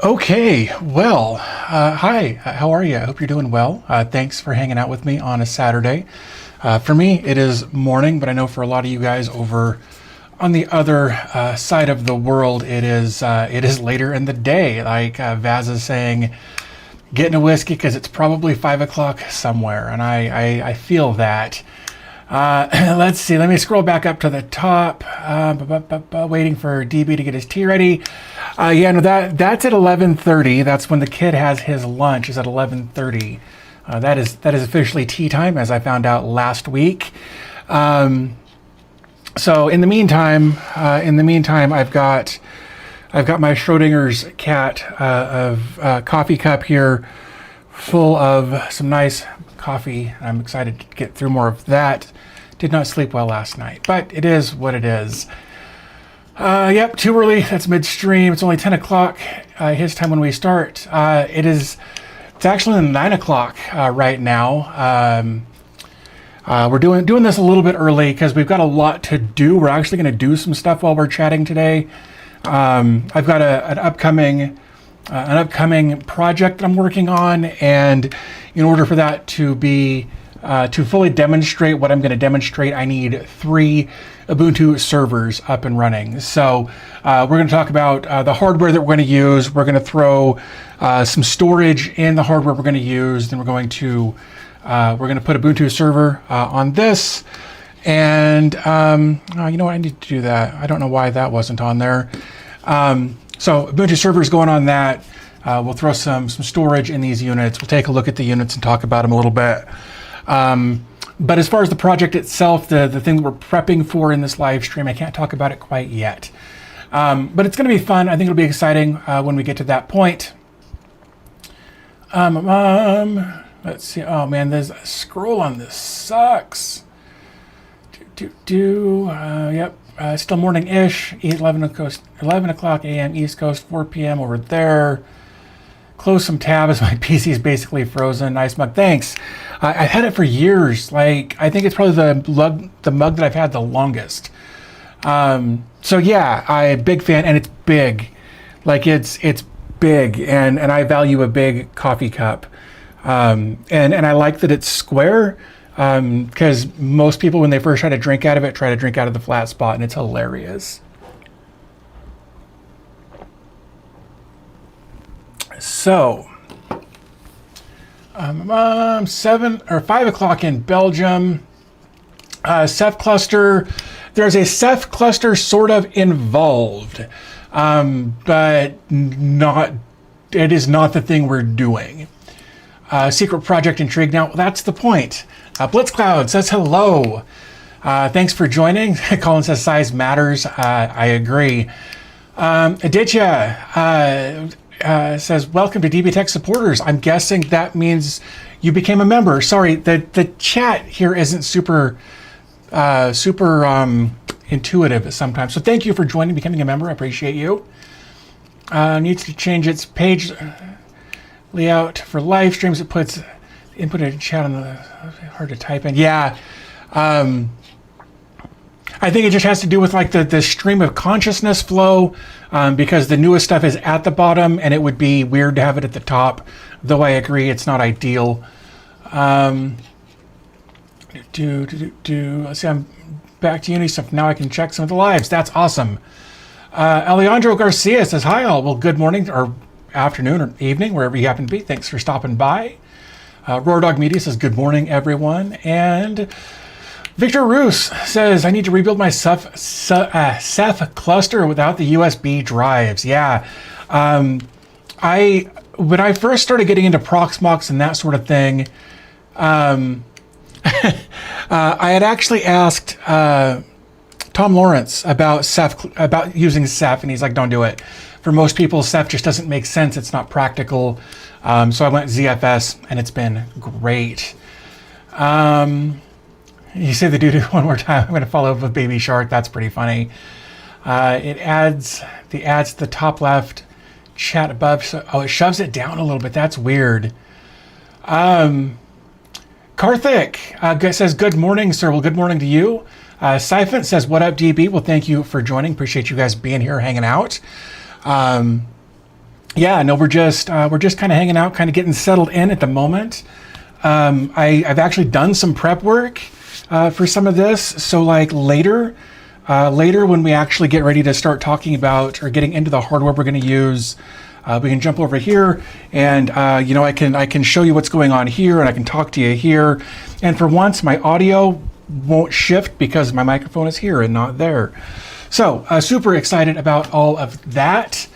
Okay, well, hi, how are you? I hope you're doing well. Thanks for hanging out with me on a Saturday. For me, it is morning, but I know for a lot of you guys over on the other side of the world, it is later in the day. Like Vaz is saying, getting a whiskey because it's probably 5 o'clock somewhere, and I feel that. Let's see. Let me scroll back up to the top. Waiting for DB to get his tea ready. Yeah, no, that's at 11:30. That's when the kid has his lunch. Is at 11:30. That is officially tea time, as I found out last week. So in the meantime, I've got my Schrodinger's cat of coffee cup here, full of some nice coffee. I'm excited to get through more of that. Did not sleep well last night, but it is what it is. Yep, too early. That's midstream. It's only 10 o'clock his time when we start. It's actually 9 o'clock right now. We're doing this a little bit early because we've got a lot to do. We're actually going to do some stuff while we're chatting today. I've got an upcoming project that I'm working on, and in order for that to be to fully demonstrate what I'm going to demonstrate, I need 3 Ubuntu servers up and running. So we're going to talk about the hardware that we're going to use. We're going to throw some storage in the hardware we're going to use. Then we're going to put Ubuntu Server on this. And you know what? I need to do that. I don't know why that wasn't on there. So Ubuntu Server is going on that. We'll throw some storage in these units. We'll take a look at the units and talk about them a little bit. But as far as the project itself, the thing that we're prepping for in this live stream, I can't talk about it quite yet. But it's going to be fun. I think it'll be exciting when we get to that point. Let's see. Oh man, there's a scroll on this sucks. Yep. Still morning-ish. 11 o'clock a.m. East Coast, 4 p.m. over there. Close some tabs. My PC is basically frozen. Nice mug. Thanks. I've had it for years. Like, I think it's probably the mug that I've had the longest. So yeah, I'm a big fan, and it's big. Like, it's big, and I value a big coffee cup. And I like that it's square, because most people, when they first try to drink out of the flat spot, and it's hilarious. So, 7 or 5 o'clock in Belgium. Ceph cluster. There's a Ceph cluster sort of involved, but not. It is not the thing we're doing. Secret project intrigue. Now that's the point. Blitzcloud says hello. Thanks for joining. Colin says size matters. I agree. Aditya says welcome to DB Tech supporters. I'm guessing that means you became a member. Sorry, the chat here isn't super intuitive sometimes. So thank you for joining, becoming a member. I appreciate you. Needs to change its page layout for live streams. It puts input in chat on the hard to type in. Yeah. I think it just has to do with like the stream of consciousness flow, because the newest stuff is at the bottom and it would be weird to have it at the top, though I agree it's not ideal. Let's see, I'm back to Uni stuff. Now I can check some of the lives. That's awesome. Alejandro Garcia says, hi all. Well, good morning or afternoon or evening, wherever you happen to be. Thanks for stopping by. Roar Dog Media says, good morning, everyone. And Victor Roos says, I need to rebuild my Ceph cluster without the USB drives. Yeah. When I first started getting into Proxmox and that sort of thing, I had actually asked Tom Lawrence about using Ceph, and he's like, don't do it. For most people, Ceph just doesn't make sense. It's not practical. So I went ZFS, and it's been great. You say the doo-doo one more time. I'm going to follow up with Baby Shark. That's pretty funny. It adds the top left chat above. So, it shoves it down a little bit. That's weird. Karthik says, good morning, sir. Well, good morning to you. Siphon says, what up, DB? Well, thank you for joining. Appreciate you guys being here, hanging out. yeah, no, we're just kind of hanging out, kind of getting settled in at the moment. I've actually done some prep work for some of this. So like later when we actually get ready to start talking about or getting into the hardware we're going to use, we can jump over here and I can show you what's going on here, and I can talk to you here. And for once, my audio won't shift because my microphone is here and not there. So super excited about all of that.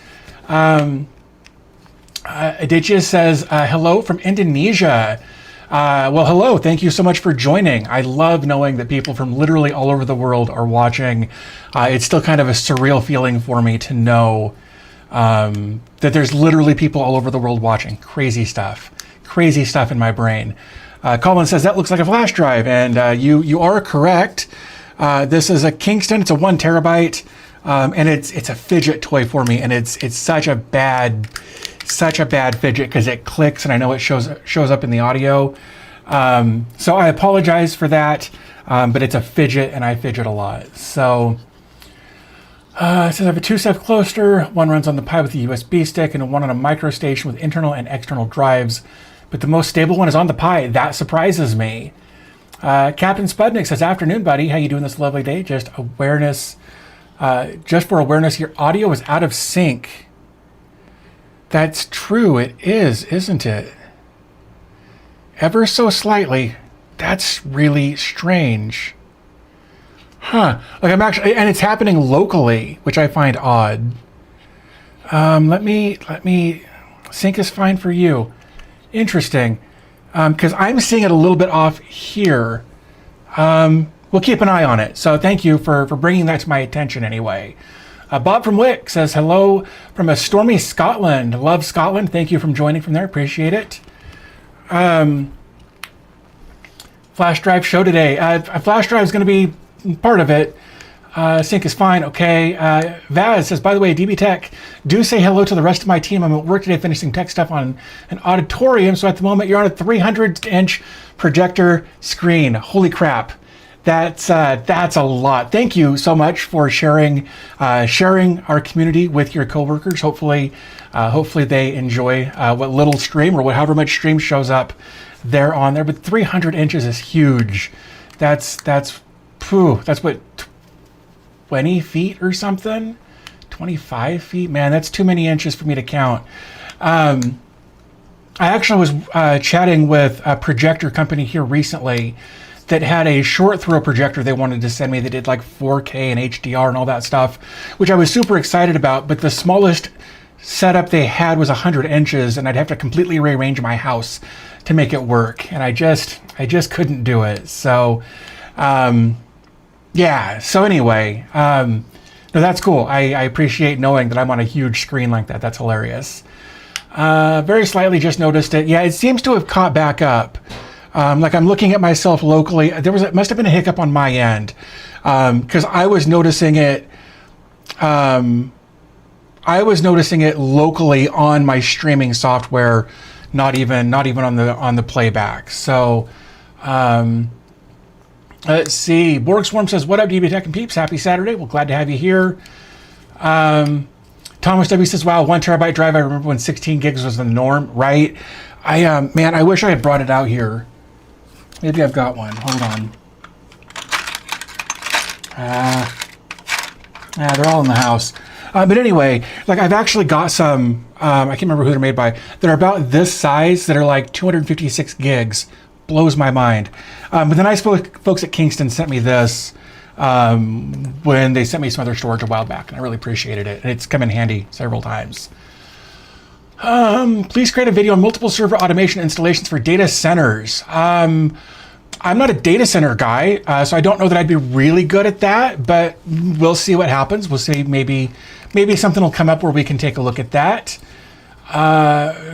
Aditya says, hello from Indonesia. Well, hello. Thank you so much for joining. I love knowing that people from literally all over the world are watching. It's still kind of a surreal feeling for me to know that there's literally people all over the world watching. Crazy stuff in my brain. Colin says, that looks like a flash drive. And you are correct. This is a Kingston. It's a 1 terabyte. And it's a fidget toy for me. And it's such a bad fidget because it clicks, and I know it shows up in the audio. So I apologize for that, but it's a fidget, and I fidget a lot. So it says I have a 2-step cluster. One runs on the Pi with a USB stick, and one on a micro station with internal and external drives. But the most stable one is on the Pi. That surprises me. Captain Spudnik says, afternoon, buddy. How you doing this lovely day? Just for awareness, your audio is out of sync. That's true. It is, isn't it? Ever so slightly. That's really strange. Huh. Like I'm actually, and it's happening locally, which I find odd. Let me, sync is fine for you. Interesting. Because I'm seeing it a little bit off here. We'll keep an eye on it. So thank you for bringing that to my attention anyway. Bob from Wick says, hello from a stormy Scotland. Love Scotland. Thank you for joining from there. Appreciate it. Flash drive show today. A flash drive is going to be part of it. Sync is fine. Okay. Vaz says, by the way, DB Tech, do say hello to the rest of my team. I'm at work today finishing tech stuff on an auditorium. So at the moment, you're on a 300-inch projector screen. Holy crap. That's a lot. Thank you so much for sharing our community with your coworkers. Hopefully they enjoy what little stream or however much stream shows up there on there. But 300 inches is huge. That's what, 20 feet or something? 25 feet? Man, that's too many inches for me to count. I actually was chatting with a projector company here recently that had a short throw projector they wanted to send me that did like 4K and HDR and all that stuff, which I was super excited about. But the smallest setup they had was 100 inches, and I'd have to completely rearrange my house to make it work. And I just couldn't do it. So, yeah. So anyway, no, that's cool. I appreciate knowing that I'm on a huge screen like that. That's hilarious. Very slightly just noticed it. Yeah, it seems to have caught back up. Like I'm looking at myself locally. Must have been a hiccup on my end, because I was noticing it. I was noticing it locally on my streaming software, not even on the playback. So, let's see. Borg Swarm says, "What up, DB Tech and peeps? Happy Saturday. Well, glad to have you here." Thomas W says, "Wow, 1 terabyte drive. I remember when 16 gigs was the norm, right?" Man, I wish I had brought it out here. Maybe I've got one. Hold on. They're all in the house. But anyway, like I've actually got some, I can't remember who they're made by, that are about this size that are like 256 gigs. Blows my mind. But the nice folks at Kingston sent me this when they sent me some other storage a while back, and I really appreciated it. And it's come in handy several times. Please create a video on multiple server automation installations for data centers. I'm not a data center guy, so I don't know that I'd be really good at that, but we'll see what happens. We'll see, maybe something will come up where we can take a look at that.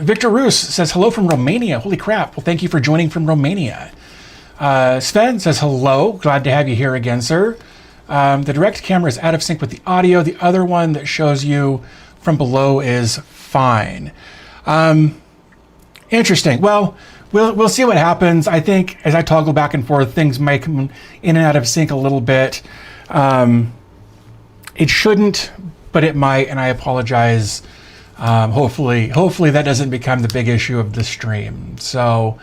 Victor Roos says, hello from Romania. Holy crap. Well, thank you for joining from Romania. Sven says, hello. Glad to have you here again, sir. The direct camera is out of sync with the audio. The other one that shows you from below is fine. Interesting. Well, we'll see what happens. I think as I toggle back and forth, things might come in and out of sync a little bit. It shouldn't, but it might, and I apologize Hopefully that doesn't become the big issue of the stream. So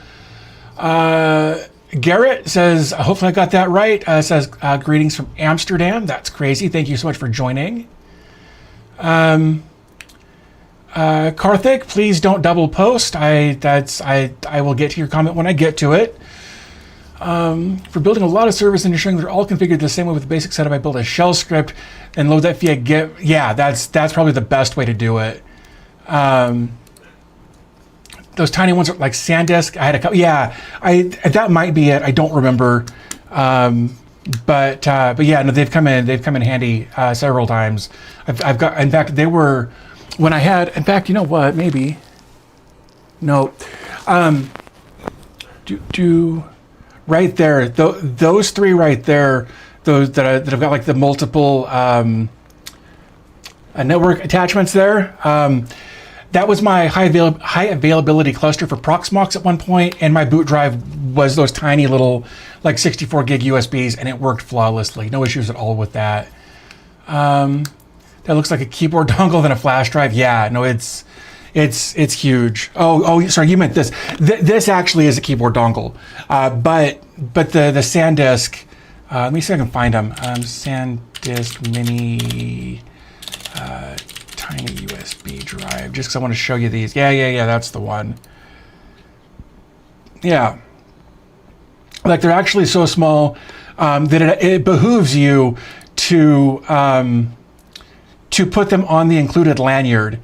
Garrett says, hopefully I got that right. Says, greetings from Amsterdam. That's crazy. Thank you so much for joining. Karthik, please don't double post. I will get to your comment when I get to it. For building a lot of servers and ensuring they're all configured the same way with the basic setup, I built a shell script and load that via Git. Yeah, that's probably the best way to do it. Those tiny ones are like SanDisk. I had a couple. Yeah, that might be it. I don't remember. But yeah, no, they've come in handy several times. I've got. In fact, they were when I had. In fact, you know what? Maybe. No. Right there. Those three right there. Those that have got like the multiple network attachments there. That was my high availability cluster for Proxmox at one point, and my boot drive was those tiny little like 64 gig USBs, and it worked flawlessly. No issues at all with that. That looks like a keyboard dongle than a flash drive. Yeah, no, it's huge. Oh, sorry, you meant this. This actually is a keyboard dongle, but the SanDisk. Let me see if I can find them. SanDisk Mini. Tiny USB drive, just because I want to show you these. Yeah, that's the one. Yeah, like they're actually so small that it behooves you to put them on the included lanyard.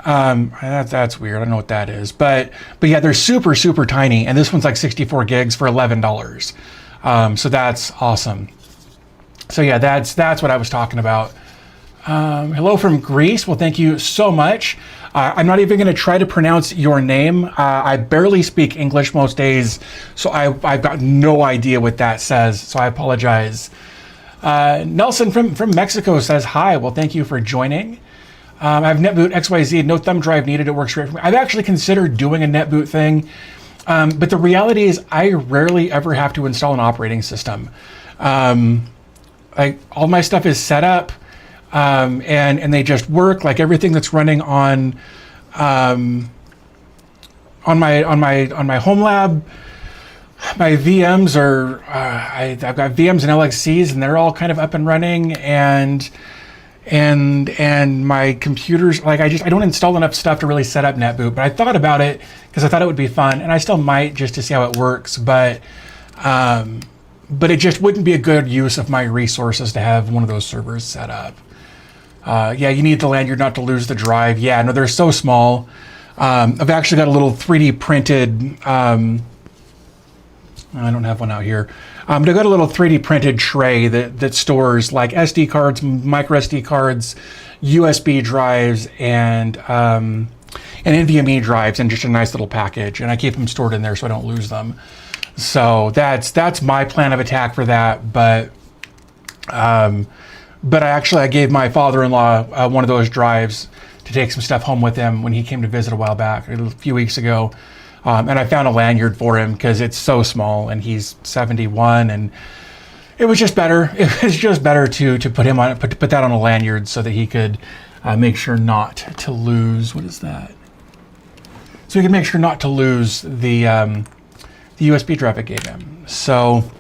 That's weird. I don't know what that is, but yeah, they're super tiny, and this one's like 64 gigs for $11. So that's awesome. So yeah, that's what I was talking about. Hello from Greece. Well, thank you so much. I'm not even going to try to pronounce your name. I barely speak English most days, so I've got no idea what that says, so I apologize. Nelson from Mexico says, hi. Well, thank you for joining. I have NetBoot XYZ, no thumb drive needed. It works great for me. I've actually considered doing a NetBoot thing, but the reality is I rarely ever have to install an operating system. Like all my stuff is set up. And they just work like everything that's running on my home lab. My VMs are I've got VMs and LXCs, and they're all kind of up and running, and my computers, like I don't install enough stuff to really set up NetBoot. But I thought about it because I thought it would be fun, and I still might just to see how it works. But it just wouldn't be a good use of my resources to have one of those servers set up. Yeah, you need the lanyard not to lose the drive. Yeah, no, they're so small. I've actually got a little 3D printed, I don't have one out here, but I've got a little 3D printed tray that stores like SD cards, micro SD cards, USB drives, and NVMe drives in just a nice little package. And I keep them stored in there so I don't lose them. So that's my plan of attack for that. But I gave my father-in-law one of those drives to take some stuff home with him when he came to visit a while back, a few weeks ago. And I found a lanyard for him because it's so small and he's 71, and it was just better. It was just better to put him on, put that on a lanyard so that he could make sure not to lose. What is that? So he could make sure not to lose the USB drive I gave him. So,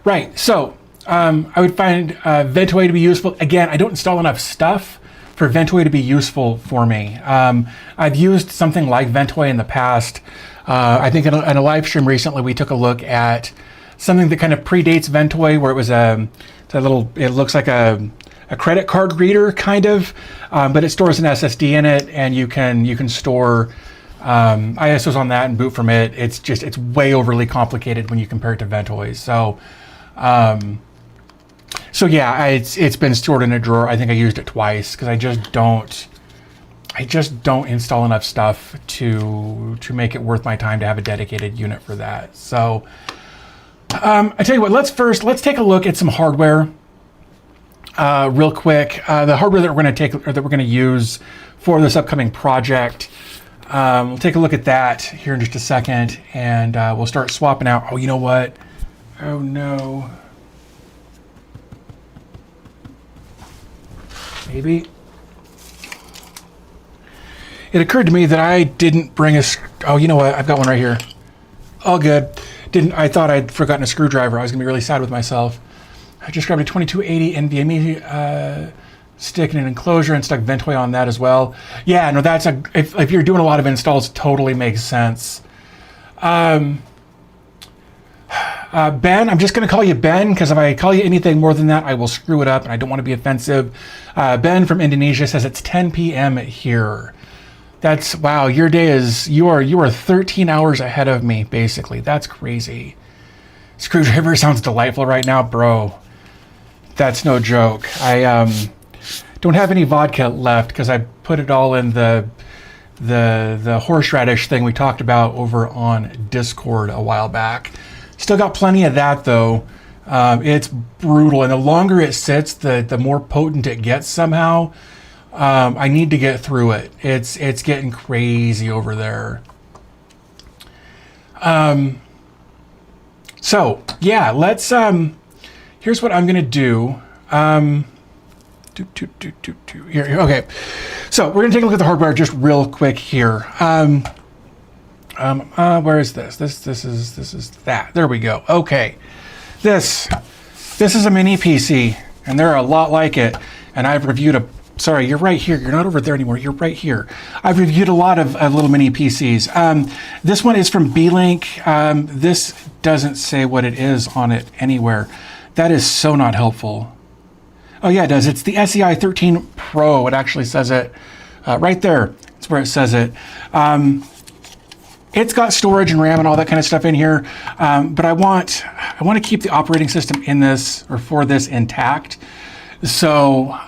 right. So I would find Ventoy to be useful. Again, I don't install enough stuff for Ventoy to be useful for me. I've used something like Ventoy in the past. I think in a live stream recently, we took a look at something that kind of predates Ventoy, where it was it looks like a credit card reader kind of, but it stores an SSD in it, and you can store ISOs on that and boot from it. It's way overly complicated when you compare it to Ventoy. So yeah, it's been stored in a drawer. I think I used it twice because I just don't install enough stuff to make it worth my time to have a dedicated unit for that. So I tell you what, let's take a look at some hardware real quick. The hardware that we're going to use for this upcoming project. We'll take a look at that here in just a second, and we'll start swapping out. Oh, you know what? Oh no. maybe. It occurred to me that I didn't bring a... Oh, you know what? I've got one right here. All good. I thought I'd forgotten a screwdriver. I was going to be really sad with myself. I just grabbed a 2280 NVMe stick in an enclosure and stuck Ventoy on that as well. Yeah, no, that's if you're doing a lot of installs, totally makes sense. Ben, I'm just going to call you Ben, because if I call you anything more than that, I will screw it up, and I don't want to be offensive. Ben from Indonesia says it's 10 p.m. here. That's, wow, your day is, you are 13 hours ahead of me, basically. That's crazy. Screwdriver sounds delightful right now, bro. That's no joke. I don't have any vodka left because I put it all in the horseradish thing we talked about over on Discord a while back. Still got plenty of that though. It's brutal, and the longer it sits, the more potent it gets somehow. I need to get through it. It's getting crazy over there. So yeah, let's here's what I'm gonna do. Here, okay. So we're gonna take a look at the hardware just real quick here. Where is this? This is that. There we go. Okay. This is a mini PC, and there are a lot like it. And I've reviewed sorry, you're right here. You're not over there anymore. You're right here. I've reviewed a lot of little mini PCs. This one is from B-Link. This doesn't say what it is on it anywhere. That is so not helpful. Oh yeah, it does. It's the SEI 13 Pro. It actually says it right there. That's where it says it. It's got storage and RAM and all that kind of stuff in here, but I want to keep the operating system in this, or for this, intact. So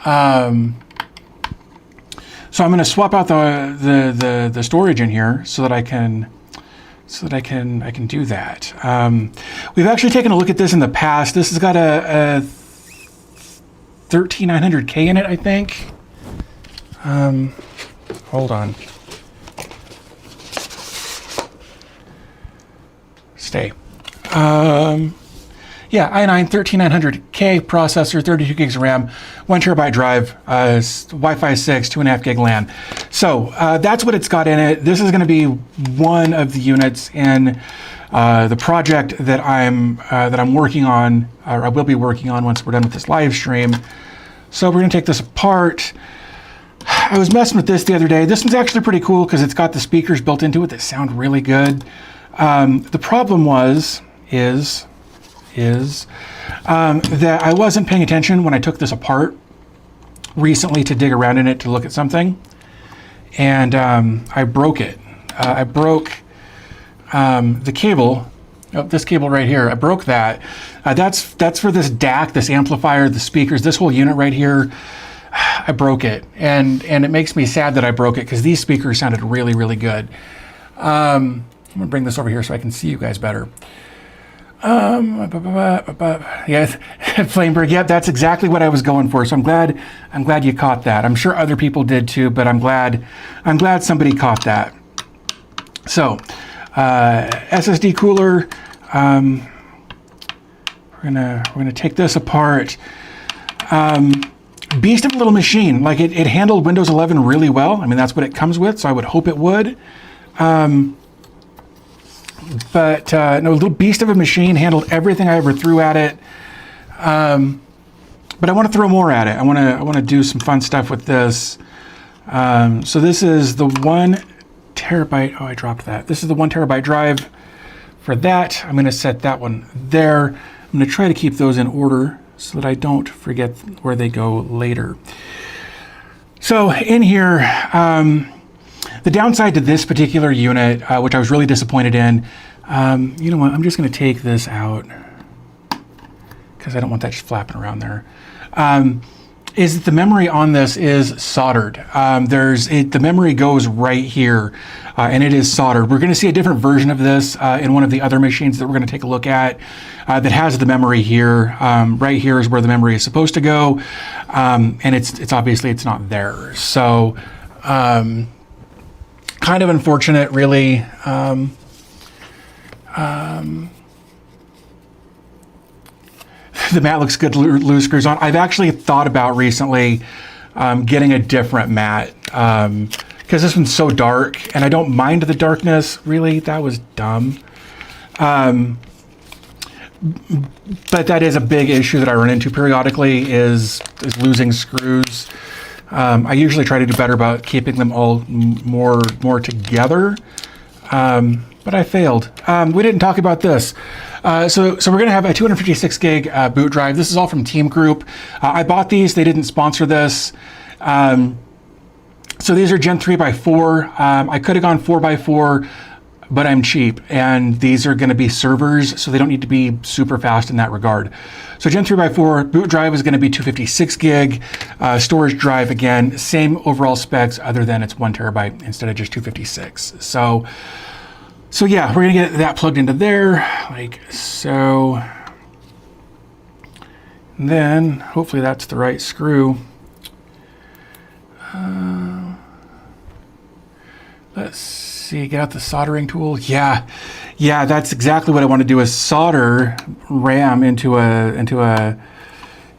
so I'm going to swap out the storage in here so that I can do that. We've actually taken a look at this in the past. This has got a 13900K in it, I think. Hold on. Stay. Yeah, i9 13900K processor, 32 gigs of RAM, 1 terabyte drive, Wi-Fi 6, 2.5 gig LAN. So that's what it's got in it. This is going to be one of the units in the project that I'm working on, or I will be working on once we're done with this live stream. So we're going to take this apart. I was messing with this the other day. This one's actually pretty cool because it's got the speakers built into it that sound really good. The problem is that I wasn't paying attention when I took this apart recently to dig around in it to look at something, and I broke it. I broke the cable. Oh, this cable right here. I broke that. That's for this DAC, this amplifier, the speakers, this whole unit right here. I broke it, and it makes me sad that I broke it because these speakers sounded really, really good. I'm gonna bring this over here so I can see you guys better. Yes, Flameberg. Yep, that's exactly what I was going for. So I'm glad you caught that. I'm sure other people did too, but I'm glad somebody caught that. So SSD cooler. We're gonna take this apart. Beast of a little machine. Like it handled Windows 11 really well. I mean, that's what it comes with, so I would hope it would. But no, a little beast of a machine, handled everything I ever threw at it. But I want to throw more at it. I want to do some fun stuff with this. So this is the 1 terabyte. Oh, I dropped that. This is the 1 terabyte drive for that. I'm going to set that one there. I'm going to try to keep those in order so that I don't forget where they go later. So in here, the downside to this particular unit, which I was really disappointed in, you know what, I'm just going to take this out because I don't want that just flapping around there, is that the memory on this is soldered. The memory goes right here, and it is soldered. We're going to see a different version of this in one of the other machines that we're going to take a look at that has the memory here. Right here is where the memory is supposed to go, and it's obviously it's not there. So kind of unfortunate, really. The mat looks good, loose screws on. I've actually thought about recently getting a different mat, because this one's so dark, and I don't mind the darkness. Really, that was dumb. But that is a big issue that I run into periodically, is losing screws. I usually try to do better about keeping them all more together, but I failed. We didn't talk about this. So we're going to have a 256 gig boot drive. This is all from Team Group. I bought these. They didn't sponsor this. So these are Gen 3x4. I could have gone 4x4, but I'm cheap, and these are going to be servers, so they don't need to be super fast in that regard. So Gen 3x4 boot drive is going to be 256 gig. Storage drive, again, same overall specs, other than it's 1 terabyte instead of just 256. So yeah, we're going to get that plugged into there, like so. And then hopefully that's the right screw. Let's see, get out the soldering tool. Yeah, that's exactly what I want to do, is solder RAM into a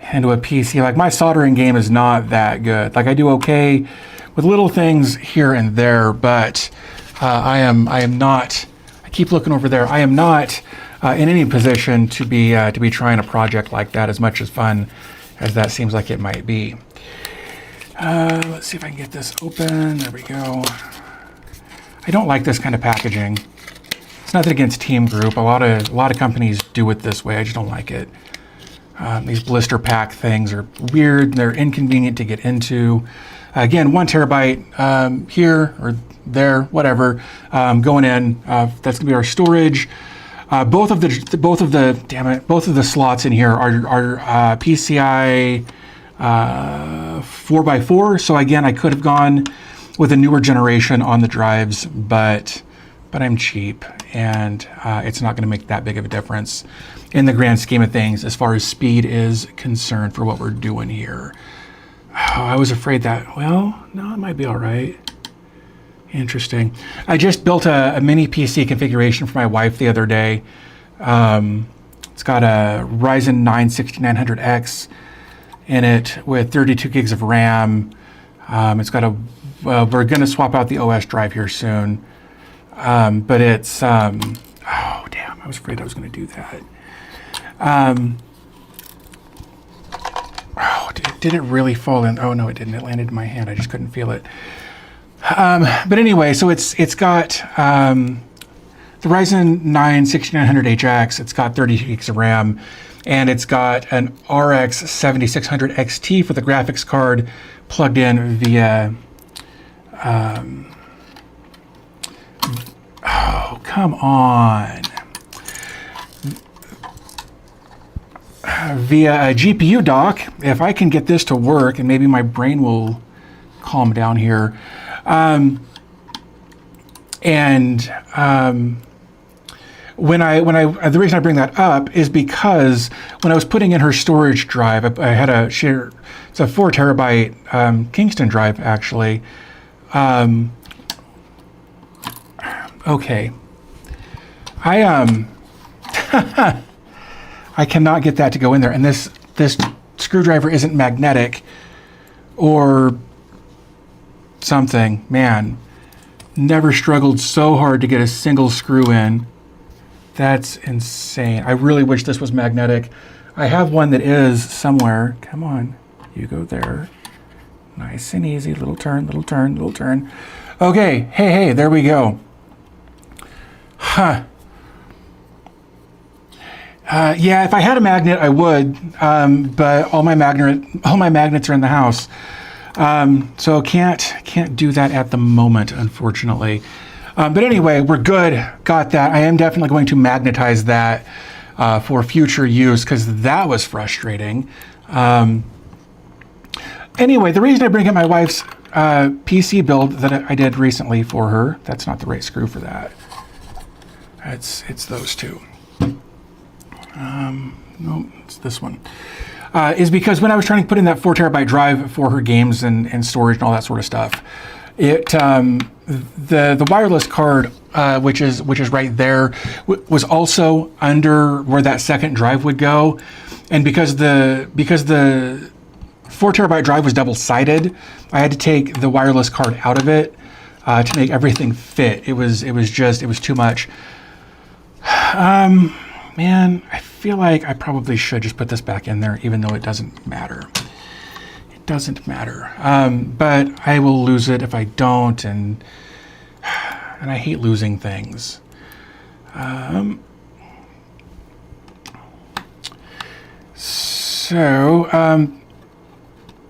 PC. Like, my soldering game is not that good. Like, I do okay with little things here and there, but I am not. I keep looking over there. I am not in any position to be trying a project like that, as much as fun as that seems like it might be. Let's see if I can get this open. There we go. I don't like this kind of packaging. It's nothing against Team Group. A lot of companies do it this way. I just don't like it. These blister pack things are weird. They're inconvenient to get into. Again, 1 terabyte here or there, whatever, going in. That's gonna be our storage. Both of the slots in here are PCI 4x4. So again, I could have gone with a newer generation on the drives, but I'm cheap, and it's not going to make that big of a difference in the grand scheme of things as far as speed is concerned for what we're doing here. Oh, I was afraid that, well, no, it might be all right. Interesting. I just built a mini PC configuration for my wife the other day. It's got a Ryzen 9 6900X in it with 32 gigs of RAM. It's got we're going to swap out the OS drive here soon. But it's, oh damn, I was afraid I was going to do that. Oh, did it really fall in? Oh no, it didn't. It landed in my hand. I just couldn't feel it. But anyway, so it's got the Ryzen 9 6900HX. It's got 30 gigs of RAM, and it's got an RX 7600 XT for the graphics card plugged in via. Oh, come on. Via a GPU dock. If I can get this to work, and maybe my brain will calm down here. The reason I bring that up is because when I was putting in her storage drive, I had it's a 4 terabyte Kingston drive, actually. Okay. I cannot get that to go in there, and this screwdriver isn't magnetic or something. Man, never struggled so hard to get a single screw in. That's insane. I really wish this was magnetic. I have one that is somewhere. Come on, you go there. Nice and easy. Little turn, little turn, little turn. Okay, hey, there we go. Huh. Yeah, if I had a magnet, I would, but all my magnets are in the house, so can't do that at the moment, unfortunately. But anyway, we're good. Got that. I am definitely going to magnetize that for future use, because that was frustrating. Anyway, the reason I bring up my wife's PC build that I did recently for her, that's not the right screw for that. It's those two. No, it's this one. Is because when I was trying to put in that 4 terabyte drive for her games and storage and all that sort of stuff, the wireless card, which is right there, was also under where that second drive would go, and because the 4 terabyte drive was double-sided. I had to take the wireless card out of it to make everything fit. It was too much. Man, I feel like I probably should just put this back in there, even though it doesn't matter. It doesn't matter. But I will lose it if I don't, and I hate losing things.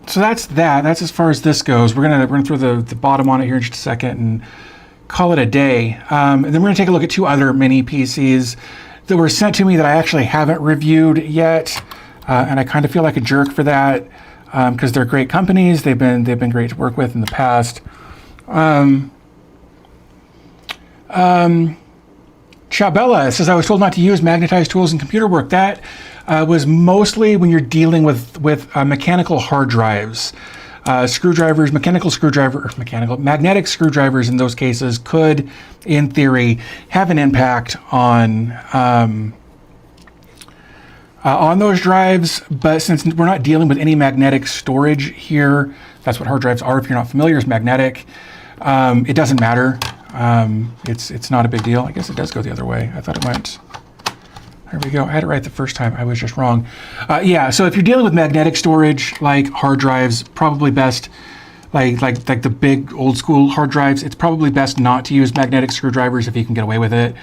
So that's that. That's as far as this goes. We're gonna throw the bottom on it here in just a second and call it a day. And then we're gonna take a look at 2 other mini PCs that were sent to me that I actually haven't reviewed yet, and I kind of feel like a jerk for that because they're great companies. They've been great to work with in the past. Chabella says, I was told not to use magnetized tools in computer work. That was mostly when you're dealing with mechanical hard drives. Screwdrivers, magnetic screwdrivers in those cases could, in theory, have an impact on those drives. But since we're not dealing with any magnetic storage here, that's what hard drives are. If you're not familiar, it's magnetic. It doesn't matter. It's not a big deal. I guess it does go the other way. I thought it went. There we go. I had it right the first time. I was just wrong. Yeah, so if you're dealing with magnetic storage, like hard drives, probably best, like the big old school hard drives, it's probably best not to use magnetic screwdrivers if you can get away with it.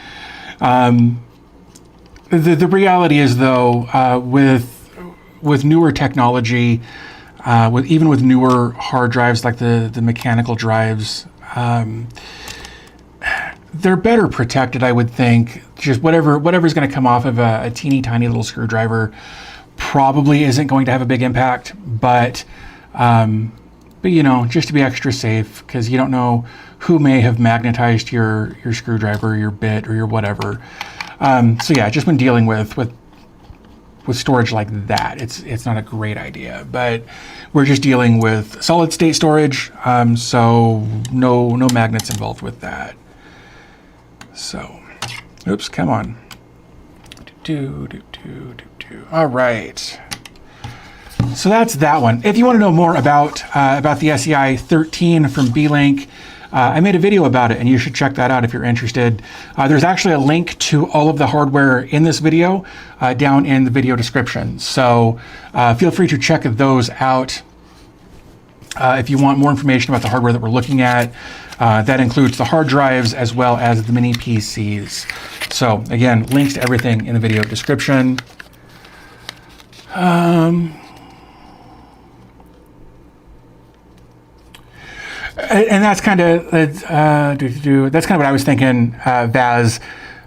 The reality is, though, with newer technology, even with newer hard drives like the mechanical drives, they're better protected, I would think. Just whatever's going to come off of a teeny tiny little screwdriver probably isn't going to have a big impact. But you know, just to be extra safe, because you don't know who may have magnetized your screwdriver, your bit, or your whatever. So yeah, just when dealing with storage like that, it's not a great idea. But we're just dealing with solid state storage, so no magnets involved with that. So, oops, come on. All right. So that's that one. If you want to know more about the SEI 13 from B-Link, I made a video about it, and you should check that out if you're interested. There's actually a link to all of the hardware in this video down in the video description. So feel free to check those out if you want more information about the hardware that we're looking at. That includes the hard drives as well as the mini PCs. So again, links to everything in the video description. And that's kind of that's kind of what I was thinking, Vaz.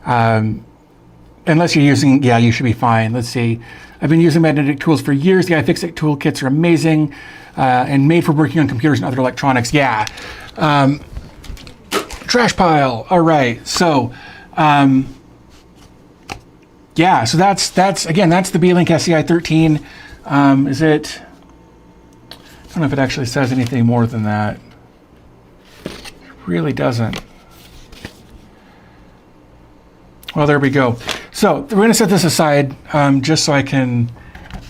Unless you're using, yeah, you should be fine. Let's see. I've been using magnetic tools for years. The iFixit toolkits are amazing and made for working on computers and other electronics. Yeah. Trash pile. All right. So, yeah. So that's the B-Link SEI 13. Is it? I don't know if it actually says anything more than that. It really doesn't. Well, there we go. So we're going to set this aside just so I can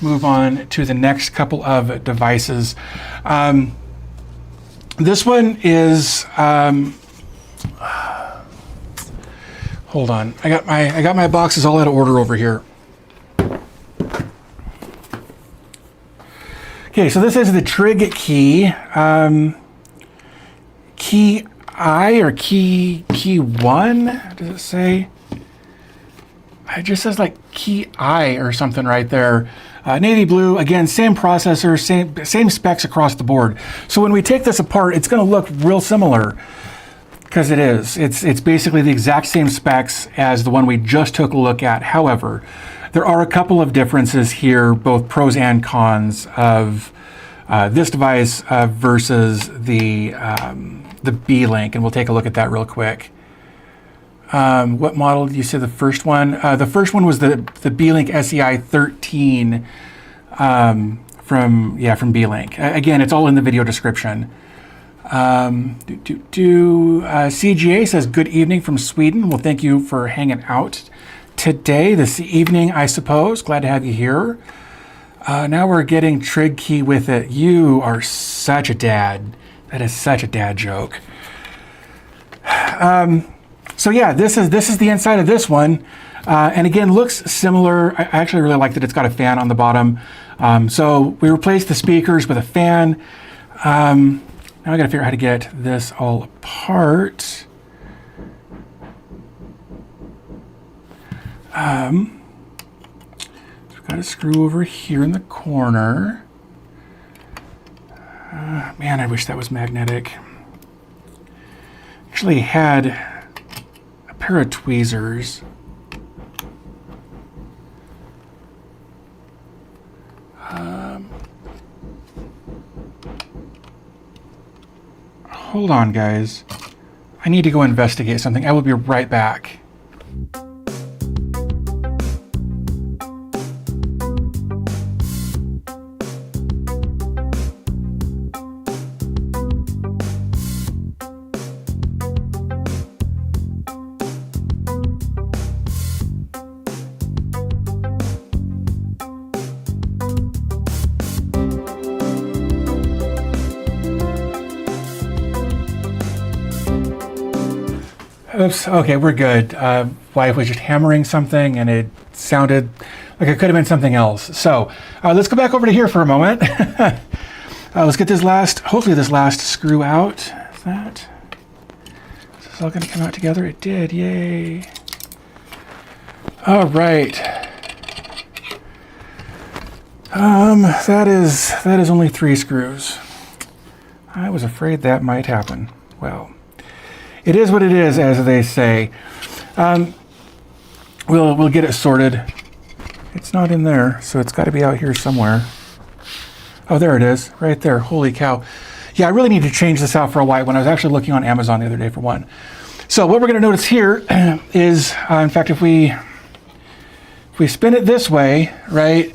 move on to the next couple of devices. This one is. Hold on. I got my boxes all out of order over here. Okay, so this is the Trig key. Key I or key 1? Does it say? It just says like key I or something right there. Navy blue, again, same processor, same specs across the board. So when we take this apart, it's going to look real similar, because it is. It's basically the exact same specs as the one we just took a look at. However, there are a couple of differences here, both pros and cons of this device versus the B-Link, and we'll take a look at that real quick. What model did you say the first one? The first one was the B-Link SEI 13 from B-Link. Again, it's all in the video description. CGA says, good evening from Sweden. Well, thank you for hanging out today, this evening, I suppose. Glad to have you here. Now we're getting trig key with it. You are such a dad. That is such a dad joke. So yeah, this is the inside of this one. And again, looks similar. I actually really like that it's got a fan on the bottom. So we replaced the speakers with a fan. Now I gotta figure out how to get this all apart. We've got a screw over here in the corner. Man, I wish that was magnetic. Actually had a pair of tweezers. Hold on, guys. I need to go investigate something. I will be right back. Oops, okay, we're good. Wife was just hammering something and it sounded like it could have been something else. So let's go back over to here for a moment. Let's get hopefully this last screw out. Is this all gonna come out together? It did, yay. All right. That is only 3 screws. I was afraid that might happen. Well, it is what it is, as they say. We'll get it sorted. It's not in there, so it's got to be out here somewhere. Oh, there it is, right there. Holy cow. Yeah, I really need to change this out for a white one. I was actually looking on Amazon the other day for one. So what we're going to notice here is, in fact, if we spin it this way, right?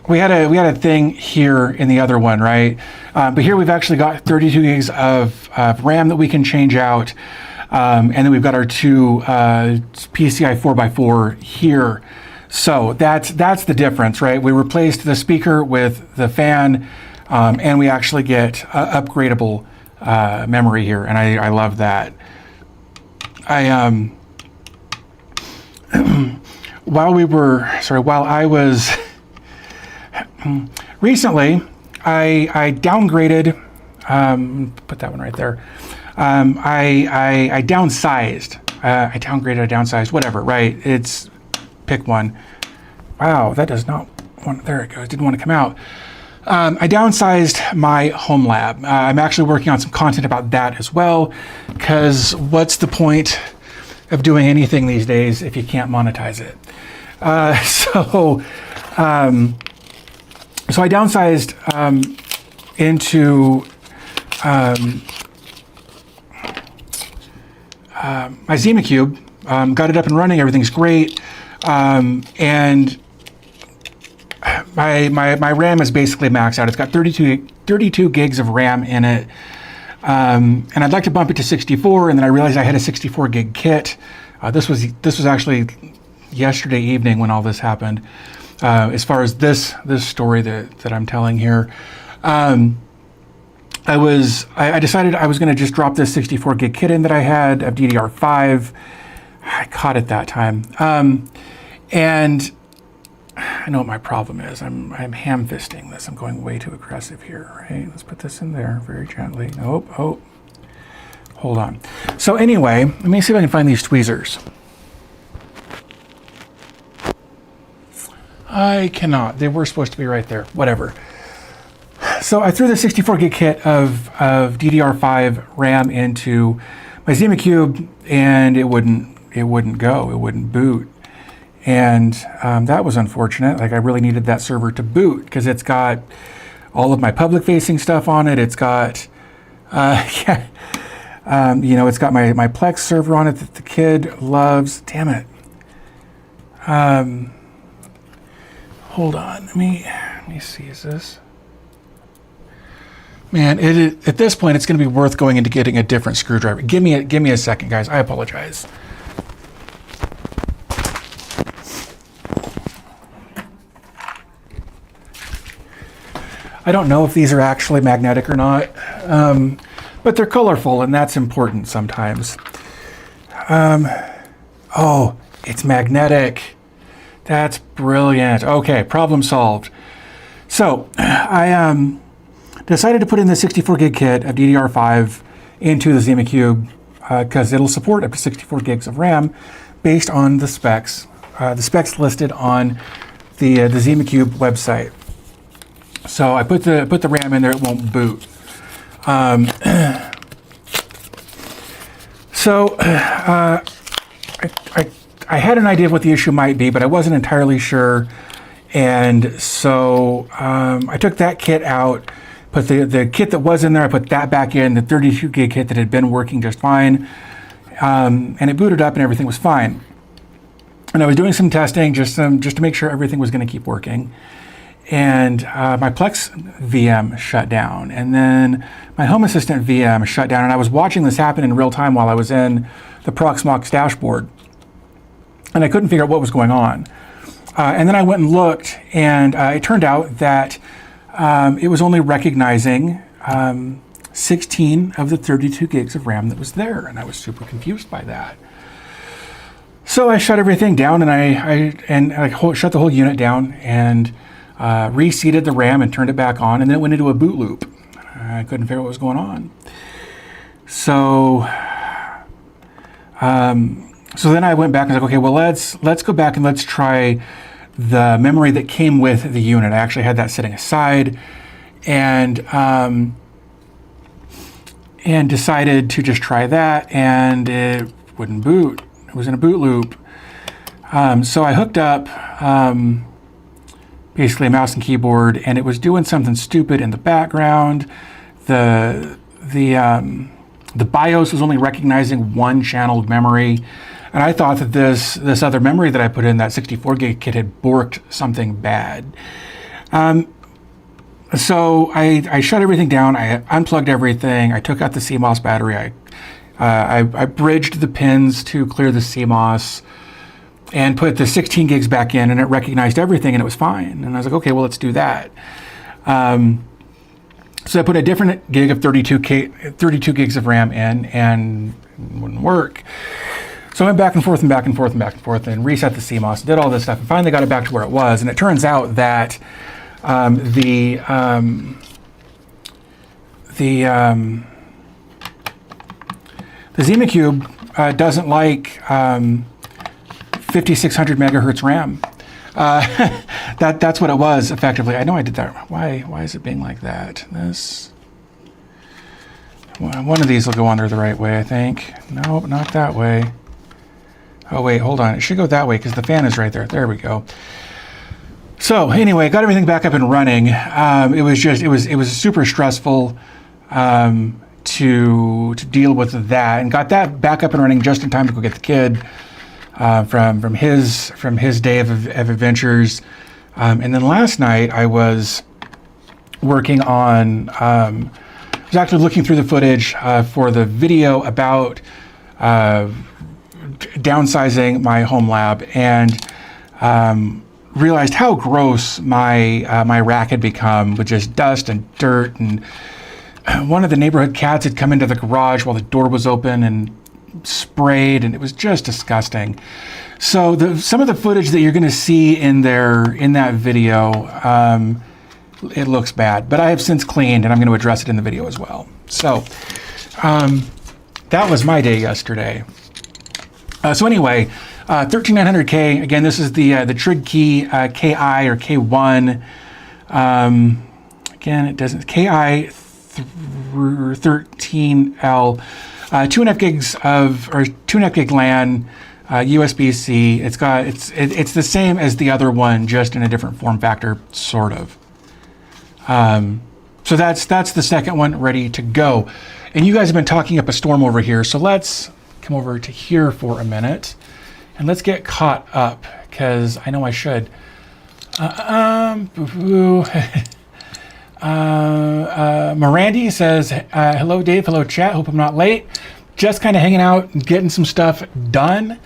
We had a thing here in the other one, right? But here we've actually got 32 gigs of RAM that we can change out. And then we've got our 2 PCI 4x4 here. So that's the difference, right? We replaced the speaker with the fan, and we actually get upgradable memory here. And I love that. While I was recently, I downgraded, put that one right there. I downsized, I downsized, whatever, right? It's, pick one. Wow, that does not want, there it goes, didn't want to come out. I downsized my home lab. I'm actually working on some content about that as well, because what's the point of doing anything these days if you can't monetize it? So I downsized into my ZimaCube, got it up and running, everything's great, and my RAM is basically maxed out. It's got 32 gigs of RAM in it, and I'd like to bump it to 64, and then I realized I had a 64 gig kit. This was actually yesterday evening when all this happened. As far as this story that I'm telling here, I decided I was going to just drop this 64 gig kit in that I had of DDR5. I caught it that time, and I know what my problem is. I'm ham fisting this. I'm going way too aggressive here. Right? Let's put this in there very gently. Oh, hold on. So anyway, let me see if I can find these tweezers. I cannot. They were supposed to be right there. Whatever. So I threw the 64 gig kit of DDR5 RAM into my ZimaCube, and it wouldn't go. It wouldn't boot. And that was unfortunate. Like, I really needed that server to boot because it's got all of my public-facing stuff on it. It's got, it's got my Plex server on it that the kid loves. Damn it. Hold on. Let me see. Is this? Man, at this point, it's going to be worth going into getting a different screwdriver. Give me a second, guys. I apologize. I don't know if these are actually magnetic or not, but they're colorful, and that's important sometimes. Oh, it's magnetic. That's brilliant. Okay, problem solved. So I decided to put in the 64 gig kit of DDR5 into the ZimaCube because it'll support up to 64 gigs of RAM based on the specs listed on the ZimaCube website. So I put the RAM in there. It won't boot. I had an idea of what the issue might be, but I wasn't entirely sure. And so I took that kit out, put the kit that was in there, I put that back in, the 32 gig kit that had been working just fine. And it booted up and everything was fine. And I was doing some testing just to make sure everything was going to keep working. And my Plex VM shut down. And then my Home Assistant VM shut down. And I was watching this happen in real time while I was in the Proxmox dashboard. And I couldn't figure out what was going on. And then I went and looked, and it turned out that it was only recognizing 16 of the 32 gigs of RAM that was there, and I was super confused by that. So I shut everything down, and I shut the whole unit down, and reseated the RAM and turned it back on, and then it went into a boot loop. I couldn't figure out what was going on. So then I went back and was like, okay, well, let's go back and let's try the memory that came with the unit. I actually had that sitting aside, and decided to just try that, and it wouldn't boot. It was in a boot loop. So I hooked up basically a mouse and keyboard, and it was doing something stupid in the background. The BIOS was only recognizing one channel of memory. And I thought that this other memory that I put in, that 64 gig kit, had borked something bad. So I shut everything down. I unplugged everything. I took out the CMOS battery. I bridged the pins to clear the CMOS and put the 16 gigs back in, and it recognized everything, and it was fine. And I was like, okay, well, let's do that. So I put a different gig of 32 gigs of RAM in, and it wouldn't work. So I went back and forth and back and forth and back and forth and reset the CMOS, did all this stuff, and finally got it back to where it was. And it turns out that the ZimaCube doesn't like 5600 megahertz RAM. That's what it was effectively. I know I did that. Why is it being like that? One of these will go on there the right way, I think. Nope, not that way. Oh wait, hold on. It should go that way because the fan is right there. There we go. So anyway, got everything back up and running. It was super stressful to deal with that, and got that back up and running just in time to go get the kid from his day of adventures. And then last night I was working on. I was actually looking through the footage for the video about downsizing my home lab, and realized how gross my rack had become with just dust and dirt, and one of the neighborhood cats had come into the garage while the door was open and sprayed, and it was just disgusting. So some of the footage that you're going to see in that video, it looks bad, but I have since cleaned, and I'm going to address it in the video as well. So that was my day yesterday. So anyway, 13900K, again, this is the Trig Key KI or K1. Again, it doesn't, KI 13L, 2.5 gigs or 2.5 gig LAN, USB-C. It's the same as the other one, just in a different form factor, sort of. So that's the second one ready to go. And you guys have been talking up a storm over here, so let's come over to here for a minute and let's get caught up, because I know I should. Mirandi says, hello Dave, hello chat, hope I'm not late. Just kind of hanging out and getting some stuff done.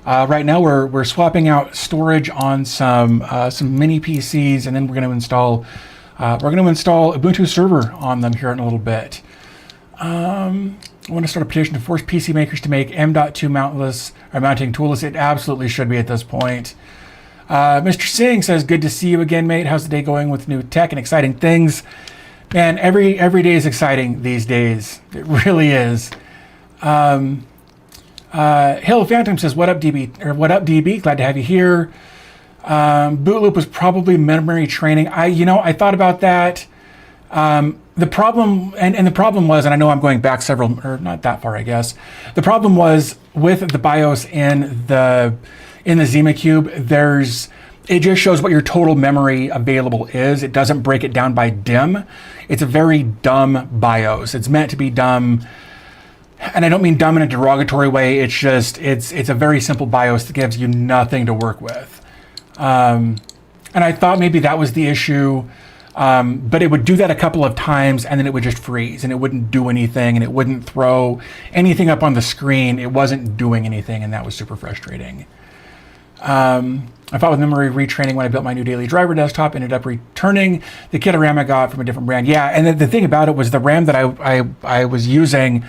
Right now we're swapping out storage on some mini PCs, and then we're going to install We're going to install Ubuntu Server on them here in a little bit. I want to start a petition to force PC makers to make M.2 mounting toolless. It absolutely should be at this point. Mr. Singh says, good to see you again, mate. How's the day going with new tech and exciting things? Man, every day is exciting these days. It really is. Hill Phantom says, what up, DB? Or what up, DB? Glad to have you here. Bootloop was probably memory training. I thought about that. The problem, and the problem was, and I know I'm going back several, or not that far, I guess. The problem was with the BIOS in the Zima Cube, it just shows what your total memory available is. It doesn't break it down by DIMM. It's a very dumb BIOS. It's meant to be dumb, and I don't mean dumb in a derogatory way. It's just, it's a very simple BIOS that gives you nothing to work with. And I thought maybe that was the issue, but it would do that a couple of times and then it would just freeze and it wouldn't do anything and it wouldn't throw anything up on the screen. It wasn't doing anything, and that was super frustrating. I fought with memory retraining when I built my new daily driver desktop, ended up returning the kit of RAM I got from a different brand. Yeah, and the thing about it was the RAM that I was using,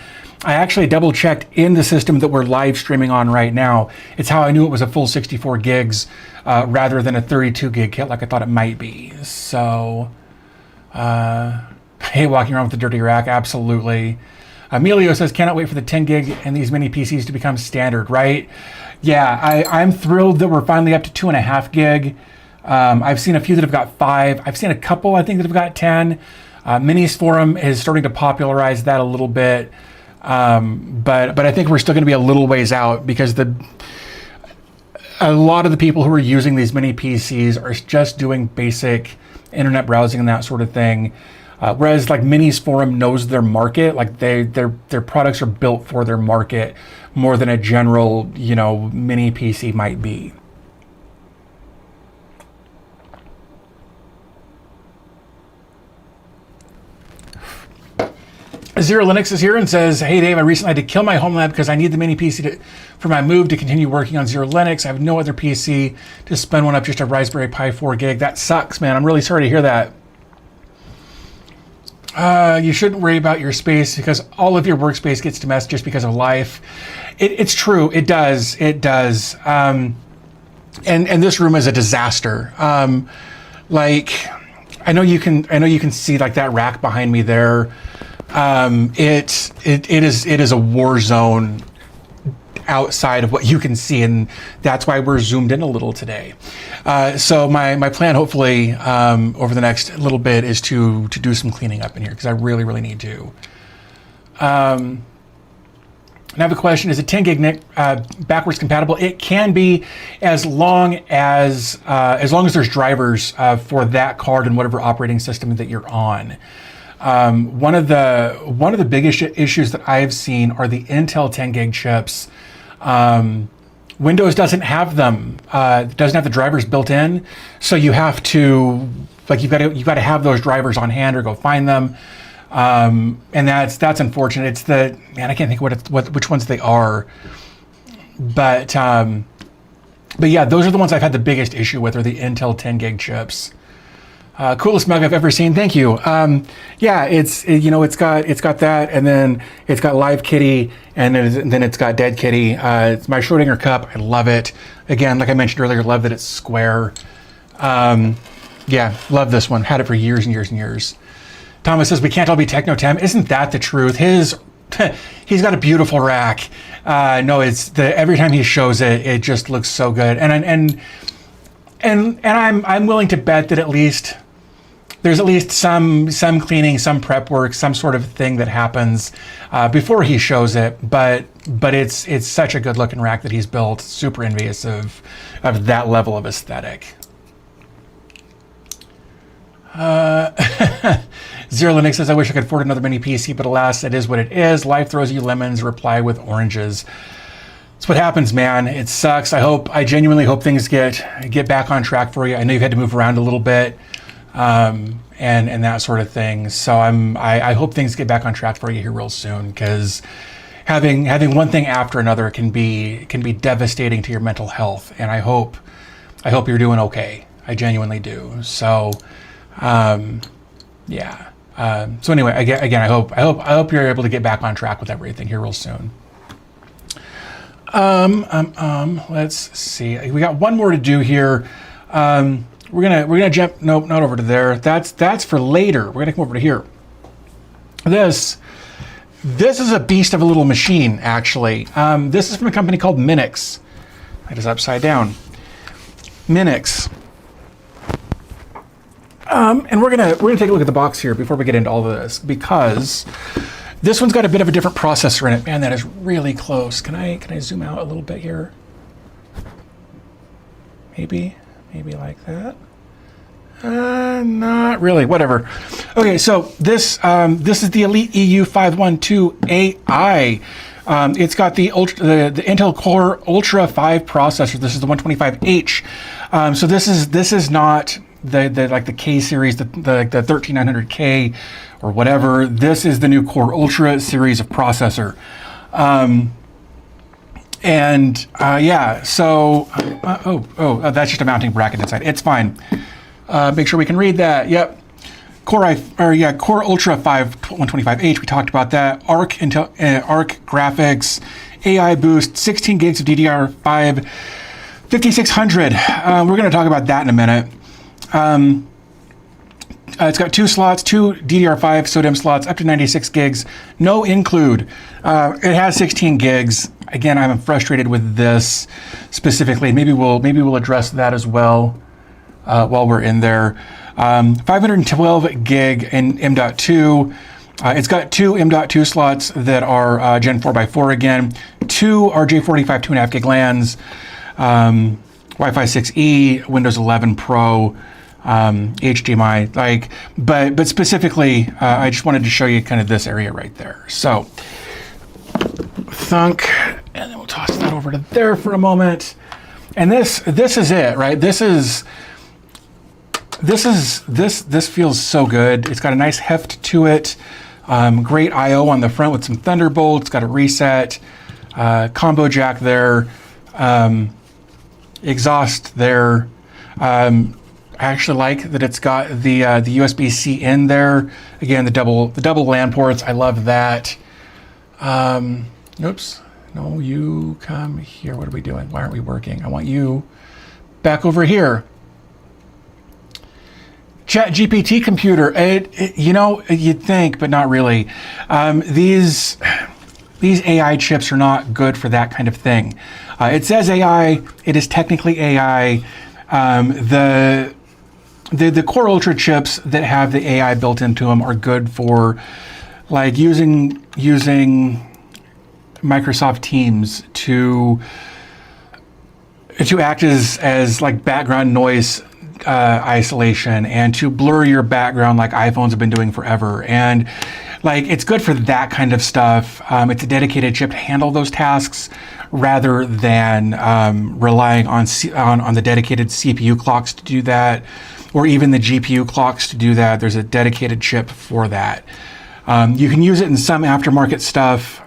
I actually double checked in the system that we're live streaming on right now. It's how I knew it was a full 64 gigs rather than a 32 gig kit like I thought it might be. So, hey, walking around with the dirty rack, absolutely. Emilio says, cannot wait for the 10 gig and these mini PCs to become standard, right? Yeah, I'm thrilled that we're finally up to 2.5 gig. I've seen a few that have got 5. I've seen a couple, I think, that have got 10. Minis Forum is starting to popularize that a little bit. But I think we're still going to be a little ways out because a lot of the people who are using these mini PCs are just doing basic internet browsing and that sort of thing. Whereas like Minis Forum knows their market, like their products are built for their market more than a general, mini PC might be. Zero Linux is here and says, hey Dave, I recently had to kill my home lab because I need the mini PC for my move to continue working on Zero Linux. I have no other PC to spin one up, just a Raspberry Pi 4 gig. That sucks, man. I'm really sorry to hear that. You shouldn't worry about your space because all of your workspace gets to mess just because of life. It's true. It does. It does. And this room is a disaster. Like, I know you can see like that rack behind me there. It is a war zone outside of what you can see, and that's why we're zoomed in a little today. So my plan, hopefully, over the next little bit, is to do some cleaning up in here because I really, really need to. I have a question: is a 10 gig NIC backwards compatible? It can be, as long as there's drivers for that card and whatever operating system that you're on. One of the biggest issues that I've seen are the Intel 10 gig chips. Windows doesn't have them. Doesn't have the drivers built in, so you have to you've got to have those drivers on hand or go find them. And that's unfortunate. It's I can't think which ones they are, but yeah, those are the ones I've had the biggest issue with, are the Intel 10 gig chips. Coolest mug I've ever seen. Thank you. Yeah, it's got that, and then it's got Live Kitty, and then it's got Dead Kitty. It's my Schrodinger cup. I love it. Again, like I mentioned earlier, love that it's square. Yeah, love this one. Had it for years and years and years. Thomas says, we can't all be Technotem. Isn't that the truth? He's got a beautiful rack. No, every time he shows it, it just looks so good. And I'm willing to bet that there's at least some cleaning, some prep work, some sort of thing that happens before he shows it. But it's such a good looking rack that he's built. Super envious of that level of aesthetic. Zero Linux says, I wish I could afford another mini PC, but alas, it is what it is. Life throws you lemons, reply with oranges. That's what happens, man. It sucks. I genuinely hope things get back on track for you. I know you've had to move around a little bit, and that sort of thing. So I hope things get back on track for you here real soon, because having one thing after another can be devastating to your mental health. And I hope you're doing okay. I genuinely do. So, Yeah. So anyway, again, I hope you're able to get back on track with everything here real soon. Let's see. We got one more to do here. We're gonna jump. Nope, not over to there. That's for later. We're gonna come over to here. This is a beast of a little machine, actually. This is from a company called Minix. It is upside down. Minix. And we're gonna take a look at the box here before we get into all of this, because this one's got a bit of a different processor in it. Man, that is really close. Can I zoom out a little bit here? Maybe like that. Not really. Whatever. Okay, so this is the Elite EU 512 AI. It's got the Intel Core Ultra 5 processor. This is the 125H. So this is not the like the K series, the 13900K or whatever. This is the new Core Ultra series of processor. Yeah, so that's just a mounting bracket inside. It's fine. Make sure we can read that. Yep. Core Ultra 5 125H. We talked about that. Arc graphics, AI boost, 16 gigs of DDR5, 5600. We're going to talk about that in a minute. It's got two DDR5 SODIMM slots, up to 96 gigs, no include. It has 16 gigs. Again, I'm frustrated with this specifically. Maybe we'll address that as well while we're in there. 512 gig in M.2. It's got two M.2 slots that are Gen 4x4 again. Two RJ45 2.5 gig LANs, Wi-Fi 6E, Windows 11 Pro, HDMI. But specifically, I just wanted to show you kind of this area right there. So, thunk, and then we'll toss that over to there for a moment. And this is it, right? This feels so good. It's got a nice heft to it. Great I/O on the front with some Thunderbolts. Got a reset, combo jack there, exhaust there. I actually like that it's got the USB-C in there. Again, the double LAN ports. I love that. Oops. No, you come here. What are we doing? Why aren't we working? I want you back over here. ChatGPT computer. You'd think, but not really. These AI chips are not good for that kind of thing. It says AI. It is technically AI. The Core Ultra chips that have the AI built into them are good for like using Microsoft Teams to act as like background noise isolation and to blur your background like iPhones have been doing forever. And like it's good for that kind of stuff. It's a dedicated chip to handle those tasks rather than relying on the dedicated CPU clocks to do that, or even the GPU clocks to do that. There's a dedicated chip for that. You can use it in some aftermarket stuff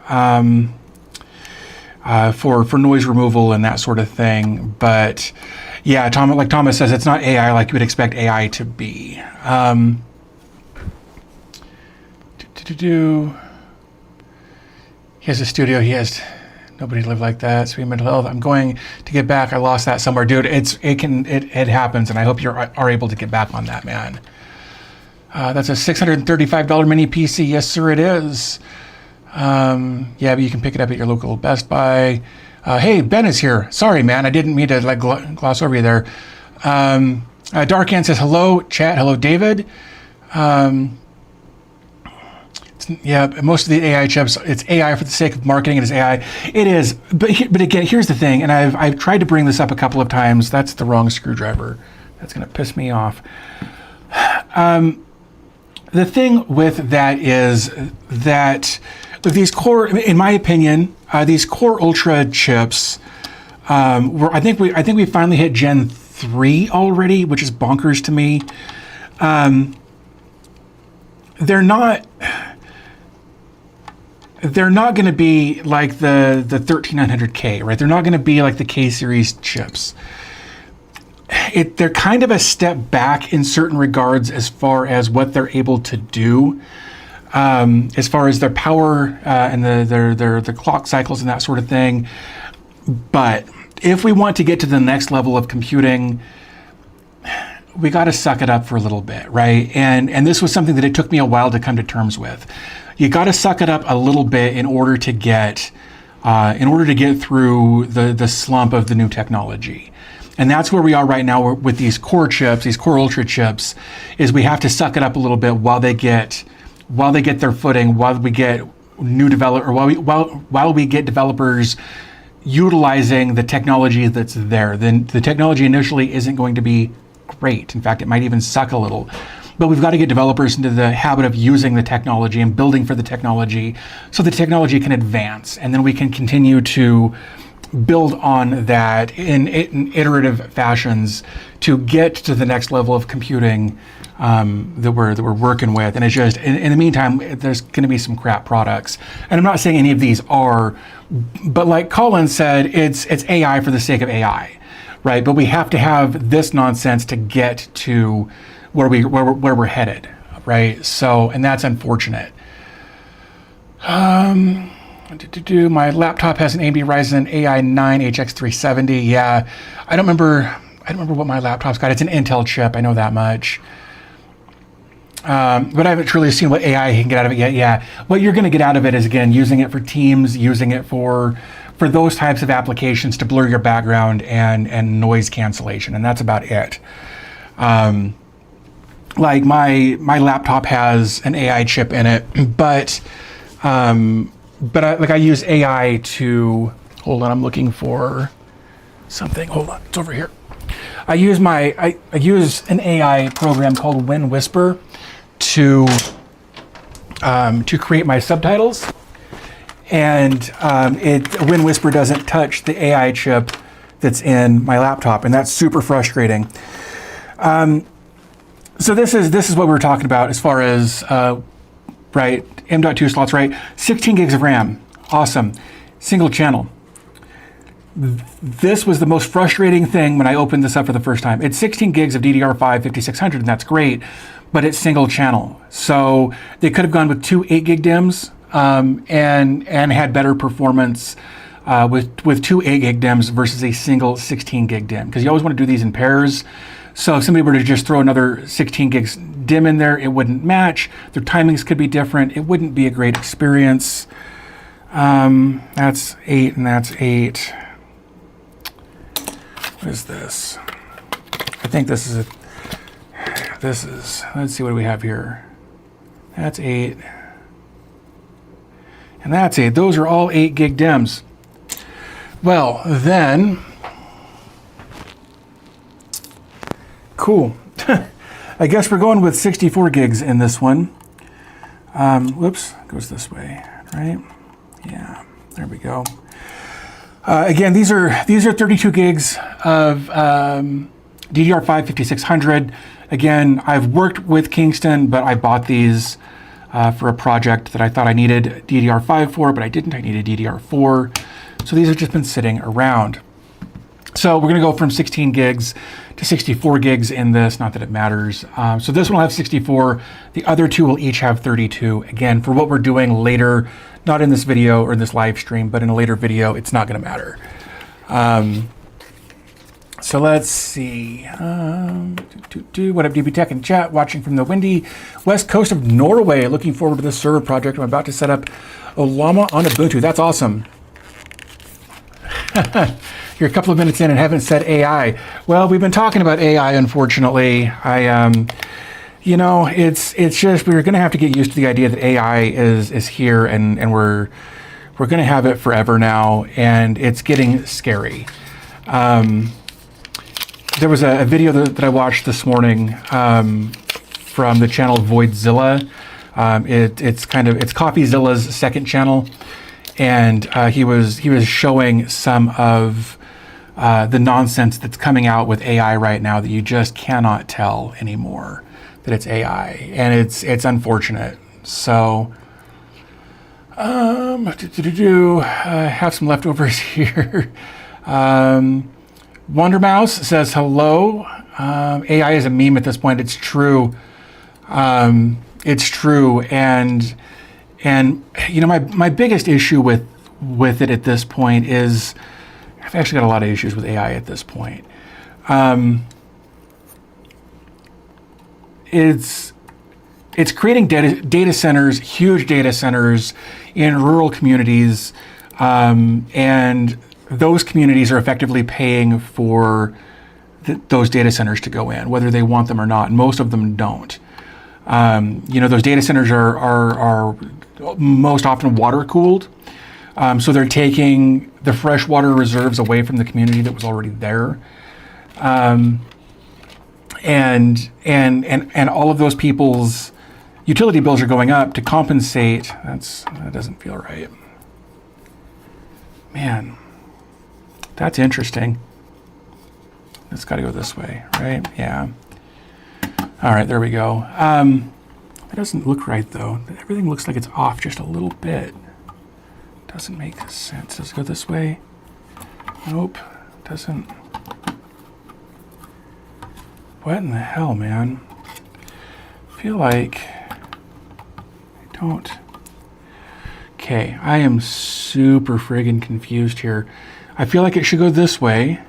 for noise removal and that sort of thing. But yeah, like Thomas says, it's not AI like you would expect AI to be. He has a studio. He has nobody live like that. Sweet mental health. I'm going to get back. I lost that somewhere, dude. It happens, and I hope you are able to get back on that, man. That's a $635 mini PC. Yes, sir, it is. Yeah, but you can pick it up at your local Best Buy. Hey, Ben is here. Sorry, man. I didn't mean to like gloss over you there. Darkan says, hello, chat. Hello, David. Yeah, most of the AI chips, it's AI for the sake of marketing. It is AI. It is. But again, here's the thing, and I've tried to bring this up a couple of times. That's the wrong screwdriver. That's going to piss me off. The thing with that is that these Core, in my opinion, these Core Ultra chips, I think we finally hit Gen 3 already, which is bonkers to me. They're not going to be like the 13900K, right? They're not going to be like the K series chips. they're kind of a step back in certain regards as far as what they're able to do, as far as their power and their clock cycles and that sort of thing. But if we want to get to the next level of computing, we got to suck it up for a little bit, right? And this was something that it took me a while to come to terms with. You got to suck it up a little bit in order to get through the slump of the new technology. And that's where we are right now with these core chips, these core ultra chips, is we have to suck it up a little bit while they get their footing, while we get while we get developers utilizing the technology that's there. Then the technology initially isn't going to be great. In fact, it might even suck a little. But we've got to get developers into the habit of using the technology and building for the technology so the technology can advance, and then we can continue to build on that in iterative fashions to get to the next level of computing that we're working with. And it's just, in the meantime, there's going to be some crap products. And I'm not saying any of these are, but like Colin said, it's AI for the sake of AI, right? But we have to have this nonsense to get to where we're headed, right? So, and that's unfortunate. My laptop has an AMD Ryzen AI 9 HX370. Yeah, I don't remember what my laptop's got. It's an Intel chip. I know that much. But I haven't truly seen what AI can get out of it yet. Yeah, what you're going to get out of it is, again, using it for Teams, using it for those types of applications to blur your background and noise cancellation, and that's about it. Like my laptop has an AI chip in it, but I use AI to, hold on, I'm looking for something. Hold on, it's over here. I use an AI program called WinWhisper to create my subtitles, and WinWhisper doesn't touch the AI chip that's in my laptop, and that's super frustrating. So this is what we're talking about as far as right, M.2 slots, right? 16 gigs of RAM, awesome. Single channel. This was the most frustrating thing when I opened this up for the first time. It's 16 gigs of DDR5 5600, and that's great, but it's single channel. So they could have gone with two 8 gig DIMMs and had better performance with two 8 gig DIMMs versus a single 16 gig DIMM, because you always want to do these in pairs. So if somebody were to just throw another 16 gigs DIMM in there, it wouldn't match. Their timings could be different. It wouldn't be a great experience. That's 8 and that's 8. What is this? I think this is let's see what do we have here. That's 8. And that's 8. Those are all 8 gig DIMMs. Well, then, cool. I guess we're going with 64 gigs in this one. Whoops, goes this way, right? Yeah, there we go. Again, these are 32 gigs of DDR5 5600. Again, I've worked with Kingston, but I bought these for a project that I thought I needed DDR5 for, but I didn't. I needed DDR4. So these have just been sitting around. So we're going to go from 16 gigs to 64 gigs in this, not that it matters. So this one will have 64. The other two will each have 32. Again, for what we're doing later, not in this video or in this live stream, but in a later video, it's not going to matter. So let's see. What up, DB Tech in chat, watching from the windy west coast of Norway. Looking forward to this server project. I'm about to set up Olama on Ubuntu. That's awesome. You're a couple of minutes in and haven't said AI. Well, we've been talking about AI, unfortunately. It's just, we're going to have to get used to the idea that AI is here, and we're going to have it forever now, and it's getting scary. There was a video that I watched this morning from the channel Voidzilla. It's CoffeeZilla's second channel, and he was showing some of the nonsense that's coming out with AI right now that you just cannot tell anymore that it's AI, and it's unfortunate. So have some leftovers here. Wonder Mouse says hello. AI is a meme at this point. It's true. It's true. And you know, my biggest issue with it at this point is I've actually got a lot of issues with AI at this point. It's creating data centers, huge data centers in rural communities, and those communities are effectively paying for those data centers to go in, whether they want them or not. Most of them don't. You know, those data centers are most often water cooled, so they're taking the freshwater reserves away from the community that was already there. And all of those people's utility bills are going up to compensate. That doesn't feel right. Man, that's interesting. It's got to go this way, right? Yeah. All right, there we go. It doesn't look right though. Everything looks like it's off just a little bit. Doesn't make sense. Does it go this way? Nope, doesn't. What in the hell, man? I feel like I don't. Okay, I am super friggin' confused here. I feel like it should go this way,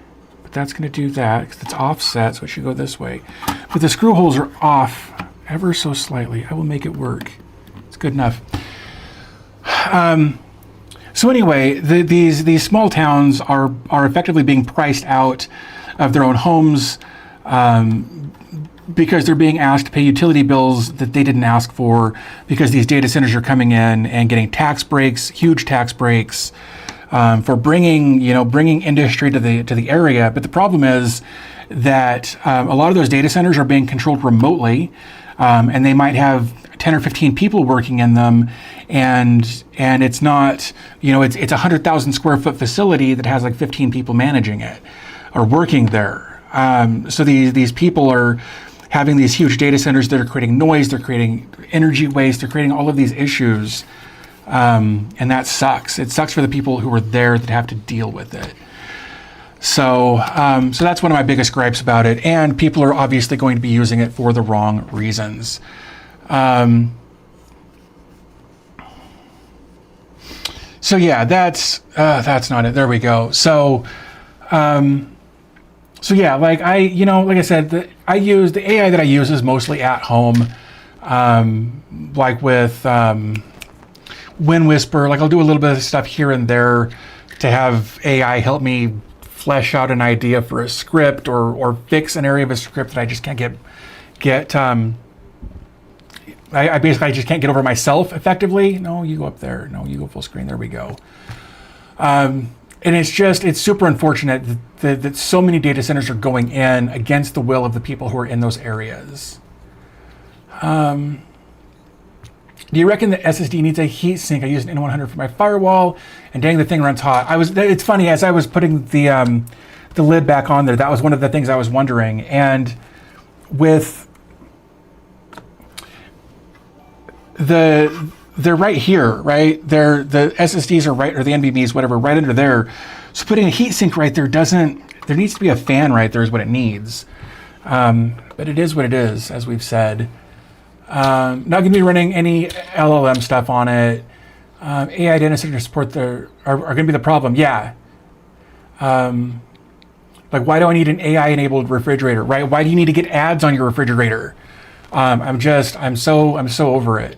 but that's gonna do that because it's offset, so it should go this way. But the screw holes are off ever so slightly. I will make it work. It's good enough. So anyway, these small towns are effectively being priced out of their own homes because they're being asked to pay utility bills that they didn't ask for, because these data centers are coming in and getting tax breaks, huge tax breaks, for bringing industry to the area. But the problem is that a lot of those data centers are being controlled remotely, and they might have 10 or 15 people working in them, and it's not, it's a 100,000 square foot facility that has like 15 people managing it or working there. So these people are having these huge data centers that are creating noise, they're creating energy waste, they're creating all of these issues, and that sucks. It sucks for the people who are there that have to deal with it. So that's one of my biggest gripes about it, and people are obviously going to be using it for the wrong reasons. So yeah, that's not it. There we go. So yeah, like I said, I use the AI that I use is mostly at home, like with WinWhisper. Like I'll do a little bit of stuff here and there to have AI help me flesh out an idea for a script or fix an area of a script that I just can't get. I basically just can't get over myself effectively. No, you go up there. No, you go full screen. There we go. And it's super unfortunate that so many data centers are going in against the will of the people who are in those areas. Do you reckon the SSD needs a heat sink? I use an N100 for my firewall, and dang, the thing runs hot. It's funny, as I was putting the lid back on there, that was one of the things I was wondering. And with they're right here, right? The SSDs are right, or the NVMe's, whatever, right under there. So putting a heatsink right there there needs to be a fan right there is what it needs. But it is what it is, as we've said. Not going to be running any LLM stuff on it. AI data center support are going to be the problem. Yeah. Like, why do I need an AI enabled refrigerator, right? Why do you need to get ads on your refrigerator? I'm so over it.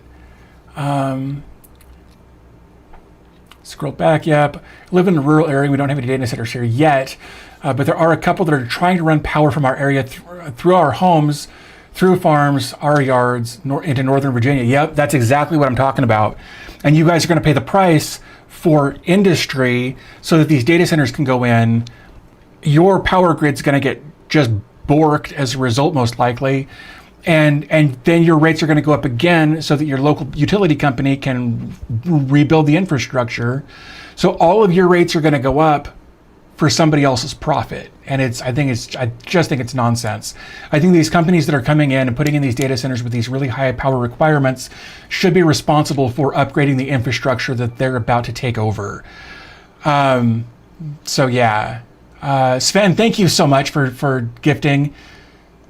Scroll back. Yep. Live in a rural area. We don't have any data centers here yet, but there are a couple that are trying to run power from our area through our homes, through farms, our yards, into Northern Virginia. Yep, that's exactly what I'm talking about. And you guys are going to pay the price for industry so that these data centers can go in. Your power grid's going to get just borked as a result, most likely. And then your rates are going to go up again so that your local utility company can rebuild the infrastructure. So all of your rates are going to go up for somebody else's profit. And I just think it's nonsense. I think these companies that are coming in and putting in these data centers with these really high power requirements should be responsible for upgrading the infrastructure that they're about to take over. So yeah, Sven, thank you so much for gifting.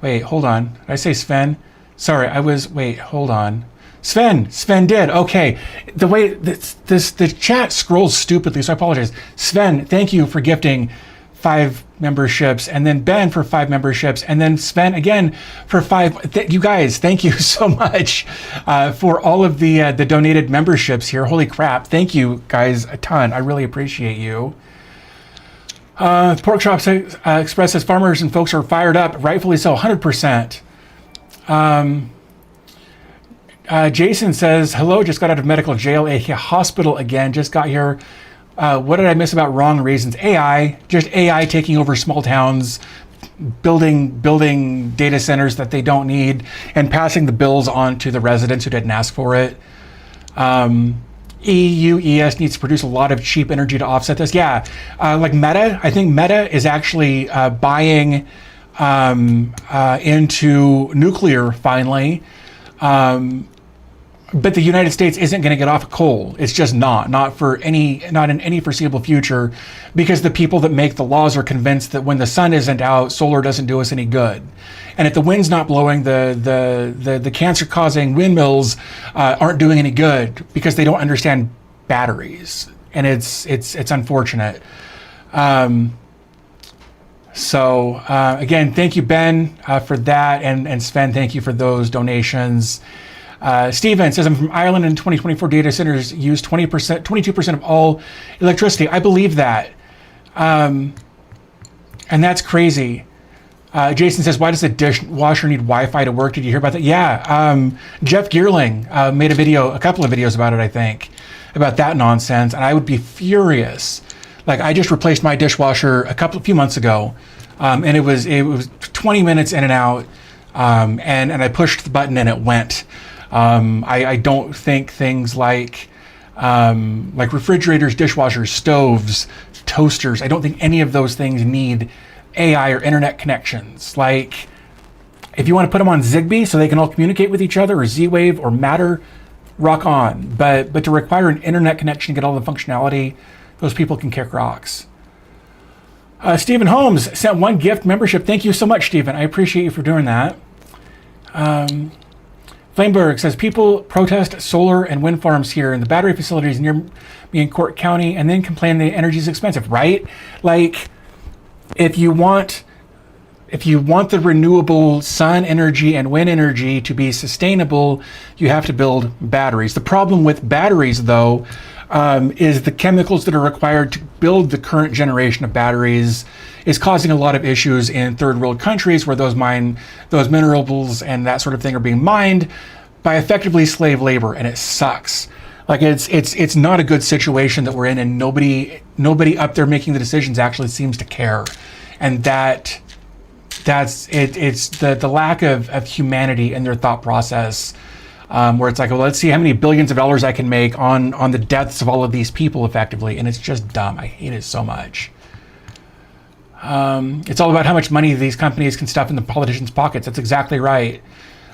Wait, hold on. Did I say Sven? Sorry, wait, hold on. Sven did. Okay. The way the chat scrolls stupidly, so I apologize. Sven, thank you for gifting 5 memberships, and then Ben for 5 memberships, and then Sven again for 5. You guys, thank you so much for all of the donated memberships here. Holy crap. Thank you guys a ton. I really appreciate you. Pork Chops Express says farmers and folks are fired up, rightfully so, 100%. Jason says, hello, just got out of medical jail, a hospital again, just got here. What did I miss about wrong reasons? Just AI taking over small towns, building data centers that they don't need, and passing the bills on to the residents who didn't ask for it. ES needs to produce a lot of cheap energy to offset this. Yeah, like Meta, I think Meta is actually buying into nuclear finally. But the United States isn't going to get off of coal. It's just not in any foreseeable future, because the people that make the laws are convinced that when the sun isn't out, solar doesn't do us any good. And if the wind's not blowing, the cancer-causing windmills aren't doing any good because they don't understand batteries. And it's unfortunate. So again, thank you, Ben, for that, and Sven, thank you for those donations. Steven says, I'm from Ireland, and 2024 data centers use 22% of all electricity. I believe that. And that's crazy. Jason says, why does the dishwasher need Wi-Fi to work? Did you hear about that? Yeah. Jeff Geerling made a couple of videos about it, I think, about that nonsense. And I would be furious. Like, I just replaced my dishwasher a few months ago. And it was 20 minutes in and out. And I pushed the button and it went. I don't think things like refrigerators, dishwashers, stoves, toasters, I don't think any of those things need AI or internet connections. Like, if you want to put them on Zigbee so they can all communicate with each other, or Z-Wave or Matter, rock on. But to require an internet connection to get all the functionality, those people can kick rocks. Stephen Holmes sent 1 gift membership. Thank you so much, Stephen. I appreciate you for doing that. Flameberg says, people protest solar and wind farms here and the battery facilities near me in Cork County, and then complain the energy is expensive, right? Like, if you want the renewable sun energy and wind energy to be sustainable, you have to build batteries. The problem with batteries, though, is the chemicals that are required to build the current generation of batteries is causing a lot of issues in third world countries, where those minerals and that sort of thing are being mined by effectively slave labor, and it sucks. Like, it's not a good situation that we're in, and nobody up there making the decisions actually seems to care. And that's it. It's the lack of humanity in their thought process, where it's like, well, let's see how many billions of dollars I can make on the deaths of all of these people effectively. And it's just dumb. I hate it so much. It's all about how much money these companies can stuff in the politicians' pockets. That's exactly right.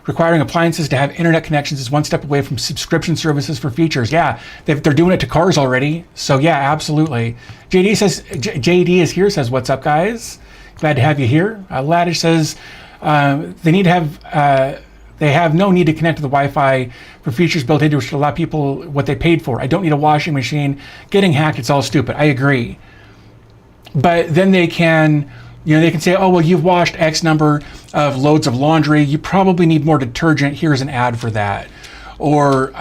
Requiring appliances to have internet connections is one step away from subscription services for features. Yeah, they're doing it to cars already. So yeah, absolutely. JD is here, says, what's up, guys? Glad to have you here. Laddish says, they have no need to connect to the Wi-Fi for features built into it to allow people what they paid for. I don't need a washing machine. Getting hacked, it's all stupid. I agree. But then they can say, oh, well, you've washed X number of loads of laundry. You probably need more detergent. Here's an ad for that. Or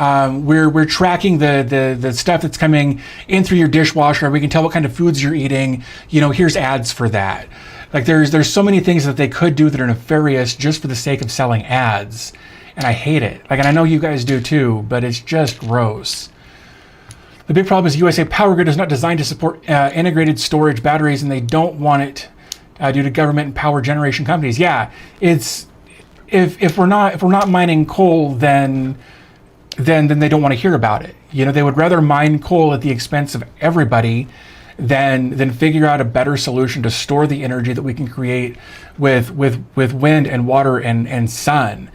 we're tracking the stuff that's coming in through your dishwasher. We can tell what kind of foods you're eating. Here's ads for that. Like, there's so many things that they could do that are nefarious just for the sake of selling ads. And I hate it. Like, and I know you guys do too, but it's just gross. The big problem is USA Power Grid is not designed to support integrated storage batteries, and they don't want it due to government and power generation companies. Yeah, it's if we're not mining coal, then they don't want to hear about it. They would rather mine coal at the expense of everybody than figure out a better solution to store the energy that we can create with wind and water and sun.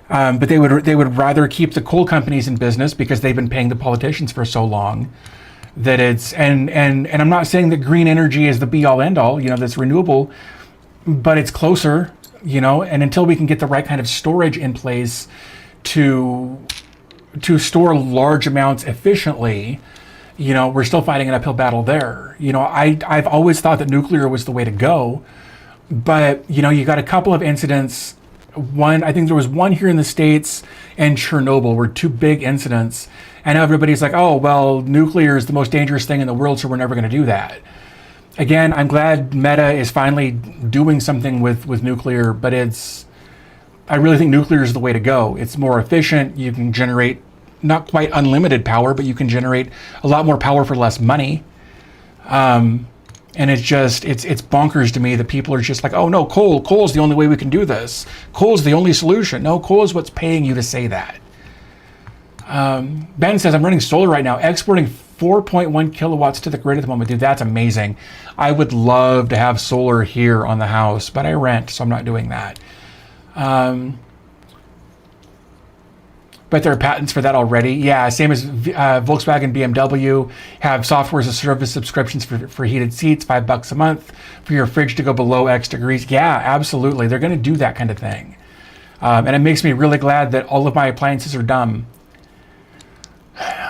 But they would rather keep the coal companies in business because they've been paying the politicians for so long that it's, and I'm not saying that green energy is the be all end all, you know, that's renewable, but it's closer, you know, and until we can get the right kind of storage in place to store large amounts efficiently, you know, we're still fighting an uphill battle there. You know, I've always thought that nuclear was the way to go, but, you know, you got a couple of incidents. One, I think there was one here in the States and Chernobyl were two big incidents. And everybody's like, oh, well, nuclear is the most dangerous thing in the world, so we're never going to do that. Again, I'm glad Meta is finally doing something with nuclear, but I really think nuclear is the way to go. It's more efficient. You can generate not quite unlimited power, but you can generate a lot more power for less money. And it's bonkers to me that people are just like, oh no, coal's the only way we can do this. Coal's the only solution. No, coal is what's paying you to say that. Ben says, I'm running solar right now, exporting 4.1 kilowatts to the grid at the moment. Dude, that's amazing. I would love to have solar here on the house, but I rent, so I'm not doing that. But there are patents for that already. Yeah, same as Volkswagen, BMW have software as a service subscriptions for heated seats, $5 a month for your fridge to go below X degrees. Yeah, absolutely. They're going to do that kind of thing. And it makes me really glad that all of my appliances are dumb.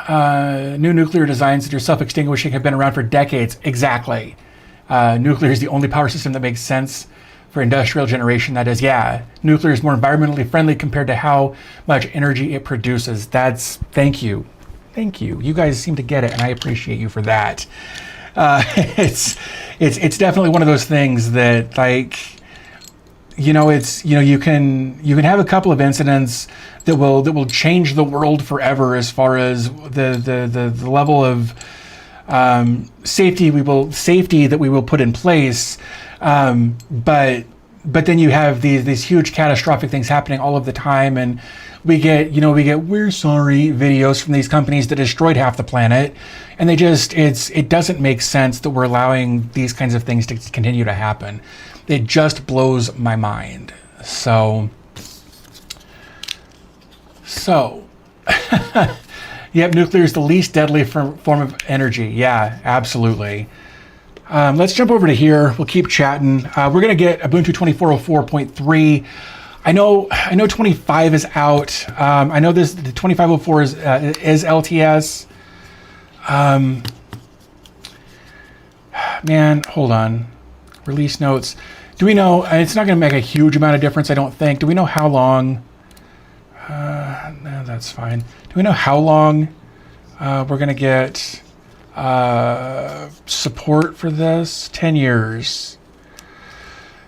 New nuclear designs that are self-extinguishing have been around for decades. Exactly. Nuclear is the only power system that makes sense for industrial generation. That is, yeah, nuclear is more environmentally friendly compared to how much energy it produces. Thank you. You guys seem to get it, and I appreciate you for that. It's definitely one of those things that, like, you know, you can have a couple of incidents that will change the world forever as far as the level of safety that we will put in place. But then you have these huge catastrophic things happening all of the time, and we get we're sorry videos from these companies that destroyed half the planet, and it doesn't make sense that we're allowing these kinds of things to continue to happen. It just blows my mind. So yep, nuclear is the least deadly form of energy. Yeah, absolutely. Let's jump over to here. We'll keep chatting. We're going to get Ubuntu 24.04.3. I know 25 is out. I know the 2504 is LTS. Man, hold on. Release notes. Do we know? It's not going to make a huge amount of difference, I don't think. Do we know how long? No, that's fine. Do we know how long we're going to get support for this? 10 years.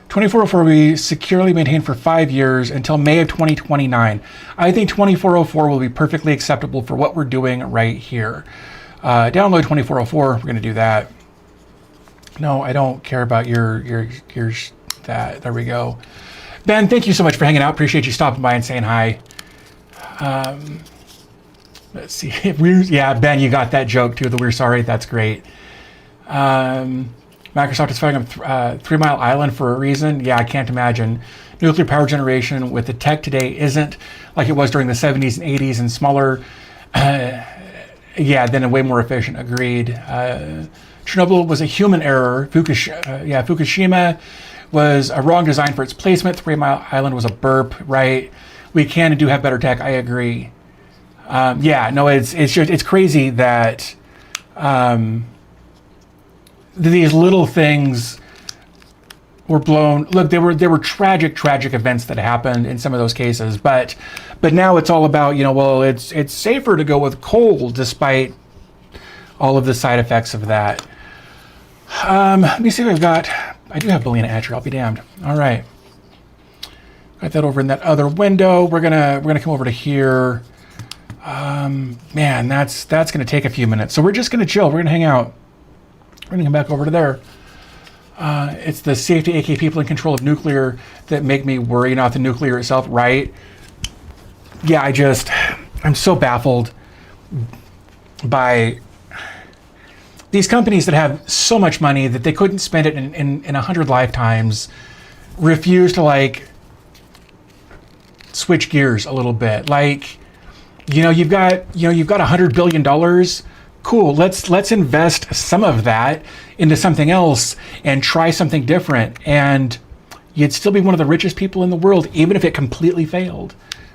2404 will be securely maintained for 5 years until May of 2029. I think 2404 will be perfectly acceptable for what we're doing right here. Download 2404. We're going to do that. No, I don't care about your that. There we go. Ben, thank you so much for hanging out. Appreciate you stopping by and saying hi. Let's see. Yeah, Ben, you got that joke too, that we're sorry. That's great. Microsoft is fighting on 3 Mile Island for a reason. Yeah, I can't imagine. Nuclear power generation with the tech today isn't like it was during the 70s and 80s and smaller. Yeah, then way more efficient. Agreed. Chernobyl was a human error. Fukushima was a wrong design for its placement. 3 Mile Island was a burp, right? We can and do have better tech. I agree. Yeah, no, it's crazy that these little things were blown. Look, there were tragic events that happened in some of those cases, but now it's all about, well, it's safer to go with coal despite all of the side effects of that. Let me see what I do have Belina Etcher, I'll be damned. All right. Got that over in that other window. We're gonna come over to here. Man, that's gonna take a few minutes. So we're just gonna chill. We're gonna hang out. We're gonna come back over to there. It's the safety, aka people in control of nuclear, that make me worry, not the nuclear itself, right? Yeah, I'm so baffled by these companies that have so much money that they couldn't spend it in 100 lifetimes, refuse to switch gears a little bit. You've got $100 billion, cool, let's invest some of that into something else and try something different. And you'd still be one of the richest people in the world, even if it completely failed.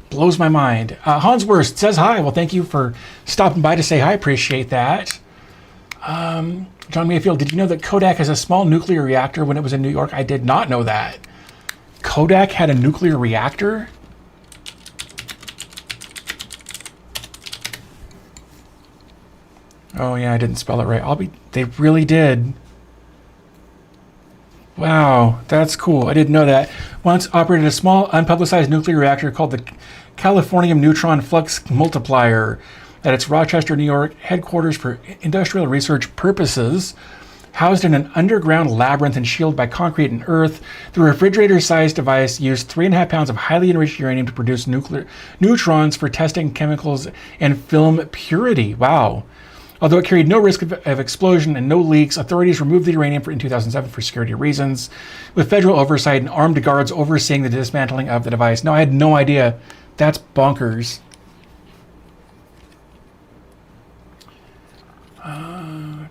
Blows my mind. Hans Wurst says hi. Well, thank you for stopping by to say hi. Appreciate that. John Mayfield, did you know that Kodak has a small nuclear reactor when it was in New York? I did not know that. Kodak had a nuclear reactor? Oh yeah, I didn't spell it right. They really did. Wow, that's cool. I didn't know that. Once operated a small unpublicized nuclear reactor called the Californium Neutron Flux Multiplier at its Rochester, New York headquarters for industrial research purposes. Housed in an underground labyrinth and shielded by concrete and earth, the refrigerator-sized device used 3.5 pounds of highly enriched uranium to produce neutrons for testing chemicals and film purity. Wow. Although it carried no risk of explosion and no leaks, authorities removed the uranium in 2007 for security reasons, with federal oversight and armed guards overseeing the dismantling of the device. No, I had no idea. That's bonkers.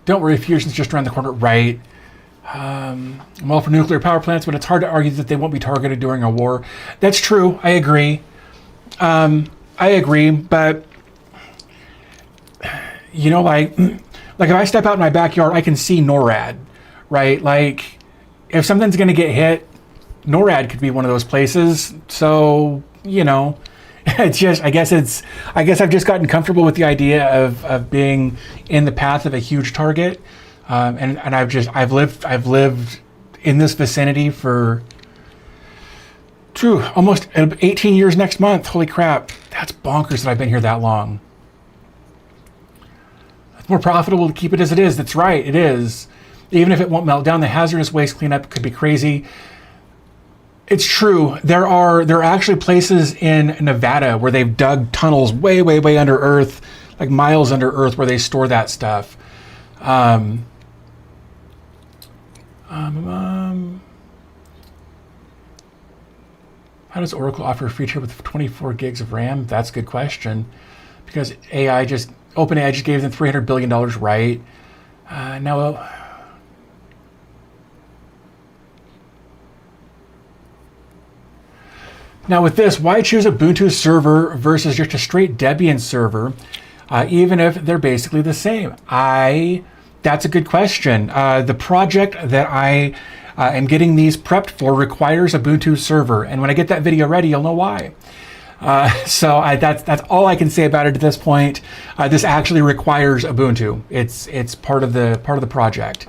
Don't worry, fusion's just around the corner. Right. I'm all for nuclear power plants, but it's hard to argue that they won't be targeted during a war. That's true. I agree. But you know, like if I step out in my backyard, I can see NORAD, right? Like, if something's going to get hit, NORAD could be one of those places. So, you know, it's just, I guess I've just gotten comfortable with the idea of being in the path of a huge target. And I've lived in this vicinity for almost 18 years next month. Holy crap. That's bonkers that I've been here that long. More profitable to keep it as it is. That's right, it is. Even if it won't melt down, the hazardous waste cleanup could be crazy. It's true. There are actually places in Nevada where they've dug tunnels way, way, way under earth, like miles under earth, where they store that stuff. How does Oracle offer a feature with 24 gigs of RAM? That's a good question. Because OpenAI just gave them $300 billion, right? Now with this, why choose Ubuntu Server versus just a straight Debian server, even if they're basically the same? That's a good question. The project that I am getting these prepped for requires Ubuntu Server, and when I get that video ready, you'll know why. That's all I can say about it at this point. This actually requires Ubuntu. It's part of the project.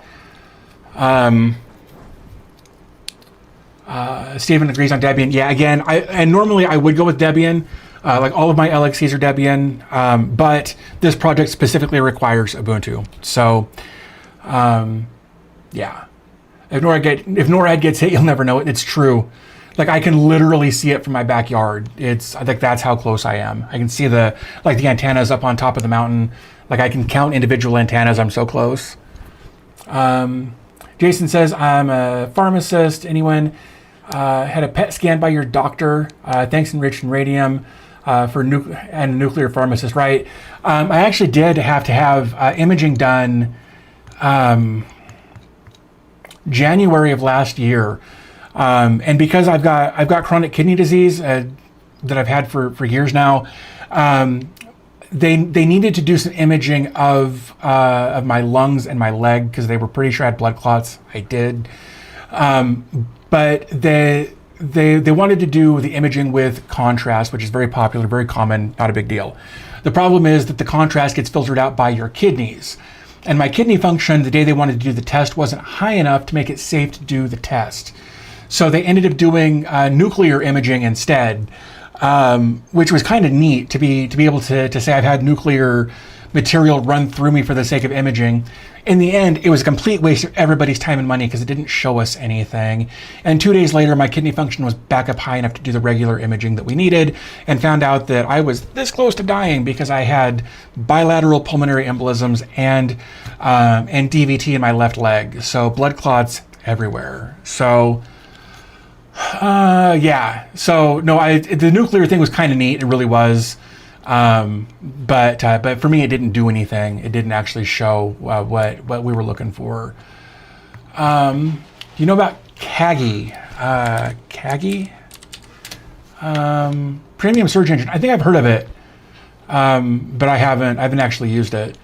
Stephen agrees on Debian. Yeah, again, normally I would go with Debian. Like all of my LXCs are Debian, but this project specifically requires Ubuntu. So, yeah. If NORAD gets hit, you'll never know it. It's true. Like, I can literally see it from my backyard. I think that's how close I am. I can see the antennas up on top of the mountain. Like, I can count individual antennas. I'm so close. Jason says, I'm a pharmacist. Anyone had a PET scan by your doctor? Thanks, Enriched in Radium, for and a nuclear pharmacist, right? I actually did have to have imaging done January of last year. And because I've got chronic kidney disease that I've had for years now, they needed to do some imaging of my lungs and my leg because they were pretty sure I had blood clots. I did, but they wanted to do the imaging with contrast, which is very popular, very common, not a big deal. The problem is that the contrast gets filtered out by your kidneys. And my kidney function, the day they wanted to do the test, wasn't high enough to make it safe to do the test. So they ended up doing nuclear imaging instead, which was kind of neat to be able to say I've had nuclear material run through me for the sake of imaging. In the end, it was a complete waste of everybody's time and money because it didn't show us anything. And 2 days later, my kidney function was back up high enough to do the regular imaging that we needed, and found out that I was this close to dying because I had bilateral pulmonary embolisms and DVT in my left leg. So blood clots everywhere. So yeah. So no, the nuclear thing was kind of neat. It really was. But for me, it didn't do anything. It didn't actually show what we were looking for. You know about Kagi? Kagi? Premium search engine. I think I've heard of it, but I haven't actually used it.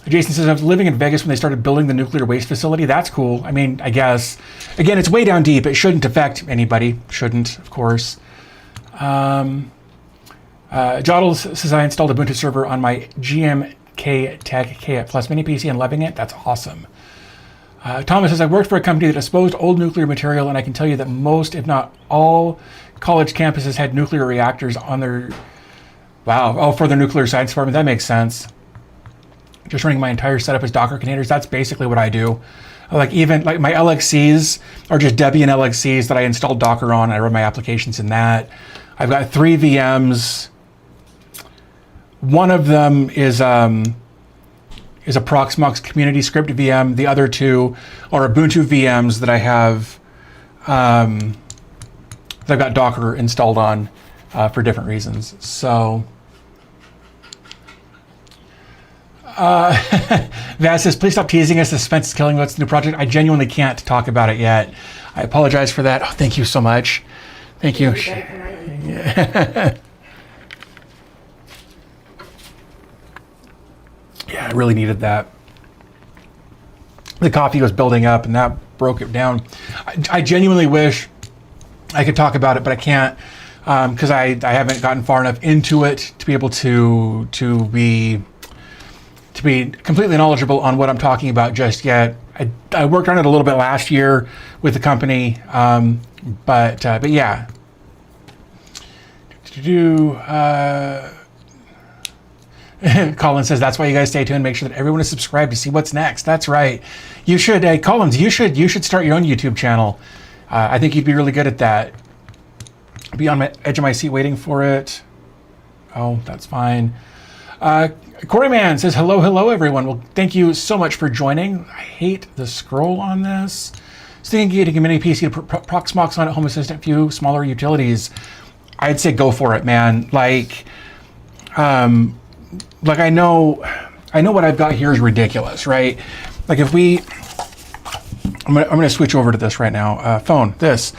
Jason says, I was living in Vegas when they started building the nuclear waste facility. That's cool. I mean, I guess. Again, it's way down deep. It shouldn't affect anybody. Shouldn't, of course. Jodl says, I installed Ubuntu Server on my GMK Tech K Plus mini PC and loving it. That's awesome. Thomas says, I worked for a company that disposed old nuclear material, and I can tell you that most, if not all, college campuses had nuclear reactors on their, for their nuclear science department. That makes sense. Just running my entire setup as Docker containers. That's basically what I do. Even my LXCs are just Debian LXCs that I installed Docker on. I run my applications in that. I've got 3 VMs. One of them is a Proxmox community script VM. The other 2 are Ubuntu VMs that I have that I've got Docker installed on for different reasons. So Vaz says, please stop teasing us. The suspense is killing. What's the new project? I genuinely can't talk about it yet. I apologize for that. Oh, thank you so much. Thank you. Yeah. Yeah, I really needed that. The coffee was building up and that broke it down. I genuinely wish I could talk about it, but I can't because I haven't gotten far enough into it to be able to be completely knowledgeable on what I'm talking about just yet. I worked on it a little bit last year with the company, but yeah. Colin says, that's why you guys stay tuned. Make sure that everyone is subscribed to see what's next. That's right. You should, Collins, you should start your own YouTube channel. I think you'd be really good at that. Be on my edge of my seat waiting for it. Oh, that's fine. Corey Man says, hello, everyone. Well, thank you so much for joining. I hate the scroll on this. Thinking getting a mini PC to Proxmox on it, Home Assistant, few smaller utilities. I'd say go for it, man. I know what I've got here is ridiculous, right? Like if I'm gonna switch over to this right now. Phone, that's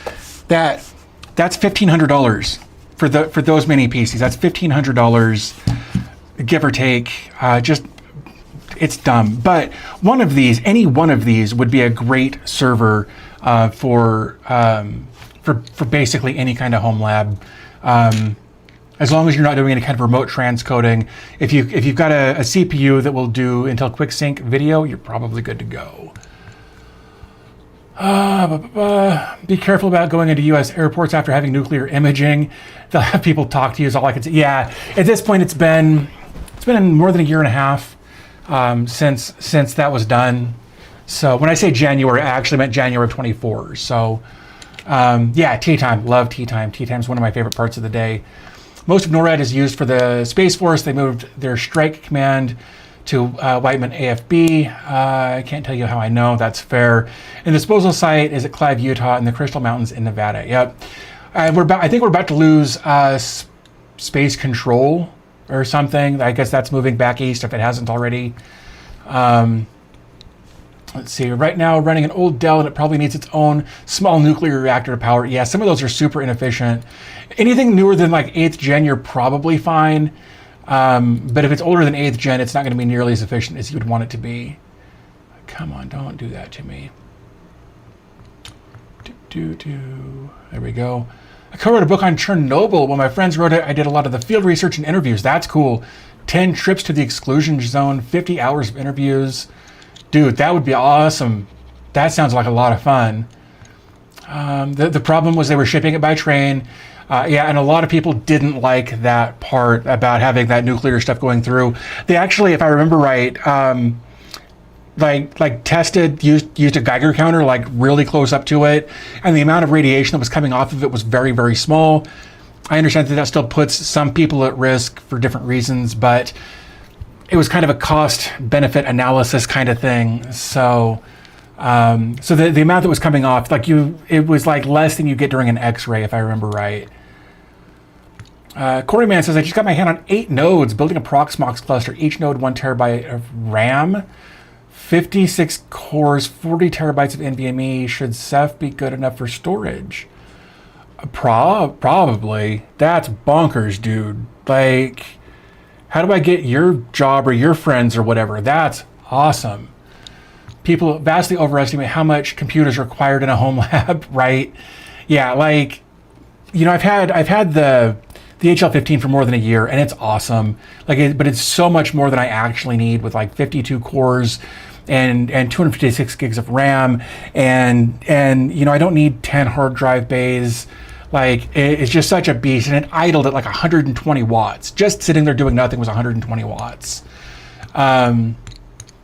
$1,500 for those mini PCs. That's $1,500, give or take. It's dumb. But any one of these would be a great server for basically any kind of home lab. As long as you're not doing any kind of remote transcoding. If you've got a CPU that will do Intel QuickSync video, you're probably good to go. Be careful about going into U.S. airports after having nuclear imaging. They'll have people talk to you is all I can say. Yeah, at this point it's been more than a year and a half since that was done. So when I say January, I actually meant January of 24. So yeah, tea time. Love tea time. Tea time is one of my favorite parts of the day. Most of NORAD is used for the Space Force. They moved their strike command to Whiteman AFB. I can't tell you how I know. That's fair. And the disposal site is at Clive, Utah, in the Crystal Mountains in Nevada. Yep. I think we're about to lose space control or something. I guess that's moving back east if it hasn't already. Let's see, right now running an old Dell and it probably needs its own small nuclear reactor to power it. Yeah, some of those are super inefficient. Anything newer than like 8th gen, you're probably fine. But if it's older than 8th gen, it's not going to be nearly as efficient as you would want it to be. Come on, don't do that to me. There we go. I co-wrote a book on Chernobyl. When my friends wrote it, I did a lot of the field research and interviews. That's cool. 10 trips to the exclusion zone, 50 hours of interviews. Dude, that would be awesome. That sounds like a lot of fun. The problem was they were shipping it by train. Yeah, and a lot of people didn't like that part about having that nuclear stuff going through. They actually, if I remember right, tested, used a Geiger counter like really close up to it, and the amount of radiation that was coming off of it was very, very small. I understand that still puts some people at risk for different reasons, but it was kind of a cost-benefit analysis kind of thing. So, the amount that was coming off, it was like less than you get during an X-ray, if I remember right. Corey Man says, I just got my hand on 8 nodes building a Proxmox cluster, each node 1 terabyte of RAM, 56 cores, 40 terabytes of NVMe. Should Ceph be good enough for storage? Probably. That's bonkers, dude. Like, how do I get your job or your friends or whatever? That's awesome. People vastly overestimate how much computers are required in a home lab, right? Yeah, like, you know, I've had the HL15 for more than a year, and it's awesome. Like, but it's so much more than I actually need, with like 52 cores and 256 gigs of RAM, and you know, I don't need 10 hard drive bays. Like, it's just such a beast, and it idled at like 120 watts. Just sitting there doing nothing was 120 watts.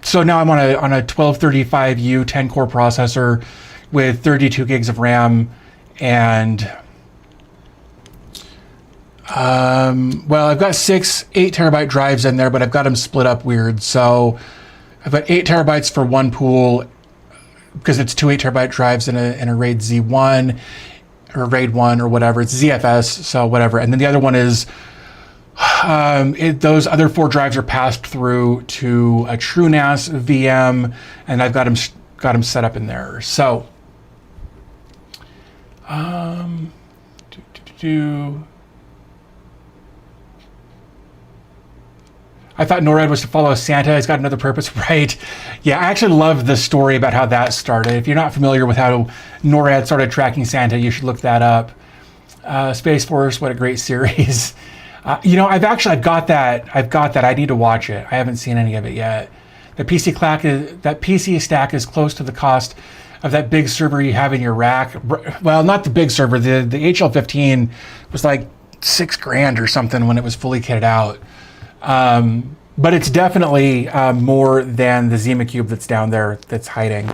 So now I'm on a 1235U 10 core processor with 32 gigs of RAM, and well, I've got 6 8 terabyte drives in there, but I've got them split up weird. So I've got 8 terabytes for one pool because it's 2 8 terabyte drives in a RAID Z1 or RAID 1 or whatever. It's ZFS, so whatever. And then the other one is those other 4 drives are passed through to a TrueNAS VM, and I've got them set up in there. So I thought NORAD was to follow Santa. It's got another purpose, right? Yeah, I actually love the story about how that started. If you're not familiar with how NORAD started tracking Santa, you should look that up. Space Force, what a great series. You know, I've got that. I need to watch it. I haven't seen any of it yet. That PC stack is close to the cost of that big server you have in your rack. Well, not the big server. The HL15 was like $6,000 or something when it was fully kitted out. But it's definitely more than the ZimaCube that's down there that's hiding.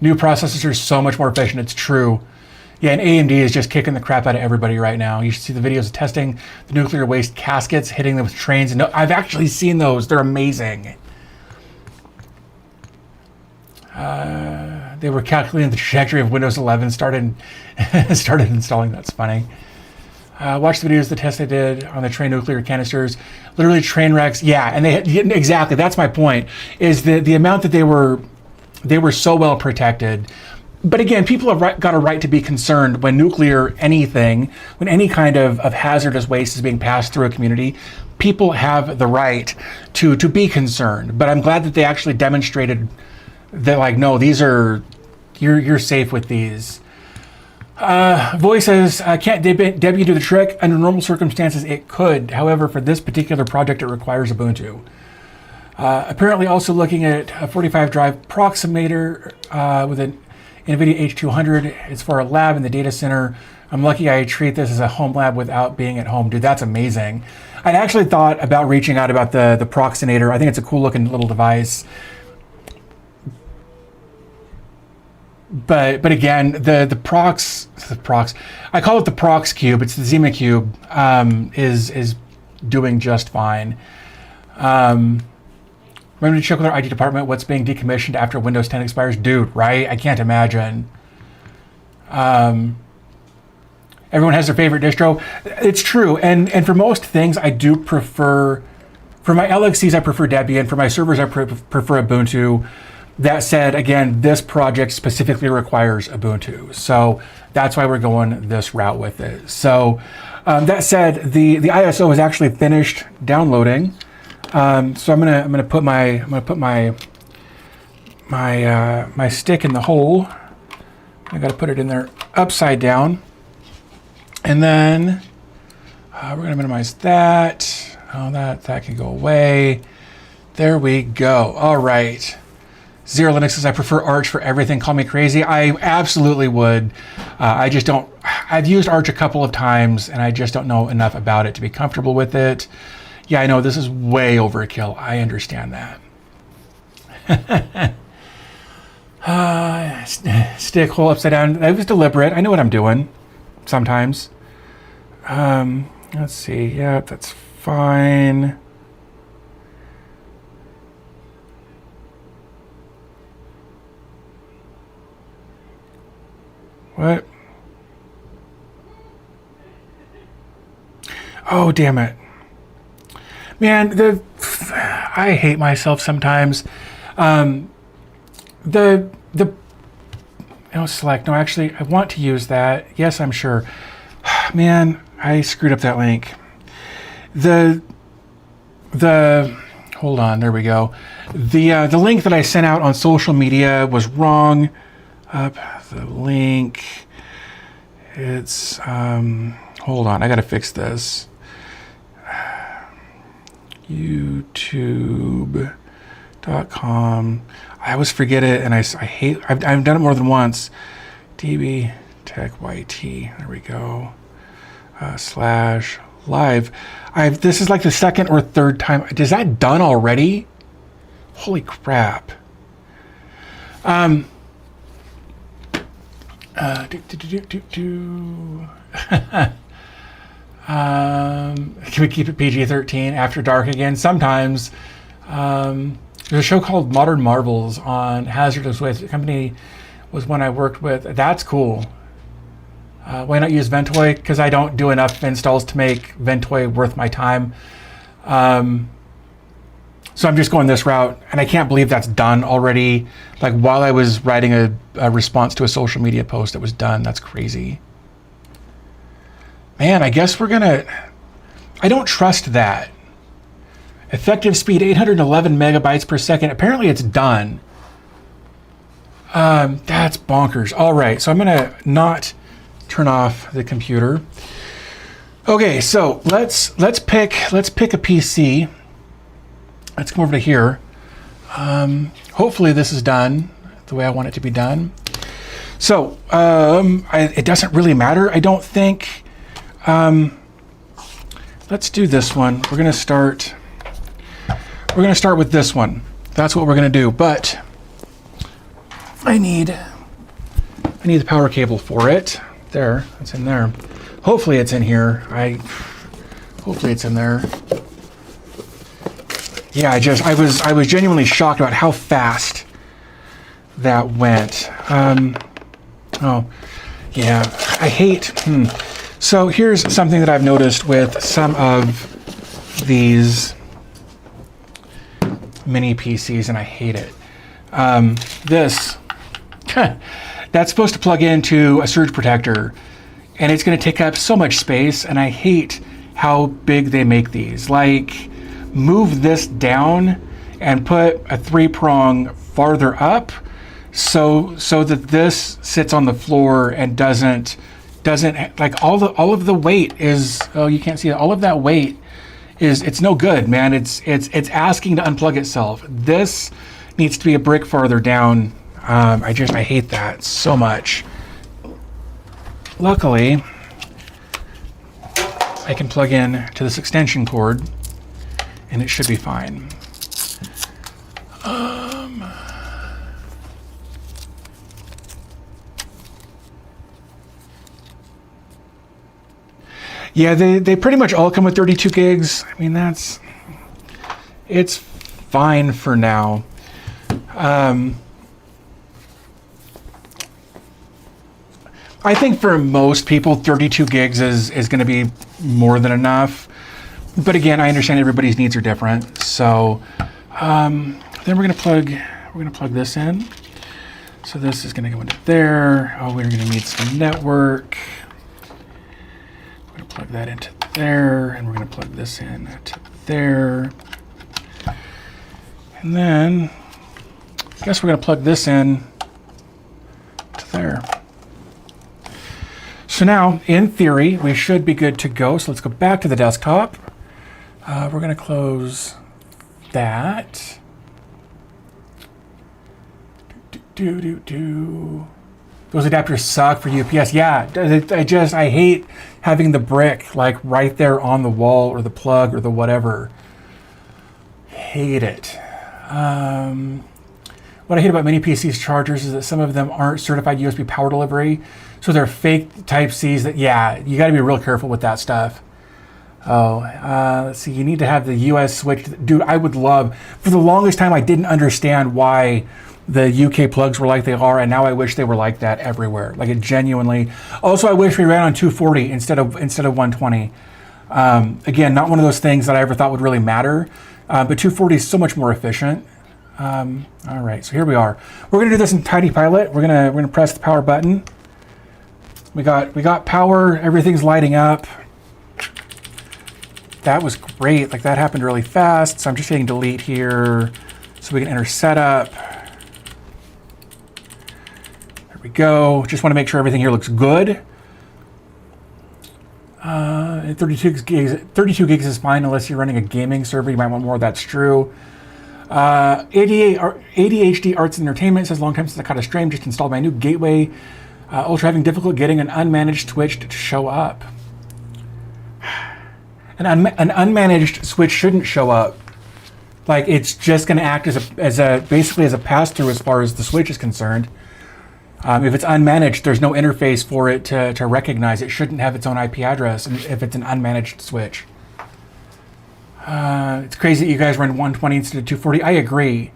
New processors are so much more efficient. It's true. Yeah, and AMD is just kicking the crap out of everybody right now. You should see the videos of testing the nuclear waste caskets, hitting them with trains. And I've actually seen those. They're amazing. They were calculating the trajectory of Windows 11 started installing. That's funny. Watch the videos of the test they did on the train nuclear canisters. Literally train wrecks. Yeah, and exactly. That's my point. Is the amount that they were so well protected. But again, people have got a right to be concerned when when any kind of hazardous waste is being passed through a community. People have the right to be concerned. But I'm glad that they actually demonstrated that, like, no, you're safe with these. Voice says, can't Debian do the trick? Under normal circumstances, it could. However, for this particular project, it requires Ubuntu. Apparently also looking at a 45 drive Proximator with an NVIDIA H200. It's for a lab in the data center. I'm lucky I treat this as a home lab without being at home. Dude, that's amazing. I'd actually thought about reaching out about the Proxinator. I think it's a cool looking little device. But again, the Prox, I call it the Prox Cube. It's the ZimaCube, is doing just fine. Remember to check with our IT department what's being decommissioned after Windows 10 expires? Dude, right? I can't imagine. Everyone has their favorite distro. It's true. And for most things, I do prefer, for my LXCs, I prefer Debian. For my servers, I prefer Ubuntu. That said, again, this project specifically requires Ubuntu. So that's why we're going this route with it. So that said, the ISO is actually finished downloading. So I'm gonna put my stick in the hole. I gotta put it in there upside down, and then we're gonna minimize that. Oh, that can go away. There we go. All right. Zero Linux says, I prefer Arch for everything. Call me crazy. I absolutely would. I just don't. I've used Arch a couple of times, and I just don't know enough about it to be comfortable with it. Yeah, I know this is way overkill. I understand that. Stick hole upside down. It was deliberate. I know what I'm doing sometimes. Let's see. Yeah, that's fine. What? Oh, damn it. Man, I hate myself sometimes. Select. No, actually, I want to use that. Yes, I'm sure. Man, I screwed up that link. Hold on, there we go. The link that I sent out on social media was wrong. The link, it's, hold on, I gotta fix this. YouTube.com. I always forget it, and I've done it more than once. DB Tech YT. There we go. /live. This is like the second or third time. Is that done already? Holy crap. Can we keep it PG-13 after dark again? Sometimes. There's a show called Modern Marvels on Hazardous Waste. The company was one I worked with. That's cool. Why not use Ventoy? Because I don't do enough installs to make Ventoy worth my time. So I'm just going this route, and I can't believe that's done already. Like while I was writing a response to a social media post, it was done. That's crazy. Man, I guess we're gonna, I don't trust that. Effective speed 811 megabytes per second. Apparently it's done. That's bonkers. All right, so I'm gonna not turn off the computer. Okay, so let's pick a PC. Let's come over to here. Hopefully this is done the way I want it to be done. So it doesn't really matter, I don't think. Let's do this one. We're gonna start with this one. That's what we're gonna do. But I need the power cable for it. There, it's in there. Hopefully it's in here. Hopefully it's in there. Yeah, I was genuinely shocked about how fast that went. Oh, yeah, I hate. So here's something that I've noticed with some of these mini PCs, and I hate it. This, that's supposed to plug into a surge protector, and it's going to take up so much space, and I hate how big they make these. Like, move this down and put a 3-prong farther up so that this sits on the floor and doesn't like all of the weight is, oh, you can't see it. All of that weight is, it's no good, man. It's asking to unplug itself. This needs to be a brick farther down. I hate that so much. Luckily, I can plug in to this extension cord and it should be fine. Yeah, they pretty much all come with 32 gigs. I mean, it's fine for now. I think for most people, 32 gigs is going to be more than enough. But again, I understand everybody's needs are different. So then we're going to plug this in. So this is going to go into there. Oh, we're going to need some network. We're going to plug that into there, and we're going to plug this in to there. And then I guess we're going to plug this in to there. So now, in theory, we should be good to go. So let's go back to the desktop. We're going to close that. Those adapters suck for UPS. Yeah, I hate having the brick like right there on the wall or the plug or the whatever. Hate it. What I hate about mini PCs chargers is that some of them aren't certified USB power delivery. So they're fake Type-Cs that, yeah, you got to be real careful with that stuff. Oh, let's see, you need to have the US switch. Dude, I would love, for the longest time, I didn't understand why the UK plugs were like they are, and now I wish they were like that everywhere. Like, it genuinely. Also, I wish we ran on 240 instead of 120. Again, not one of those things that I ever thought would really matter, but 240 is so much more efficient. All right, so here we are. We're gonna do this in Tidy Pilot. We're gonna press the power button. We got power. Everything's lighting up. That was great. Like, that happened really fast. So I'm just hitting delete here, so we can enter setup. There we go. Just want to make sure everything here looks good. 32 gigs is fine unless you're running a gaming server. You might want more. That's true. ADHD Arts and Entertainment says, long time since I caught a stream. Just installed my new gateway. Ultra having difficult getting an unmanaged switch to show up. An unmanaged switch shouldn't show up. Like, it's just going to act basically as a pass-through as far as the switch is concerned. If it's unmanaged, there's no interface for it to recognize. It shouldn't have its own IP address if it's an unmanaged switch. It's crazy that you guys run 120 instead of 240. I agree.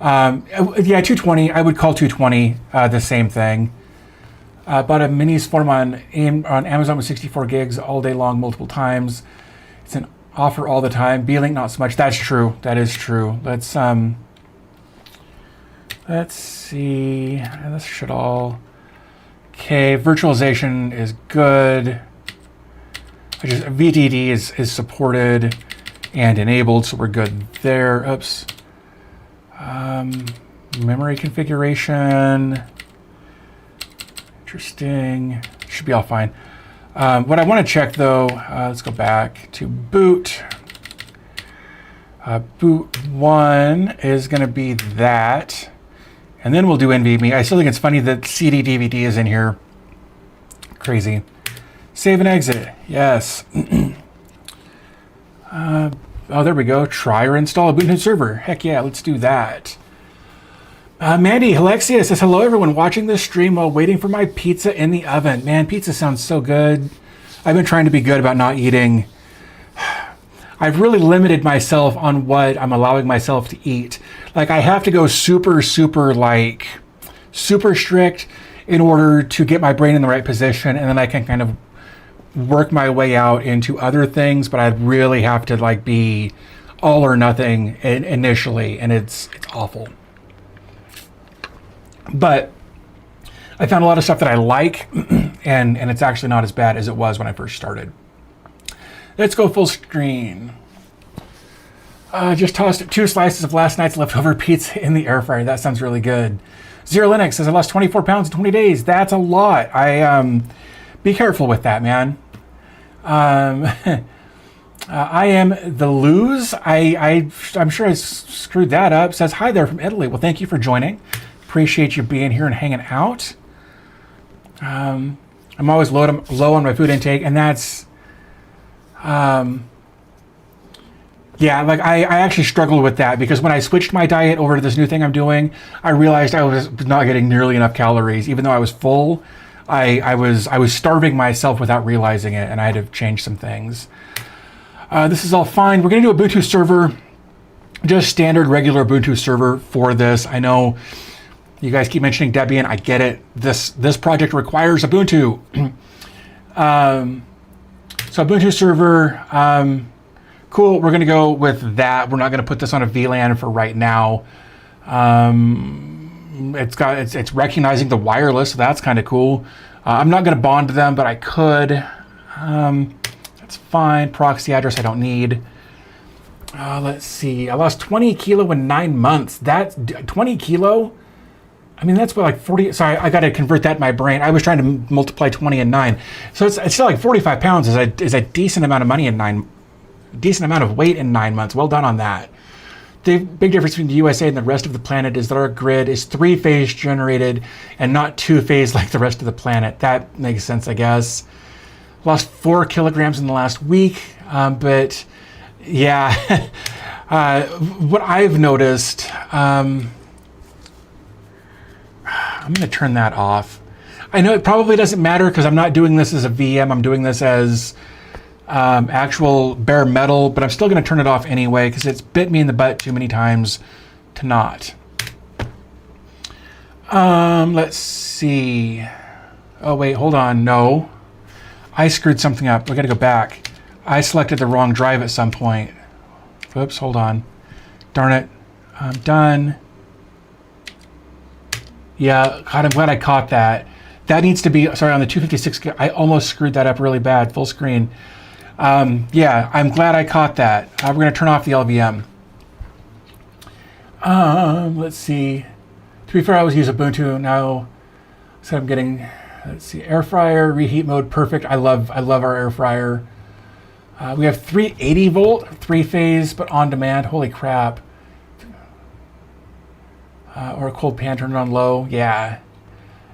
Yeah, 220. I would call 220 the same thing. Bought a minis form on Amazon with 64 gigs all day long, multiple times. It's an offer all the time. B-Link, not so much. That's true. That is true. Let's see. This should all. Okay, virtualization is good. VDD is supported and enabled, so we're good there. Oops. Memory configuration. Interesting. Should be all fine. What I want to check though, let's go back to boot. Boot 1 is going to be that. And then we'll do NVMe. I still think it's funny that CD DVD is in here. Crazy. Save and exit. Yes. Oh, there we go. Try or install Ubuntu Server. Heck yeah, let's do that. Mandy Alexia says, hello everyone watching this stream while waiting for my pizza in the oven. Man, pizza sounds so good. I've been trying to be good about not eating. I've really limited myself on what I'm allowing myself to eat. Like, I have to go super strict in order to get my brain in the right position, and then I can kind of work my way out into other things, but I really have to like be all or nothing initially, and it's awful. But I found a lot of stuff that I like, and it's actually not as bad as it was when I first started. Let's go full screen. Just tossed 2 slices of last night's leftover pizza in the air fryer. That sounds really good. Zero Linux says, I lost 24 pounds in 20 days. That's a lot. Be careful with that, man. I am the lose. I'm sure I screwed that up. Says, hi there from Italy. Well, thank you for joining. Appreciate you being here and hanging out. I'm always low on my food intake, and that's, yeah, like I actually struggled with that because when I switched my diet over to this new thing I'm doing, I realized I was not getting nearly enough calories. Even though I was full, I was starving myself without realizing it, and I had to change some things. This is all fine. We're gonna do Ubuntu Server, just standard regular Ubuntu Server for this. I know you guys keep mentioning Debian. I get it. This project requires Ubuntu. So Ubuntu Server, cool. We're gonna go with that. We're not gonna put this on a VLAN for right now. It's recognizing the wireless, so that's kind of cool. I'm not gonna bond them, but I could. That's fine. Proxy address I don't need. Let's see. I lost 20 kilo in 9 months. That's 20 kilo. I mean, that's what, like 40. Sorry, I got to convert that in my brain. I was trying to multiply 20 and 9. So it's still like 45 pounds is a decent amount of money in decent amount of weight in 9 months. Well done on that. The big difference between the USA and the rest of the planet is that our grid is 3-phase generated and not 2-phase like the rest of the planet. That makes sense, I guess. Lost 4 kilograms in the last week, but yeah, what I've noticed, I'm going to turn that off. I know it probably doesn't matter because I'm not doing this as a VM. I'm doing this as actual bare metal, but I'm still going to turn it off anyway because it's bit me in the butt too many times to not. Let's see. Oh, wait, hold on. No. I screwed something up. We got to go back. I selected the wrong drive at some point. Whoops, hold on. Darn it. I'm done. Yeah, God, I'm glad I caught that. That needs to be, sorry, on the 256, I almost screwed that up really bad, full screen. Yeah, I'm glad I caught that. We're going to turn off the LVM. Let's see. To be fair, I always use Ubuntu now. So I'm getting, let's see, air fryer, reheat mode, perfect. I love our air fryer. We have 380 volt, 3-phase, but on demand. Holy crap. Or a cold pan turned on low. Yeah.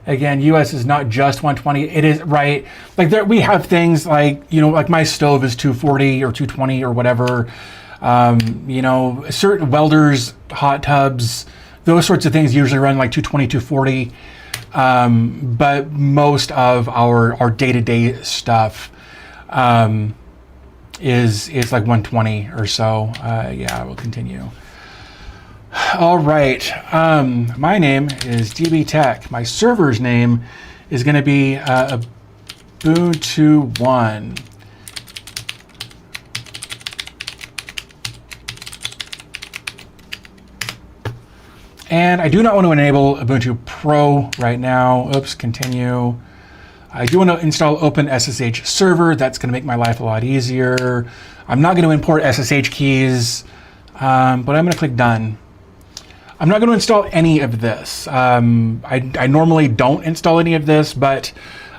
Again, US is not just 120. It is, right. Like there, we have things like, you know, like my stove is 240 or 220 or whatever. You know, certain welders, hot tubs, those sorts of things usually run like 220, 240. But most of our day-to-day stuff is like 120 or so. Yeah, we'll continue. All right. My name is DB Tech. My server's name is going to be Ubuntu 1. And I do not want to enable Ubuntu Pro right now. Oops, continue. I do want to install OpenSSH Server. That's going to make my life a lot easier. I'm not going to import SSH keys, but I'm going to click Done. I'm not going to install any of this. I normally don't install any of this, but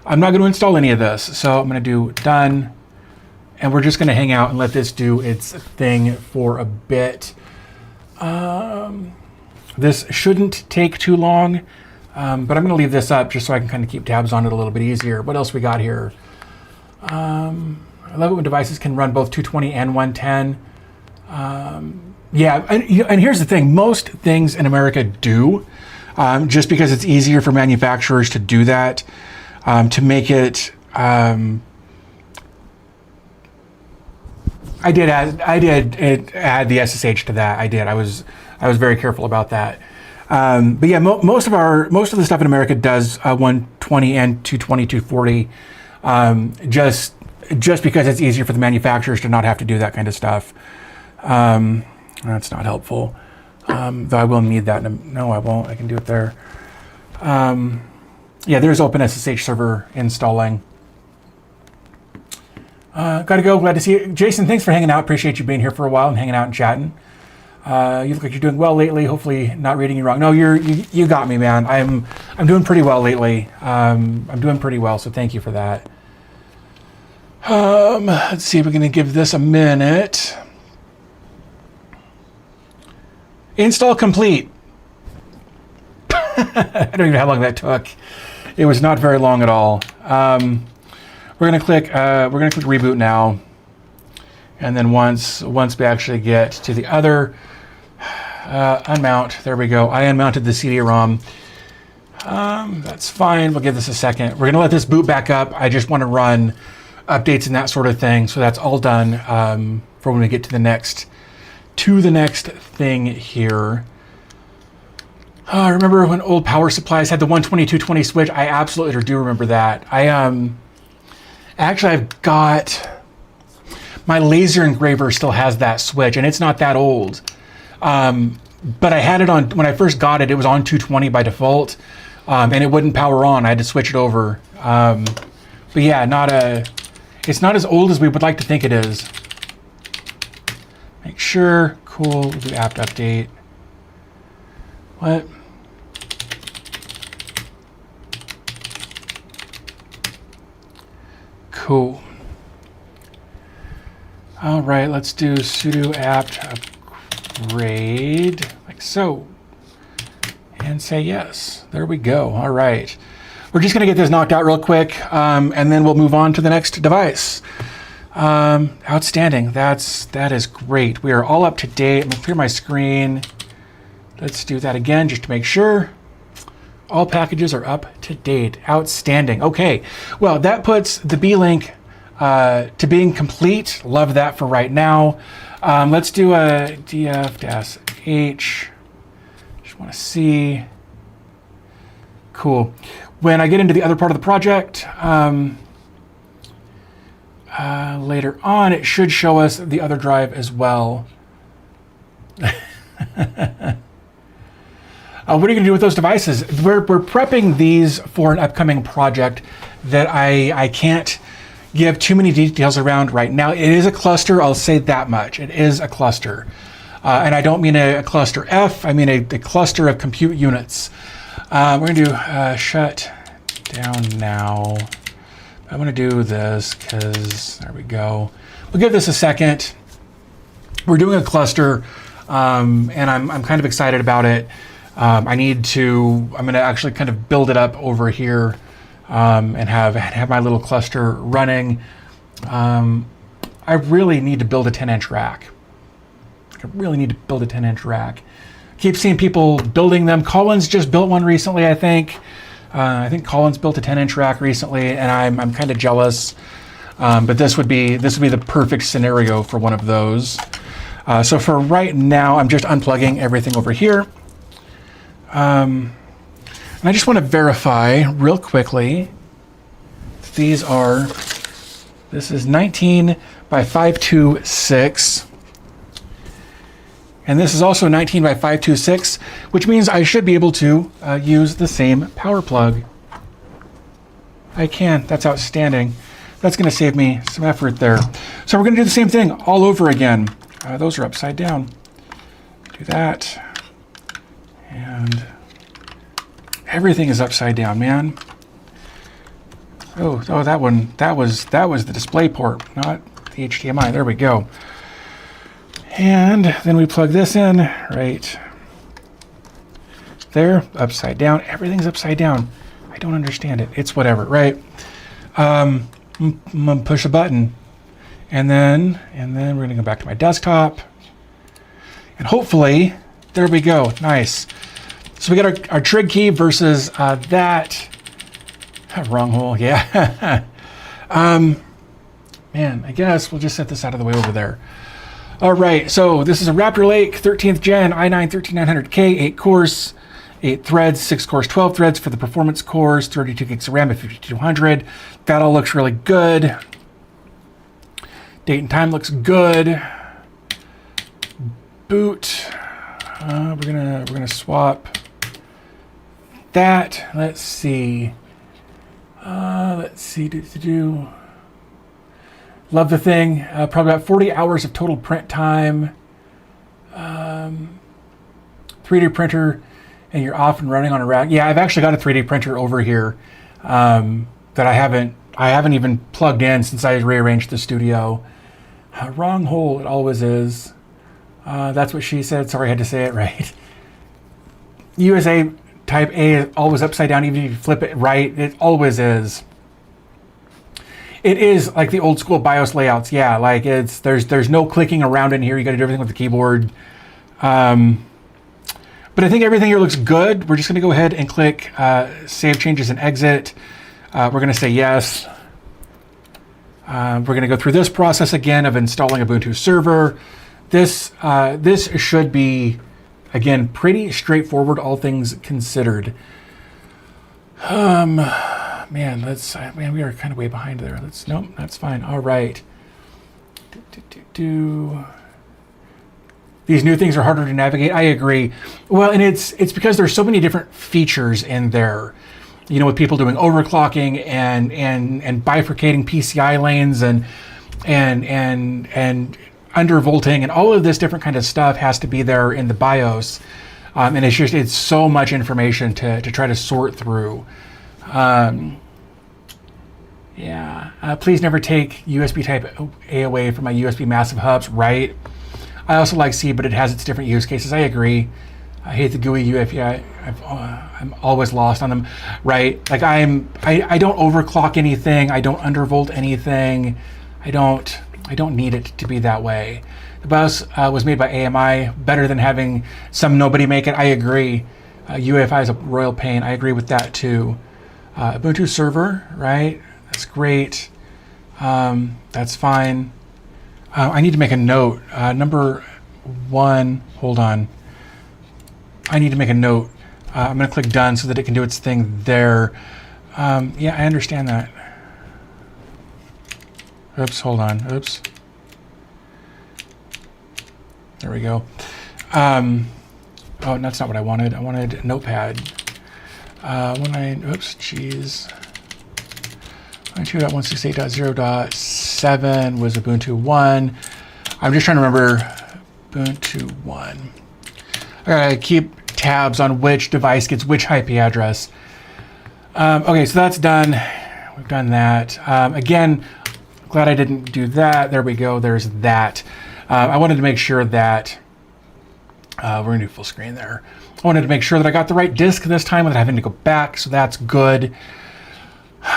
I'm not going to install any of this. So I'm going to do Done, and we're just going to hang out and let this do its thing for a bit. This shouldn't take too long, but I'm going to leave this up just so I can kind of keep tabs on it a little bit easier. What else we got here? I love it when devices can run both 220 and 110. Yeah, and here's the thing. Most things in America do, just because it's easier for manufacturers to do that, to make it... I did add the SSH to that. I did. I was very careful about that. But yeah, most of the stuff in America does 120 and 220, 240, just because it's easier for the manufacturers to not have to do that kind of stuff. That's not helpful. Though I will need that. No, I won't. I can do it there. Yeah, there's OpenSSH server installing. Gotta go. Glad to see you. Jason, thanks for hanging out. Appreciate you being here for a while and hanging out and chatting. You look like you're doing well lately. Hopefully not reading you wrong. No, you got me, man. I'm doing pretty well lately. I'm doing pretty well, so thank you for that. Let's see. We're going to give this a minute. Install complete. I don't even know how long that took. It was not very long at all. We're going to click reboot now. And then once we actually get to the other unmount, there we go. I unmounted the CD-ROM. That's fine. We'll give this a second. We're going to let this boot back up. I just want to run updates and that sort of thing. So that's all done for when we get to the next thing here. Remember when old power supplies had the 120, 220 switch? I absolutely do remember that. Actually, I've got... My laser engraver still has that switch, and it's not that old. But I had it on, when I first got it, it was on 220 by default, and it wouldn't power on. I had to switch it over. But yeah, it's not as old as we would like to think it is. Make sure, cool, we'll do apt update. What? Cool. All right, let's do sudo apt upgrade, like so, and say yes. There we go. All right. We're just going to get this knocked out real quick, and then we'll move on to the next device. Outstanding. That is great. We are all up to date. I'm going to clear my screen. Let's do that again just to make sure. All packages are up to date. Outstanding. Okay. Well, that puts the B-Link to being complete. Love that for right now. Let's do a df-h. Just want to see. Cool. When I get into the other part of the project, later on, it should show us the other drive as well. What are you going to do with those devices? We're prepping these for an upcoming project that I can't give too many details around right now. It is a cluster, I'll say that much. It is a cluster. And I don't mean a cluster F, I mean a cluster of compute units. We're going to do shut down now. I'm going to do this because, there we go. We'll give this a second. We're doing a cluster, and I'm kind of excited about it. I'm going to actually kind of build it up over here and have my little cluster running. I really need to build a 10-inch rack. I really need to build a 10-inch rack. Keep seeing people building them. Colin's just built one recently, I think. I think Colin's built a 10-inch rack recently, and I'm kind of jealous. But this would be the perfect scenario for one of those. So for right now, I'm just unplugging everything over here. And I just want to verify real quickly. This is 19 by 526. And this is also 19 by 526, which means I should be able to use the same power plug. I can. That's outstanding. That's going to save me some effort there. So we're going to do the same thing all over again. Those are upside down. Do that. And everything is upside down, man. Oh, that was the display port, not the HDMI. There we go. And then we plug this in right there, upside down. Everything's upside down. I don't understand it. It's whatever, right? I'm gonna push a button, and then we're gonna go back to my desktop, and hopefully, there we go. Nice. So we got our trig key versus that. Wrong hole. Yeah. Man, I guess we'll just set this out of the way over there. All right, so this is a Raptor Lake 13th gen i9 13900K, 8 cores, 8 threads, 6 cores, 12 threads for the performance cores, 32 gigs of RAM at 5200. That all looks really good. Date and time looks good. Boot. We're gonna swap that. Let's see. Love the thing. Probably about 40 hours of total print time. 3D printer, and you're off and running on a rack. Yeah, I've actually got a 3D printer over here that I haven't even plugged in since I rearranged the studio. Wrong hole. It always is. That's what she said. Sorry, I had to say it right. USA Type A is always upside down, even if you flip it right. It always is. It is like the old school BIOS layouts. Yeah, like there's no clicking around in here. You got to do everything with the keyboard. But I think everything here looks good. We're just going to go ahead and click Save Changes and Exit. We're going to say yes. We're going to go through this process again of installing Ubuntu Server. This should be, again, pretty straightforward, all things considered. Man, we are kind of way behind there. Nope, that's fine. All right. These new things are harder to navigate. I agree. Well, and it's because there's so many different features in there. You know, with people doing overclocking and bifurcating PCI lanes and undervolting and all of this different kind of stuff has to be there in the BIOS. And it's so much information to try to sort through. Please never take USB Type A away from my USB massive hubs. Right. I also like C, but it has its different use cases. I agree. I hate the GUI UEFI. I'm always lost on them. Right. Like I don't overclock anything. I don't undervolt anything. I don't need it to be that way. The BIOS was made by AMI. Better than having some nobody make it. I agree. UEFI is a royal pain. I agree with that too. Ubuntu Server, right? That's great. That's fine. I need to make a note. Number 1, hold on. I need to make a note. I'm going to click done so that it can do its thing there. Yeah, I understand that. Oops, hold on. Oops. There we go. Oh, that's not what I wanted. I wanted Notepad. Oops, geez. 92.168.0.7 was Ubuntu 1. I'm just trying to remember Ubuntu 1. I gotta keep tabs on which device gets which IP address. Okay, so that's done. We've done that. Again, glad I didn't do that. There we go. There's that. I wanted to make sure that we're gonna do full screen there. I wanted to make sure that I got the right disk this time without having to go back, so that's good.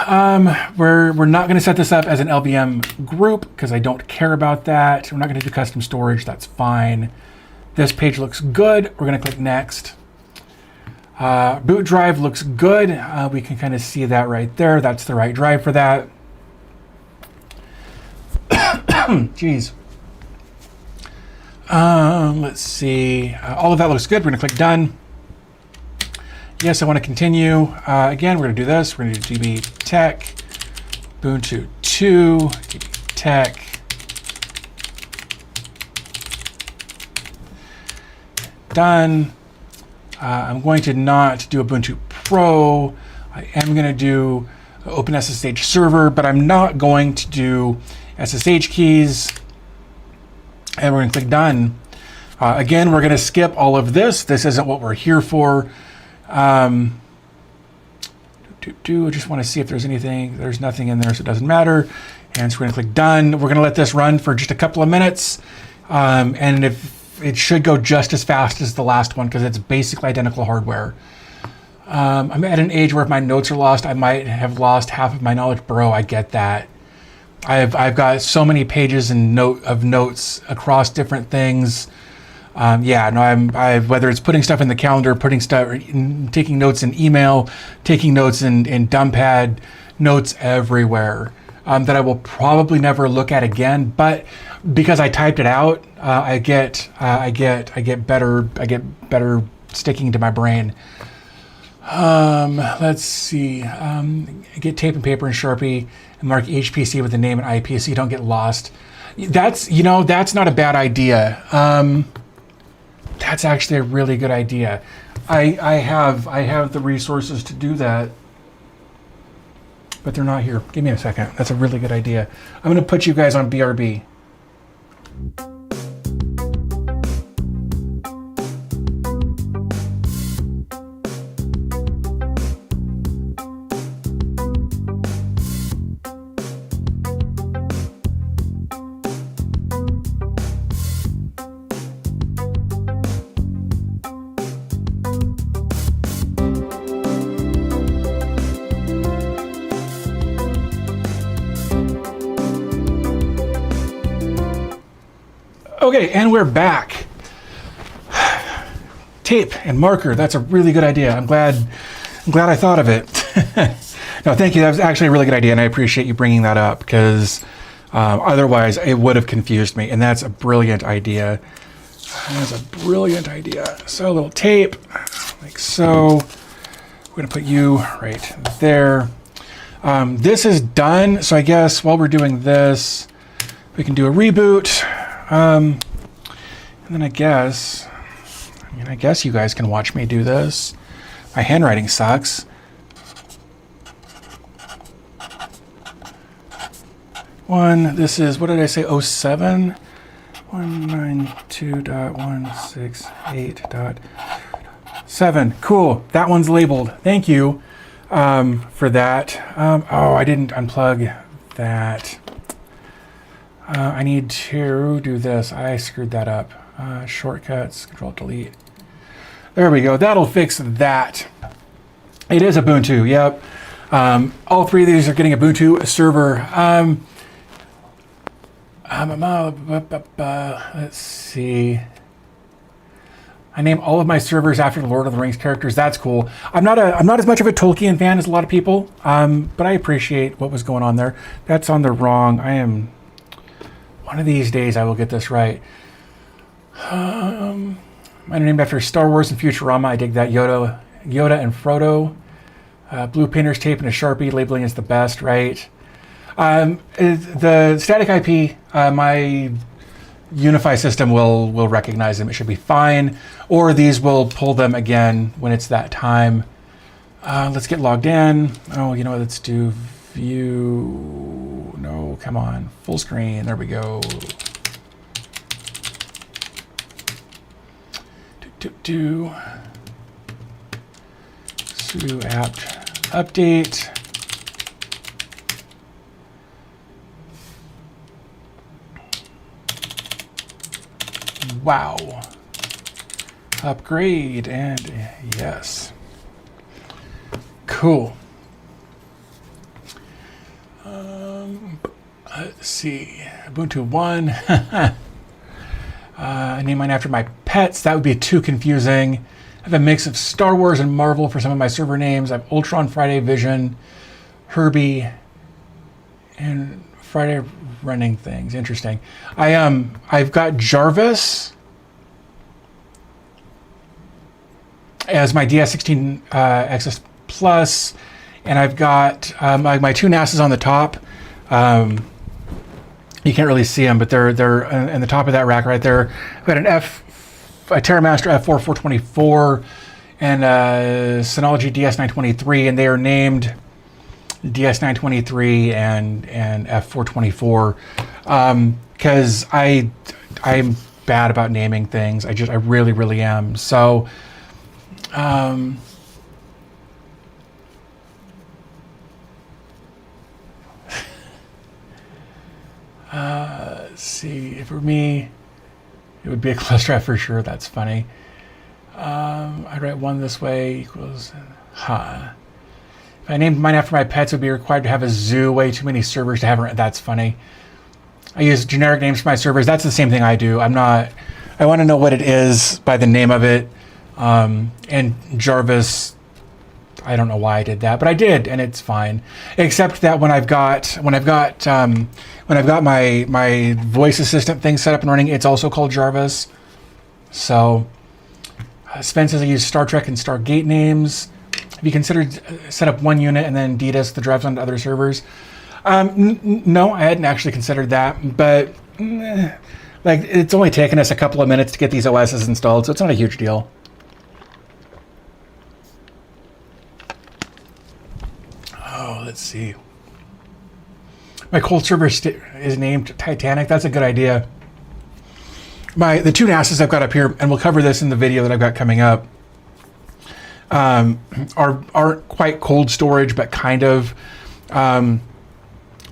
We're not going to set this up as an LVM group because I don't care about that. We're not going to do custom storage. That's fine. This page looks good. We're going to click next. Boot drive looks good. We can kind of see that right there. That's the right drive for that. Jeez. Let's see. All of that looks good. We're going to click done. Yes, I want to continue. Again, we're going to do this. We're going to do db tech, Ubuntu 2, db tech, done. I'm going to not do Ubuntu Pro. I am going to do OpenSSH server, but I'm not going to do SSH keys. And we're going to click done. Again, we're going to skip all of this. This isn't what we're here for. I just want to see if there's anything. There's nothing in there, so it doesn't matter. And so we're going to click done. We're going to let this run for just a couple of minutes. And if it should go just as fast as the last one because it's basically identical hardware. I'm at an age where if my notes are lost, I might have lost half of my knowledge. Bro, I get that. I've got so many pages and notes across different things. Whether it's putting stuff in the calendar, taking notes in email, taking notes in Dumpad, notes everywhere that I will probably never look at again. But because I typed it out, I get better sticking to my brain. Let's see. Get tape and paper and Sharpie and mark HPC with the name and IP so you don't get lost. That's not a bad idea. That's actually a really good idea. I have the resources to do that, but they're not here. Give me a second. That's a really good idea. I'm going to put you guys on BRB. Okay, and we're back. Tape and marker, that's a really good idea. I'm glad I thought of it. No, thank you. That was actually a really good idea, and I appreciate you bringing that up because otherwise it would have confused me, and that's a brilliant idea. That's a brilliant idea. So a little tape, like so. We're gonna put you right there. This is done, so I guess while we're doing this, we can do a reboot. And then I guess you guys can watch me do this. My handwriting sucks. This is, what did I say, 07? 192.168.7. Cool, that one's labeled. Thank you for that. Oh, I didn't unplug that. I need to do this. I screwed that up. Shortcuts, Control-Delete. There we go. That'll fix that. It is Ubuntu. Yep. All three of these are getting Ubuntu Server. Let's see. I name all of my servers after the Lord of the Rings characters. That's cool. I'm not as much of a Tolkien fan as a lot of people, but I appreciate what was going on there. That's on the wrong. One of these days I will get this right. Mine are named after Star Wars and Futurama. I dig that. Yoda and Frodo. Blue painter's tape and a Sharpie. Labeling is the best, right? The static IP, my Unify system will recognize them. It should be fine. Or these will pull them again when it's that time. Let's get logged in. Oh, you know what? Let's do view. No, come on. Full screen. There we go. Sudo apt update. Wow. Upgrade and yes. Cool. Let's see. Ubuntu 1. I name mine after my pets. That would be too confusing. I have a mix of Star Wars and Marvel for some of my server names. I have Ultron, Friday, Vision, Herbie, and Friday running things. Interesting. I've got Jarvis as my DS16 XS Plus, and I've got my two NASs on the top. You can't really see them, but they're in the top of that rack right there. I've got a TerraMaster F4 424 and a Synology DS923, and they are named DS923 and F424 because I'm bad about naming things. I really am. So let's see. For me, it would be a cluster F for sure. That's funny. I write one this way equals, If I named mine after my pets, it would be required to have a zoo. Way too many servers to have. That's funny. I use generic names for my servers. That's the same thing I do. I want to know what it is by the name of it. And Jarvis, I don't know why I did that, but I did, and it's fine. Except that when I've got my voice assistant thing set up and running, it's also called Jarvis. So Sven says I use Star Trek and Stargate names. Have you considered set up one unit and then DDoS the drives onto other servers? No, I hadn't actually considered that, but like it's only taken us a couple of minutes to get these OSs installed, so it's not a huge deal. Oh, let's see. My cold server is named Titanic. That's a good idea. The two NASs I've got up here, and we'll cover this in the video that I've got coming up, aren't quite cold storage, but kind of.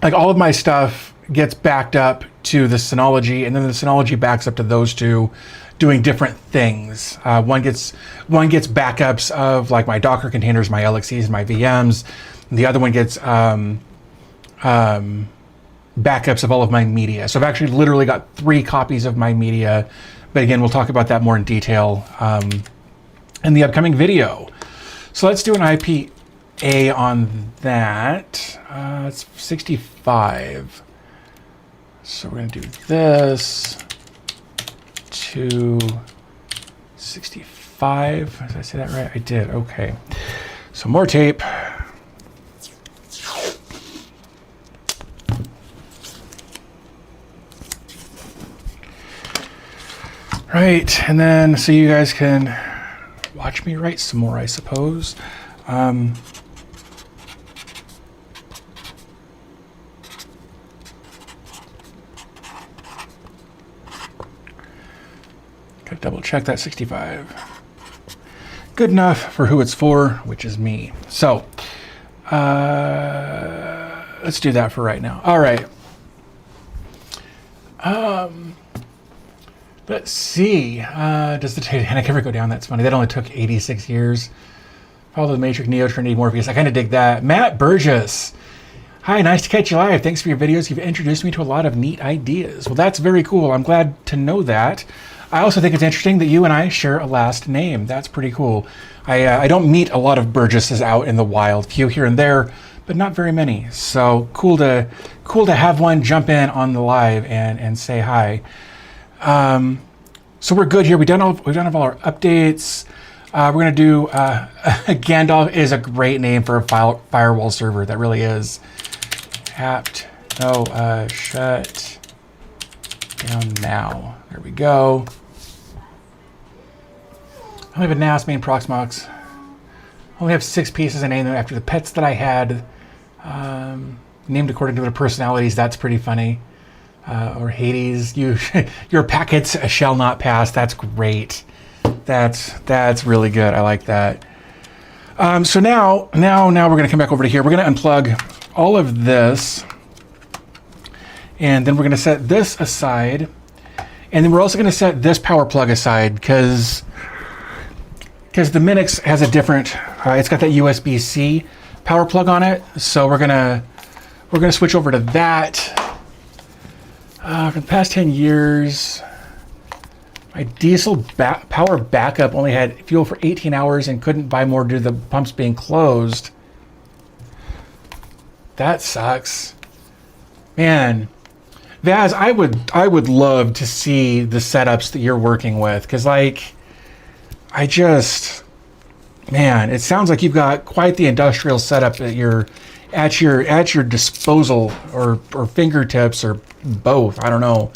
Like all of my stuff gets backed up to the Synology, and then the Synology backs up to those two, doing different things. One gets backups of like my Docker containers, my LXCs, and my VMs. And the other one gets backups of all of my media. So I've actually literally got 3 copies of my media. But again, we'll talk about that more in detail in the upcoming video. So let's do an IPA on that. It's 65. So we're going to do this to 65. Did I say that right? I did. Okay. So more tape. Right, and then so you guys can watch me write some more, I suppose. Gotta double check that 65. Good enough for who it's for, which is me. So let's do that for right now. All right. Let's see. Does the Titanic ever go down? That's funny. That only took 86 years. Follow the Matrix, Neo, Trinity, Morpheus. I kind of dig that. Matt Burgess. Hi, nice to catch you live. Thanks for your videos. You've introduced me to a lot of neat ideas. Well, that's very cool. I'm glad to know that. I also think it's interesting that you and I share a last name. That's pretty cool. I don't meet a lot of Burgesses out in the wild. Few here and there, but not very many. So cool to have one jump in on the live and say hi. So we're good here. We've done all of our updates. We're going to do Gandalf is a great name for a firewall server. That really is. Apt No, shut down now. There we go. I only have a NAS main Proxmox. I only have 6 pieces I named them after the pets that I had. Named according to their personalities. That's pretty funny. Or Hades, your packets shall not pass. That's great. That's really good. I like that. So now we're going to come back over to here. We're going to unplug all of this, and then we're going to set this aside, and then we're also going to set this power plug aside because the Minix has a different. It's got that USB-C power plug on it, so we're gonna switch over to that. For the past 10 years, my diesel power backup only had fuel for 18 hours and couldn't buy more due to the pumps being closed. That sucks. Man, Vaz, I would love to see the setups that you're working with, because like, man, it sounds like you've got quite the industrial setup that you're at your disposal or fingertips or both. I don't know.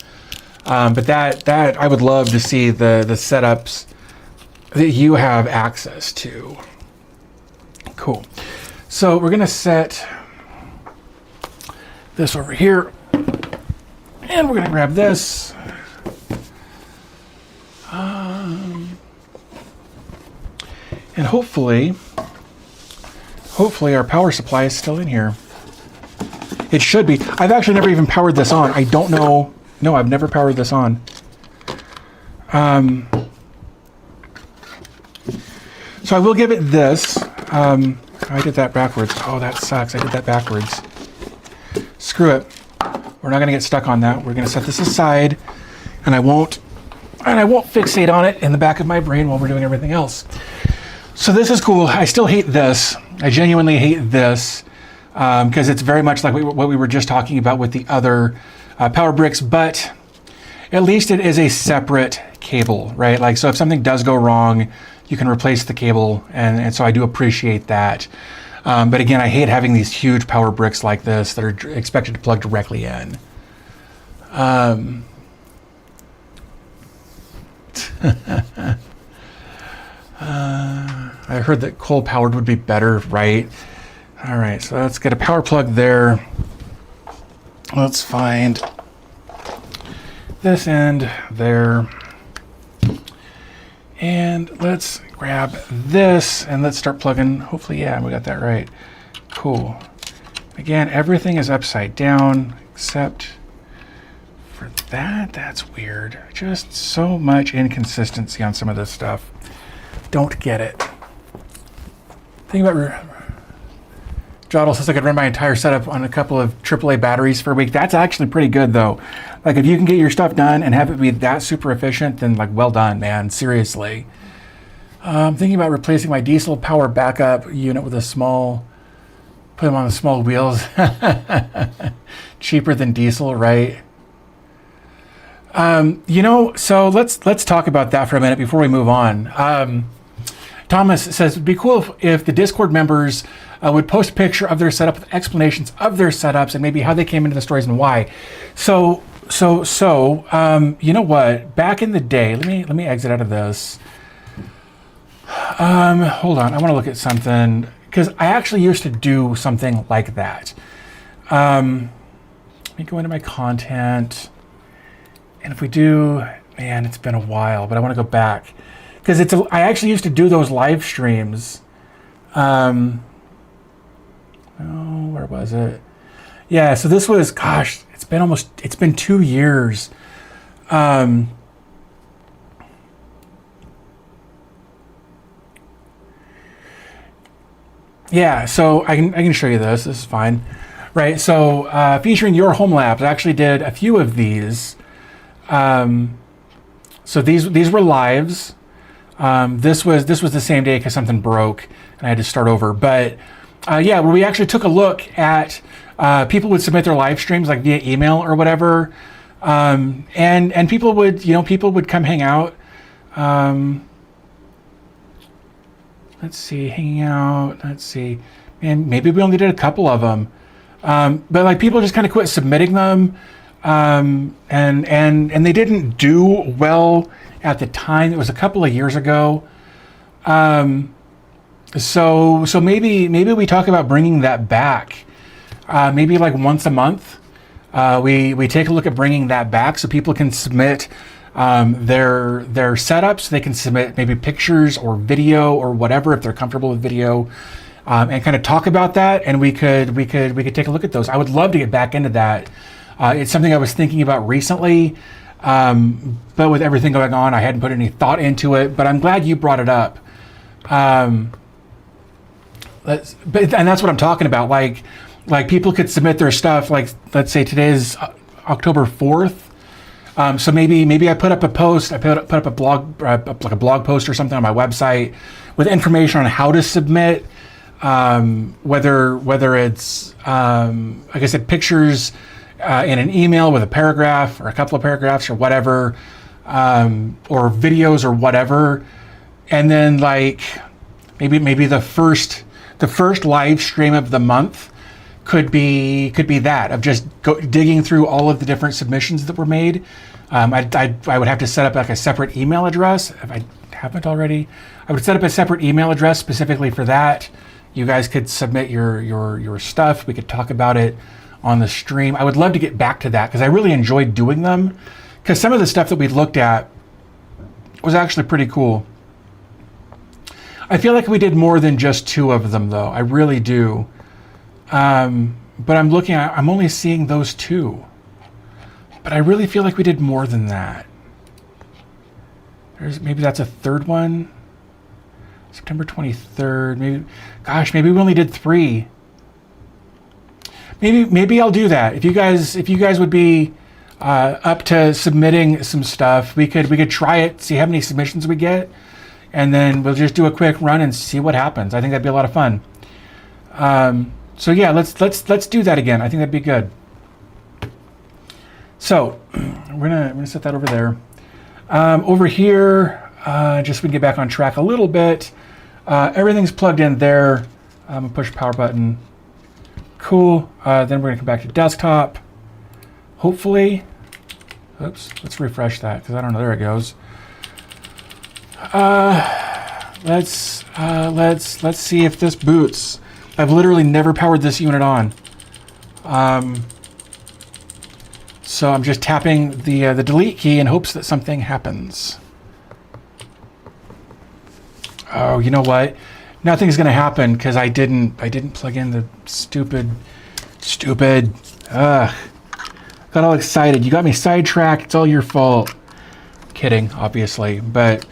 But that I would love to see the setups that you have access to. Cool. So we're gonna set this over here, and we're gonna grab this. And hopefully our power supply is still in here. It should be. I've actually never even powered this on. I don't know. No, I've never powered this on. So I will give it this. I did that backwards. Oh, that sucks. I did that backwards. Screw it. We're not going to get stuck on that. We're going to set this aside, and I won't fixate on it in the back of my brain while we're doing everything else. So this is cool. I still hate this. I genuinely hate this because it's very much like what we were just talking about with the other power bricks, but at least it is a separate cable, right? Like, so if something does go wrong, you can replace the cable, and so I do appreciate that. But again, I hate having these huge power bricks like this that are expected to plug directly in. I heard that coal powered would be better, right? All right, so let's get a power plug there. Let's find this end there. And let's grab this and let's start plugging. Hopefully, yeah, we got that right. Cool. Again, everything is upside down except for that. That's weird. Just so much inconsistency on some of this stuff. Don't get it. Think about Jodl says I could run my entire setup on a couple of AAA batteries for a week. That's actually pretty good, though. Like, if you can get your stuff done and have it be that super efficient, then, like, well done, man. Seriously. I'm thinking about replacing my diesel power backup unit with a small, put them on the small wheels. Cheaper than diesel, right? You know, so let's talk about that for a minute before we move on. Thomas says, it'd be cool if the Discord members would post a picture of their setup with explanations of their setups and maybe how they came into the stories and why. So, you know what? Back in the day, let me exit out of this. Hold on, I want to look at something because I actually used to do something like that. Let me go into my content, and if we do, man, it's been a while, but I want to go back. Because I actually used to do those live streams. Oh, where was it? Yeah, so this was, gosh, it's been 2 years. Yeah, so I can show you this. This is fine, right? So featuring Your Home Labs, I actually did a few of these. So these were lives. This was the same day because something broke and I had to start over. But yeah, where we actually took a look at people would submit their live streams like via email or whatever, and people would come hang out. Let's see, hanging out. Let's see, man, maybe we only did a couple of them. But like people just kind of quit submitting them, and they didn't do well at the time. It was a couple of years ago. So maybe we talk about bringing that back. Maybe like once a month, we take a look at bringing that back so people can submit their setups. They can submit maybe pictures or video or whatever if they're comfortable with video, and kind of talk about that. And we could take a look at those. I would love to get back into that. It's something I was thinking about recently, but with everything going on, I hadn't put any thought into it. But I'm glad you brought it up. And that's what I'm talking about. Like people could submit their stuff. Like let's say today's October 4th. So maybe I put up a post. I put up a blog, like a blog post or something on my website with information on how to submit. Whether it's like I said, pictures in an email with a paragraph or a couple of paragraphs or whatever, or videos or whatever, and then like maybe the first live stream of the month could be that of just digging through all of the different submissions that were made. I would have to set up like a separate email address if I haven't already. I would set up a separate email address specifically for that. You guys could submit your stuff. We could talk about it on the stream. I would love to get back to that because I really enjoyed doing them, because some of the stuff that we looked at was actually pretty cool. I feel like we did more than just 2 of them though. I really do. But I'm only seeing those 2. But I really feel like we did more than that. Maybe that's a 3rd one. September 23rd. Maybe we only did 3. Maybe I'll do that. If you guys would be up to submitting some stuff, we could try it, see how many submissions we get, and then we'll just do a quick run and see what happens. I think that'd be a lot of fun. So yeah, let's do that again. I think that'd be good. So we're gonna set that over there. Over here, just so we can get back on track a little bit. Everything's plugged in there. I'm gonna push power button. Cool. Then we're gonna come back to desktop. Hopefully, oops. Let's refresh that because I don't know. There it goes. Let's see if this boots. I've literally never powered this unit on. So I'm just tapping the delete key in hopes that something happens. Oh, you know what? Nothing's gonna happen because I didn't plug in the stupid. Got all excited. You got me sidetracked. It's all your fault. Kidding, obviously, but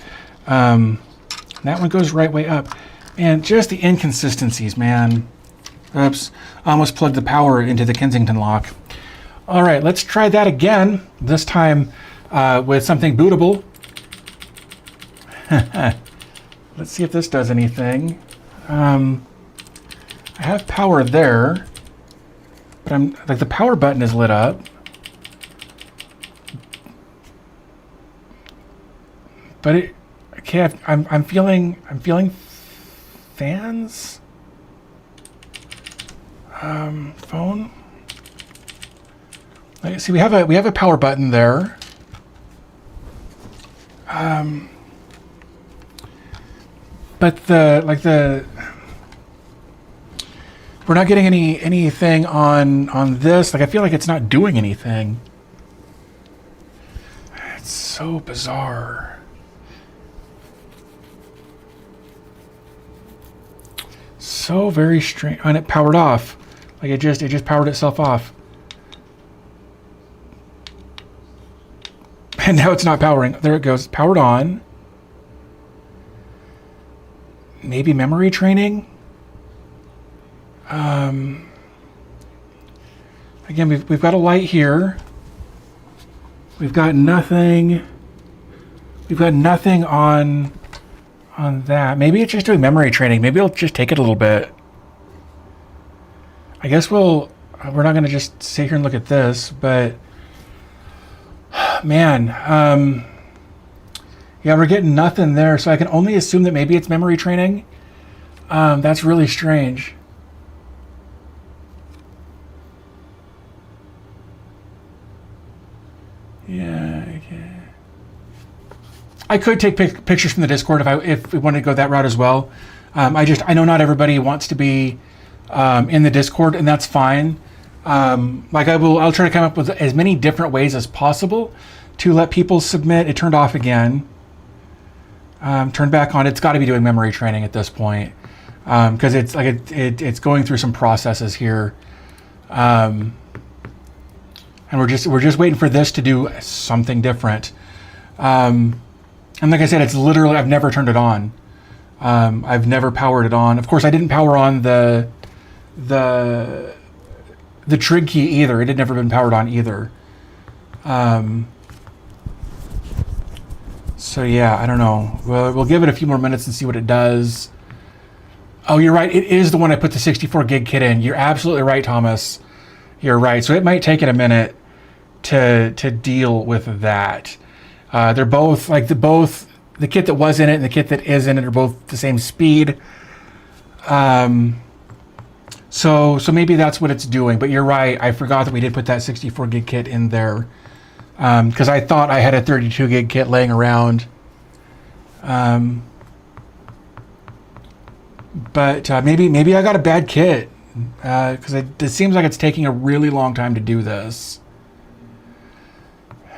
that one goes right way up. And just the inconsistencies, man. Oops, I almost plugged the power into the Kensington lock. All right, let's try that again. This time with something bootable. Let's see if this does anything. I have power there, but I'm like the power button is lit up. But it, okay, I'm feeling fans. Phone. See, we have a power button there. But we're not getting anything on this. Like I feel like it's not doing anything. It's so bizarre. So very strange. And it powered off. Like it just powered itself off. And now it's not powering. There it goes. Powered on. Maybe memory training. Again, we've got a light here. We've got nothing. We've got nothing on that. Maybe it's just doing memory training. Maybe it'll just take it a little bit. I guess we're not going to just sit here and look at this, but man, yeah, we're getting nothing there. So I can only assume that maybe it's memory training. That's really strange. I could take pictures from the Discord if we wanted to go that route as well. I know not everybody wants to be in the Discord, and that's fine. I'll try to come up with as many different ways as possible to let people submit. It turned off again. Turned back on. It's got to be doing memory training at this point, because it's like it's going through some processes here, and we're just waiting for this to do something different. And like I said, it's literally, I've never turned it on. I've never powered it on. Of course, I didn't power on the trig key either. It had never been powered on either. So yeah, I don't know. We'll give it a few more minutes and see what it does. Oh, you're right. It is the one I put the 64 gig kit in. You're absolutely right, Thomas. You're right. So it might take it a minute to deal with that. They're both the kit that was in it and the kit that is in it are both the same speed. So maybe that's what it's doing. But you're right. I forgot that we did put that 64 gig kit in there, because I thought I had a 32 gig kit laying around. But maybe I got a bad kit, because it seems like it's taking a really long time to do this.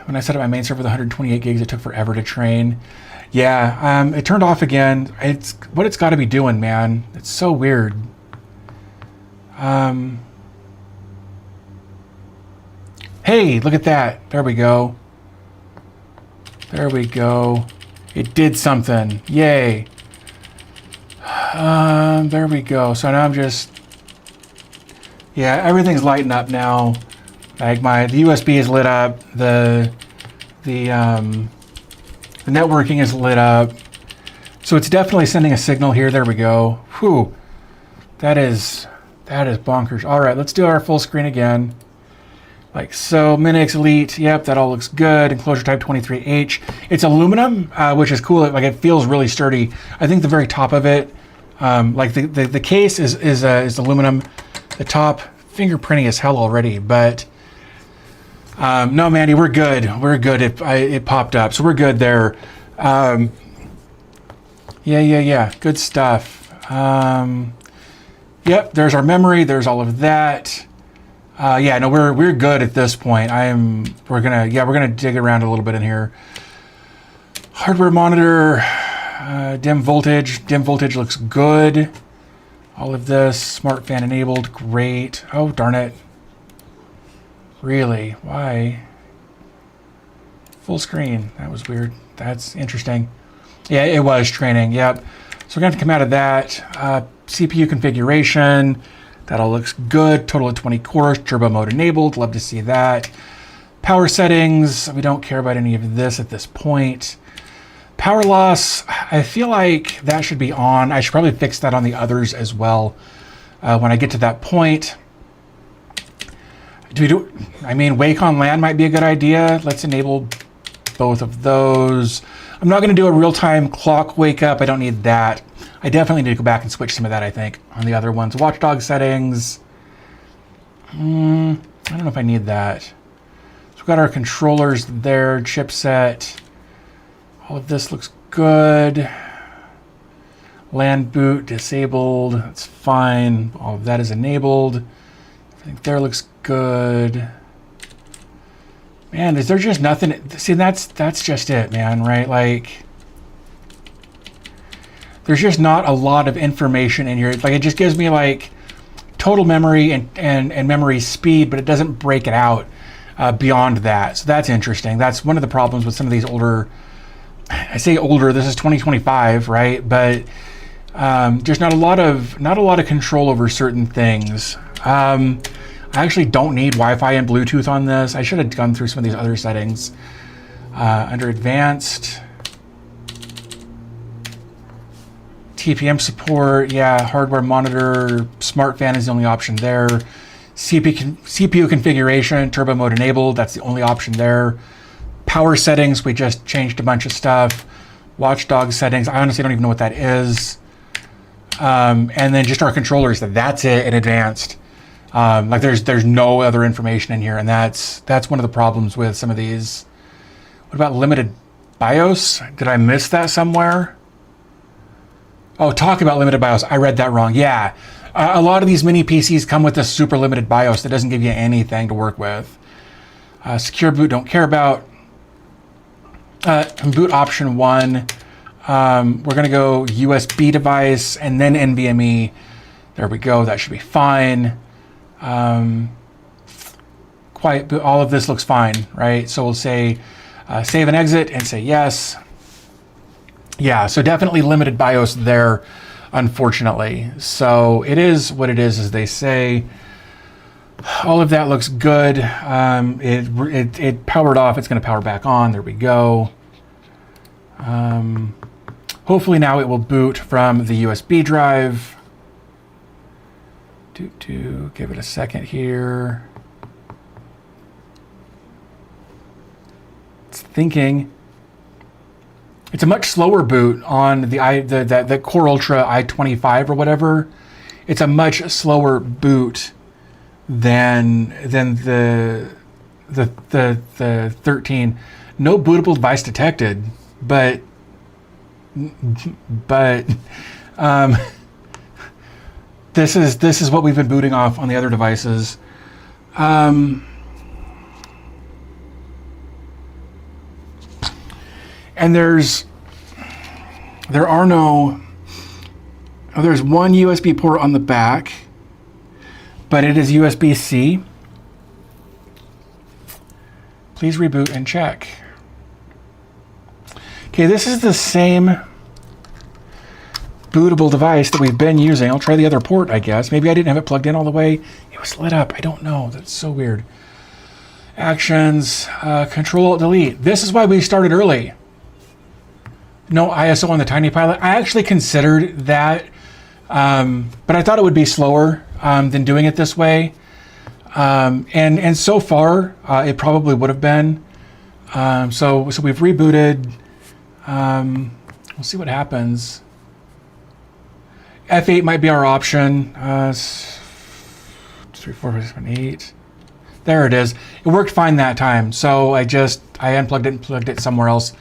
When I set up my main server with 128 gigs, it took forever to train. Yeah, it turned off again. It's what it's got to be doing, man. It's so weird. Hey, look at that. There we go. There we go. It did something. Yay. There we go. So now I'm just... Yeah, everything's lighting up now. Like the USB is lit up. The networking is lit up. So it's definitely sending a signal here. There we go. Whew. That is bonkers. All right, let's do our full screen again. Like so. Minix Elite. Yep, that all looks good. Enclosure type 23H. It's aluminum, which is cool. Like it feels really sturdy. I think the very top of it, like the case is aluminum. The top fingerprinting as hell already, but no, Mandy, we're good. We're good. It popped up, so we're good there. Yeah. Good stuff. Yep. There's our memory. There's all of that. Yeah. No, we're good at this point. We're gonna dig around a little bit in here. Hardware monitor. Dim voltage. Dim voltage looks good. All of this. Smart fan enabled. Great. Oh, darn it. Really? Why? Full screen. That was weird. That's interesting. Yeah, it was training. Yep. So we're going to come out of that. CPU configuration. That all looks good. Total of 20 cores. Turbo mode enabled. Love to see that. Power settings. We don't care about any of this at this point. Power loss. I feel like that should be on. I should probably fix that on the others as well when I get to that point. Wake on LAN might be a good idea. Let's enable both of those. I'm not going to do a real-time clock wake up. I don't need that. I definitely need to go back and switch some of that, I think, on the other ones. Watchdog settings. I don't know if I need that. So we've got our controllers there, chipset. All of this looks good. LAN boot disabled. That's fine. All of that is enabled. Everything there looks good. Man, is there just nothing? See, that's just it, man, right? Like, there's just not a lot of information in here. Like, it just gives me like total memory and memory speed, but it doesn't break it out beyond that. So that's interesting. That's one of the problems with some of these older. I say older. This is 2025, right? But there's not a lot of control over certain things. I actually don't need Wi-Fi and Bluetooth on this. I should have gone through some of these other settings. Under advanced, TPM support, yeah, hardware monitor, smart fan is the only option there. CPU configuration, turbo mode enabled, that's the only option there. Power settings, we just changed a bunch of stuff. Watchdog settings, I honestly don't even know what that is. And then just our controllers, that's it in advanced. Like there's no other information in here, and that's one of the problems with some of these. What about limited BIOS. Did I miss that somewhere? Oh, talk about limited BIOS. I read that wrong. Yeah. A lot of these mini PCs come with a super limited BIOS that doesn't give you anything to work with. Secure boot, don't care about. Boot option 1. We're going to go USB device and then NVMe. There we go. That should be fine. Quiet boot. All of this looks fine, right? So we'll say save and exit and say yes. Yeah, so definitely limited BIOS there, unfortunately. So it is what it is, as they say. All of that looks good. It powered off. It's going to power back on. There we go. Hopefully now it will boot from the USB drive. Give it a second here. It's thinking. It's a much slower boot on the Core Ultra i25 or whatever. It's a much slower boot than the 13. No bootable device detected, but this is what we've been booting off on the other devices. And there's one USB port on the back, but it is USB-C. Please reboot and check. Okay, this is the same bootable device that we've been using. I'll try the other port, I guess. Maybe I didn't have it plugged in all the way. It was lit up. I don't know. That's so weird. Actions, Control-Alt-Delete. This is why we started early. No ISO on the Tiny Pilot. I actually considered that, but I thought it would be slower than doing it this way. And so far, it probably would have been. So we've rebooted. We'll see what happens. F8 might be our option. 3, 4, 5, 6, 7, 8. There it is. It worked fine that time. So I unplugged it and plugged it somewhere else.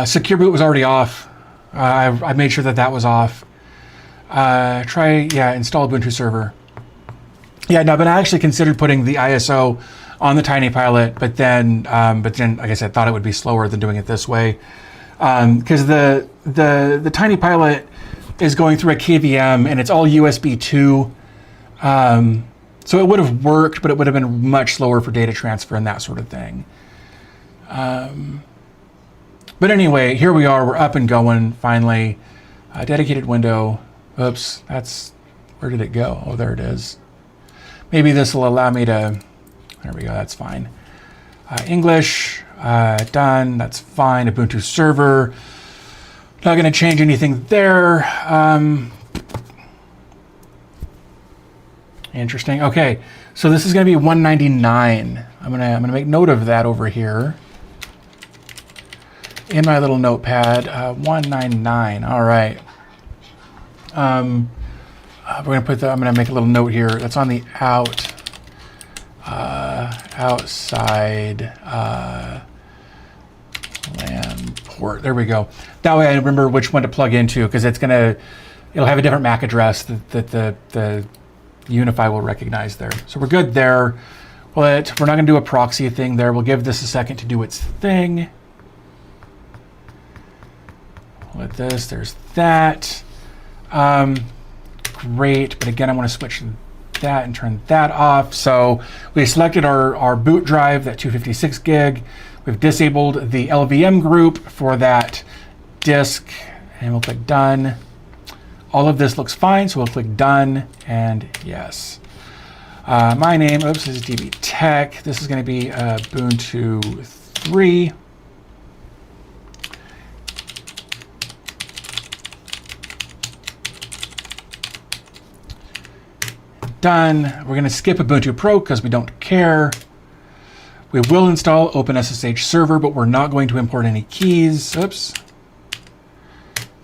Secure boot was already off. I made sure that was off. Install Ubuntu Server. Yeah, no, but I actually considered putting the ISO on the Tiny Pilot, but then, like I said, thought it would be slower than doing it this way, because the Tiny Pilot is going through a KVM and it's all USB 2. So it would have worked, but it would have been much slower for data transfer and that sort of thing. But anyway, here we are. We're up and going finally. Dedicated window. Oops, where did it go? Oh, there it is. Maybe this will allow me to, there we go, that's fine. English, done, that's fine. Ubuntu Server. Not going to change anything there. Interesting. Okay, so this is going to be 199. I'm gonna make note of that over here in my little notepad. 199. All right. We're gonna put that. I'm gonna make a little note here. That's on the outside LAN port. There we go. That way I remember which one to plug into, because it'll have a different MAC address that the Unify will recognize there. So we're good there. We're not gonna do a proxy thing there. We'll give this a second to do its thing. Let this, there's that. Great, but again, I want to switch that and turn that off. So we selected our boot drive, that 256 gig. We've disabled the LVM group for that disk, and we'll click done. All of this looks fine, so we'll click done and yes. My name, oops, is DB Tech. This is going to be Ubuntu 3. Done. We're going to skip Ubuntu Pro because we don't care. We will install OpenSSH server, but we're not going to import any keys. Oops.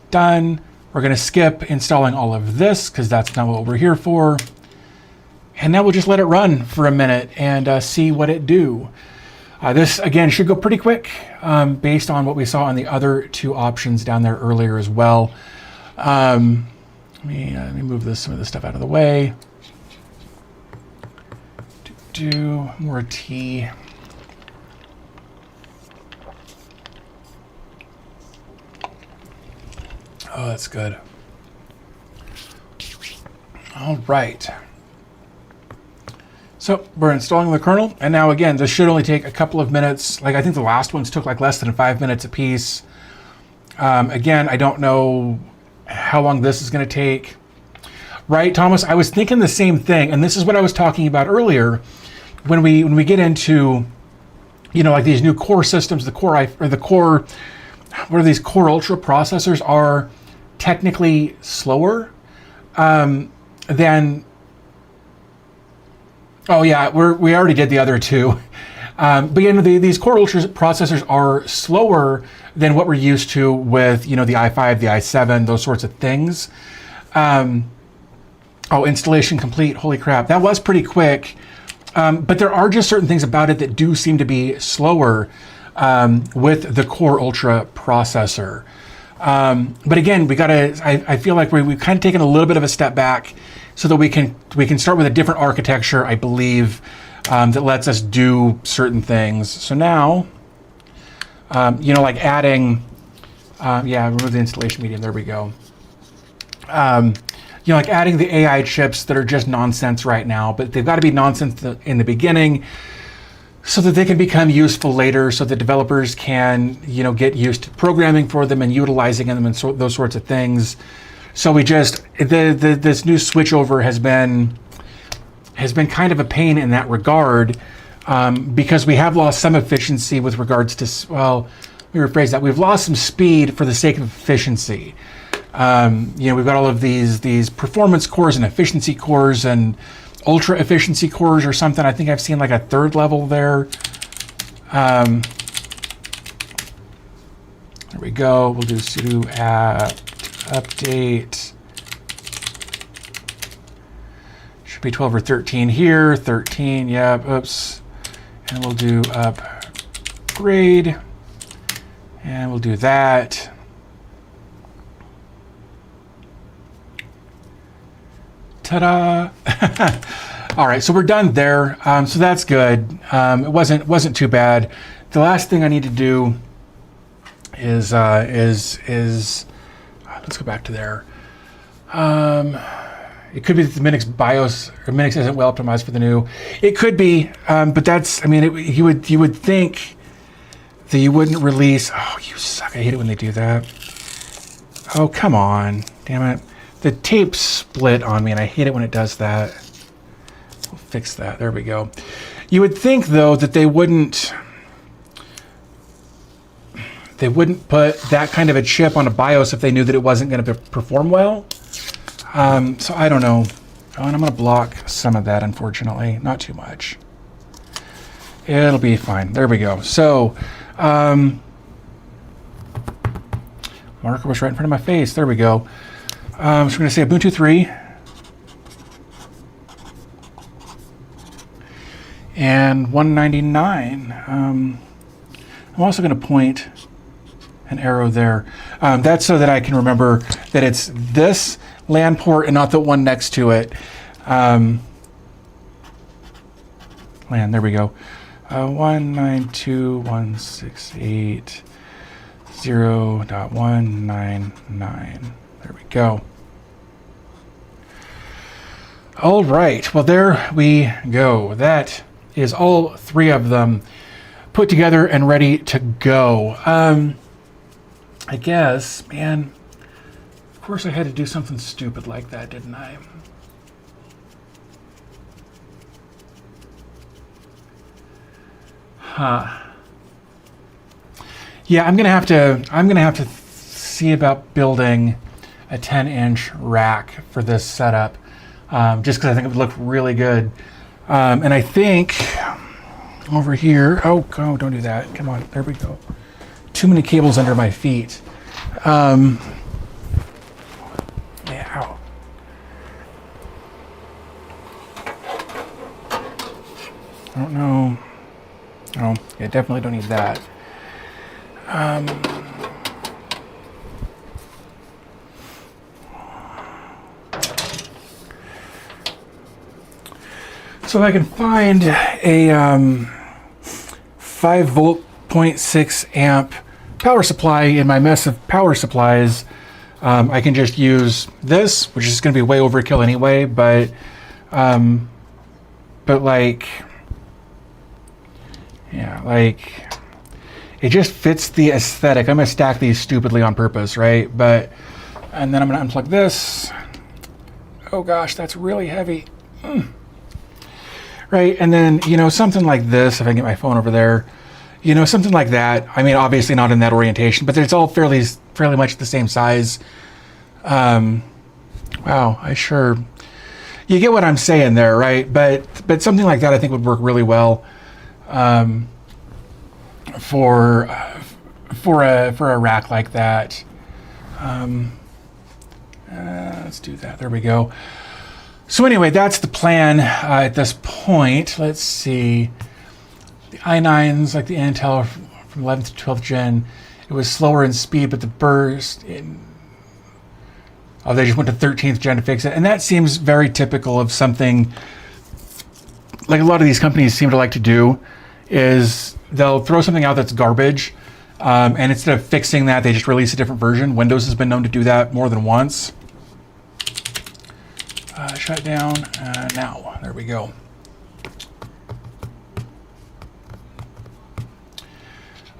Done. We're going to skip installing all of this because that's not what we're here for. And now we'll just let it run for a minute and see what it do. This, again, should go pretty quick based on what we saw on the other two options down there earlier as well. Let me move some of this stuff out of the way. Do more tea. Oh, that's good. All right. So we're installing the kernel, and now again, this should only take a couple of minutes. Like I think the last ones took like less than 5 minutes a piece. Again, I don't know how long this is going to take. Right, Thomas? I was thinking the same thing, and this is what I was talking about earlier. When we get into, you know, like these new core systems, the Core what are these Core Ultra processors are technically slower than. Oh yeah, we already did the other two, but you know these Core Ultra processors are slower than what we're used to with, you know, the i5, the i7, those sorts of things. Oh, installation complete! Holy crap, that was pretty quick. But there are just certain things about it that do seem to be slower with the Core Ultra processor. But again, I feel like we've kind of taken a little bit of a step back, so that we can start with a different architecture, I believe, that lets us do certain things. So now, you know, like adding, remove the installation medium. There we go. You know, like adding the AI chips that are just nonsense right now, but they've got to be nonsense in the beginning, so that they can become useful later, so that developers can, you know, get used to programming for them and utilizing them and those sorts of things. So we just this new switchover has been kind of a pain in that regard, because we have lost some efficiency with regards to, well, let me rephrase that. We've lost some speed for the sake of efficiency. You know, we've got all of these performance cores and efficiency cores and ultra efficiency cores or something. I think I've seen like a third level there. There we go. We'll do sudo apt update. Should be 12 or 13 here. 13, yep, oops. And we'll do upgrade. And we'll do that. Ta-da! All right, so we're done there. So that's good. It wasn't too bad. The last thing I need to do is let's go back to there. It could be that the Minix BIOS or Minix isn't well optimized for the new. It could be, but that's. I mean, you would think that you wouldn't release. Oh, you suck! I hate it when they do that. Oh, come on, damn it! The tape split on me, and I hate it when it does that. We'll fix that. There we go. You would think, though, that they wouldn't put that kind of a chip on a BIOS if they knew that it wasn't going to perform well. So I don't know. Oh, and I'm going to block some of that, unfortunately. Not too much. It'll be fine. There we go. So, marker was right in front of my face. There we go. So we're going to say Ubuntu 3. And 199. I'm also going to point an arrow there. That's so that I can remember that it's this LAN port and not the one next to it. LAN, there we go. 192.168.0.199. There we go. All right, well, there we go. That is all three of them put together and ready to go. I guess, man, of course I had to do something stupid like that, didn't I? Huh. Yeah, I'm gonna have to see about building a 10-inch rack for this setup, just because I think it would look really good. And I think over here, oh, don't do that. Come on, there we go. Too many cables under my feet. Yeah, ow. I don't know. Oh, yeah, definitely don't need that. So if I can find a 5 volt 0.6 amp power supply in my mess of power supplies, I can just use this, which is going to be way overkill anyway, but like, yeah, like, it just fits the aesthetic. I'm going to stack these stupidly on purpose, right? But, and then I'm going to unplug this. Oh gosh, that's really heavy. Right, and then, you know, something like this, if I can get my phone over there, you know, something like that. I mean, obviously not in that orientation, but it's all fairly much the same size. Wow, you get what I'm saying there, right? But something like that I think would work really well for a rack like that. Let's do that. There we go. So anyway, that's the plan at this point. Let's see. The i9s, like the Intel from 11th to 12th gen, it was slower in speed, but the burst, they just went to 13th gen to fix it. And that seems very typical of something like a lot of these companies seem to like to do, is they'll throw something out that's garbage, and instead of fixing that, they just release a different version. Windows has been known to do that more than once. Shut down now. There we go.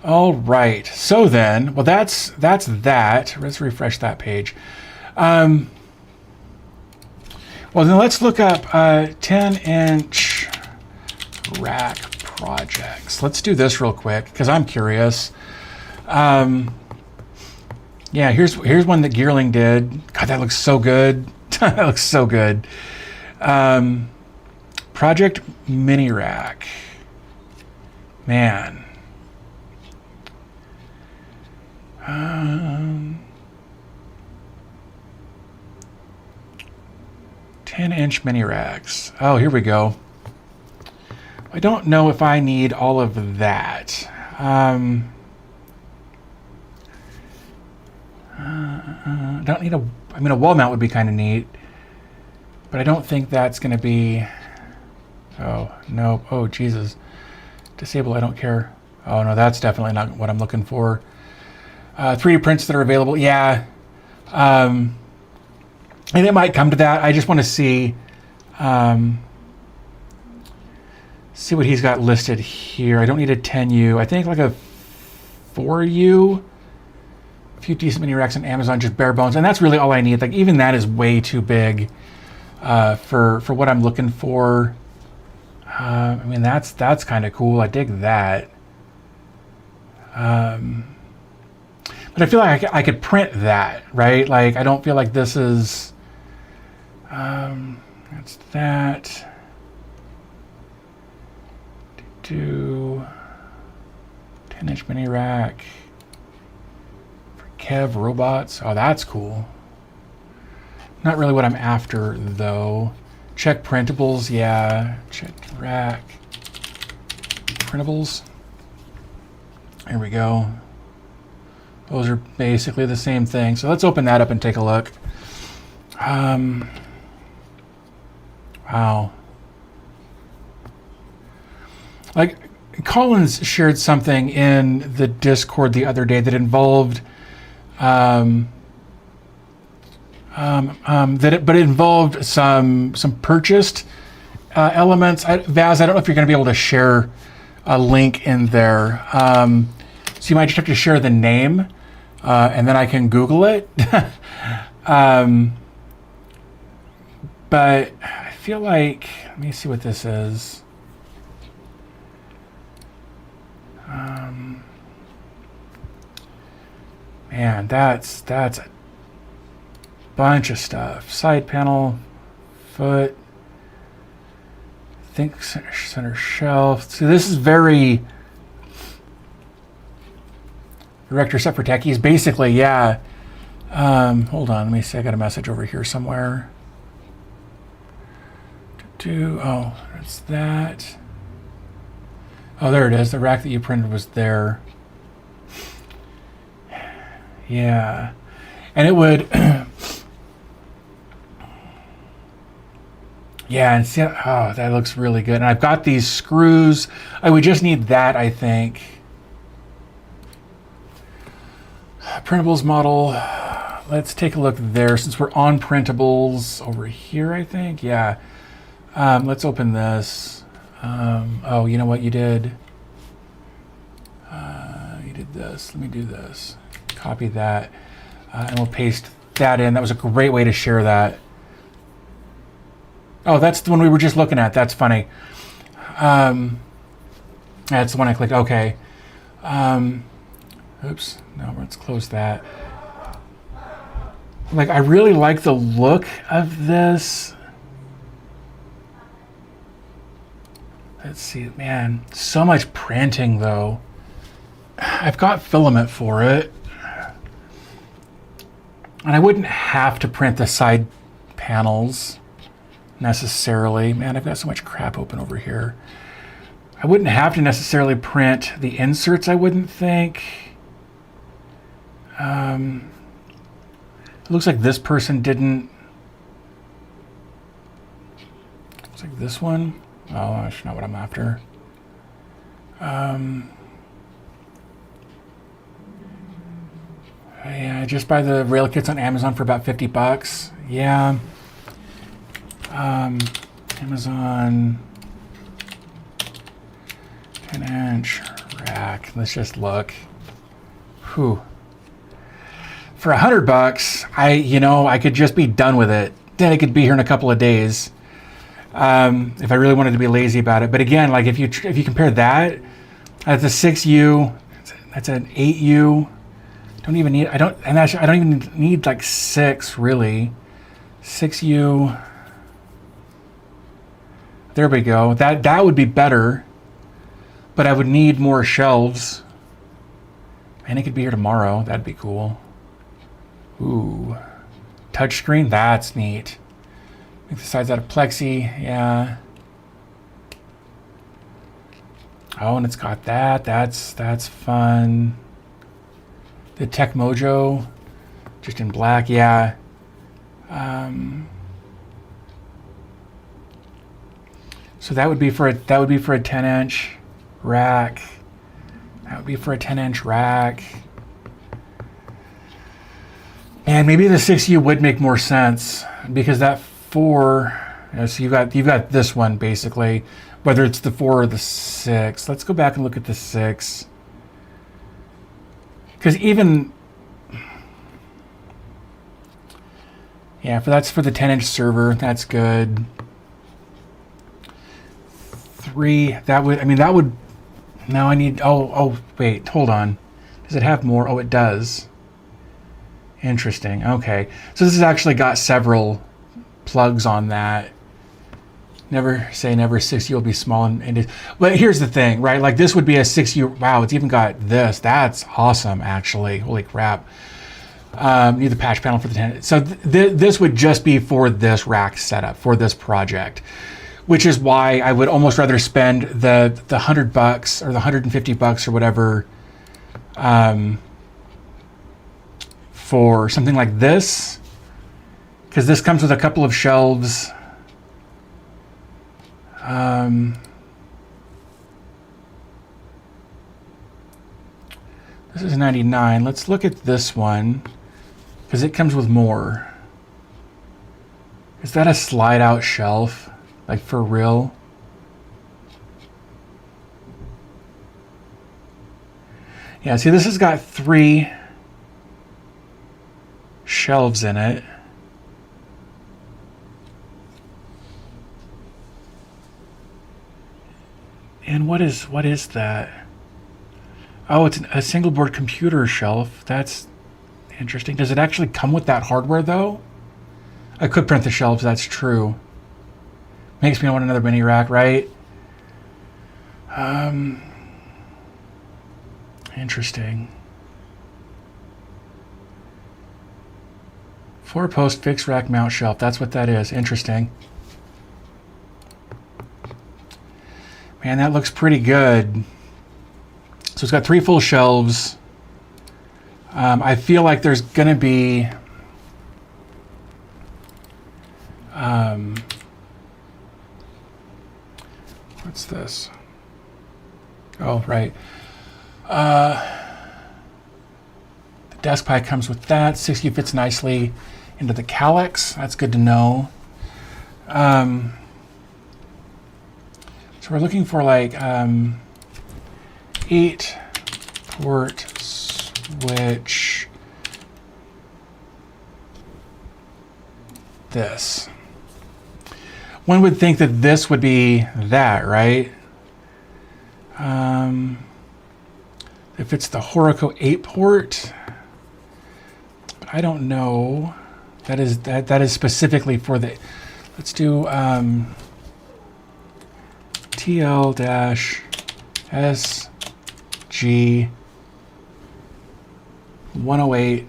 All right. So then, well, that's that. Let's refresh that page. Well, then let's look up 10-inch rack projects. Let's do this real quick because I'm curious. Yeah, here's one that Gearling did. God, that looks so good. That looks so good. Project Mini Rack. Man. 10-inch mini racks. Oh, here we go. I don't know if I need all of that. Don't need a. I mean, a wall mount would be kind of neat, but I don't think that's going to be. Oh no! Oh Jesus! Disable. I don't care. Oh no, that's definitely not what I'm looking for. 3D prints that are available. Yeah. And it might come to that. I just want to see what he's got listed here. I don't need a 10U. I think like a 4U. A few decent mini racks on Amazon, just bare bones, and that's really all I need. Like even that is way too big for what I'm looking for. I mean that's kind of cool. I dig that. But I feel like I could print that, right? Like I don't feel like this is. That's that. Do 10-inch mini rack. Kev robots. Oh, that's cool. Not really what I'm after, though. Check printables. Yeah. Check rack. Printables. There we go. Those are basically the same thing. So let's open that up and take a look. Wow. Like, Collins shared something in the Discord the other day that involved but it involved some purchased elements. Vaz, I don't know if you're going to be able to share a link in there. So you might just have to share the name, and then I can Google it. But I feel like, let me see what this is. Man, that's a bunch of stuff. Side panel, foot, think center shelf. See, this is very director set for techies. Basically, yeah. Hold on, let me see. I got a message over here somewhere. Oh, it's that. Oh, there it is. The rack that you printed was there. Yeah. And it would... yeah, and see, oh, that looks really good. And I've got these screws. I would just need that, I think. Printables model. Let's take a look there, since we're on printables over here, I think. Yeah. Let's open this. Oh, you know what you did? You did this. Let me do this. Copy that. And we'll paste that in. That was a great way to share that. Oh, that's the one we were just looking at. That's funny. That's the one I clicked. Okay. Oops. No, let's close that. Like, I really like the look of this. Let's see, man. So much printing, though. I've got filament for it. And I wouldn't have to print the side panels necessarily. Man, I've got so much crap open over here. I wouldn't have to necessarily print the inserts, I wouldn't think. It looks like this person didn't. Looks like this one. Oh, that's not what I'm after. Yeah, just buy the rail kits on Amazon for about $50. Yeah. Amazon 10-inch rack. Let's just look. Whew. For $100, I could just be done with it. Then it could be here in a couple of days. If I really wanted to be lazy about it. But again, like if you compare that, that's a 6U, that's an 8U. I don't even need like 6 really. 6U. There we go. That would be better, but I would need more shelves. And it could be here tomorrow. That'd be cool. Ooh, touchscreen. That's neat. Make the sides out of plexi. Yeah. Oh, and it's got that. That's fun. The Tech Mojo, just in black. Yeah. So that would be for a 10-inch rack. That would be for a 10-inch rack. And maybe the 6U would make more sense because that 4. So you've got this one basically, whether it's the 4 or the 6. Let's go back and look at the 6. Because even, yeah, that's for the 10-inch server. That's good. 3. That would. Now I need. Oh, wait. Hold on. Does it have more? Oh, it does. Interesting. Okay. So this has actually got several plugs on that. Never say never. 6U will be small and but here's the thing, right? Like this would be a 6U. Wow, it's even got this. That's awesome, actually. Holy crap. Need the patch panel for the 10. So this would just be for this rack setup, for this project, which is why I would almost rather spend the $100 or the $150 or whatever for something like this, because this comes with a couple of shelves. This is 99. Let's look at this one because it comes with more. Is that a slide out shelf? Like for real? Yeah, see, this has got 3 shelves in it. And what is that? Oh, it's a single board computer shelf. That's interesting. Does it actually come with that hardware though? I could print the shelves, that's true. Makes me want another mini rack, right? Interesting. 4-post fixed rack mount shelf. That's what that is. Interesting. And that looks pretty good. So it's got 3 full shelves. I feel like there's going to be what's this? Oh, right. The desk pie comes with that. 6U fits nicely into the Calyx. That's good to know. So we're looking for like 8-port switch. This. One would think that this would be that, right? If it's the Horico 8-port, but I don't know. That is specifically for the. Let's do TL-SG 108.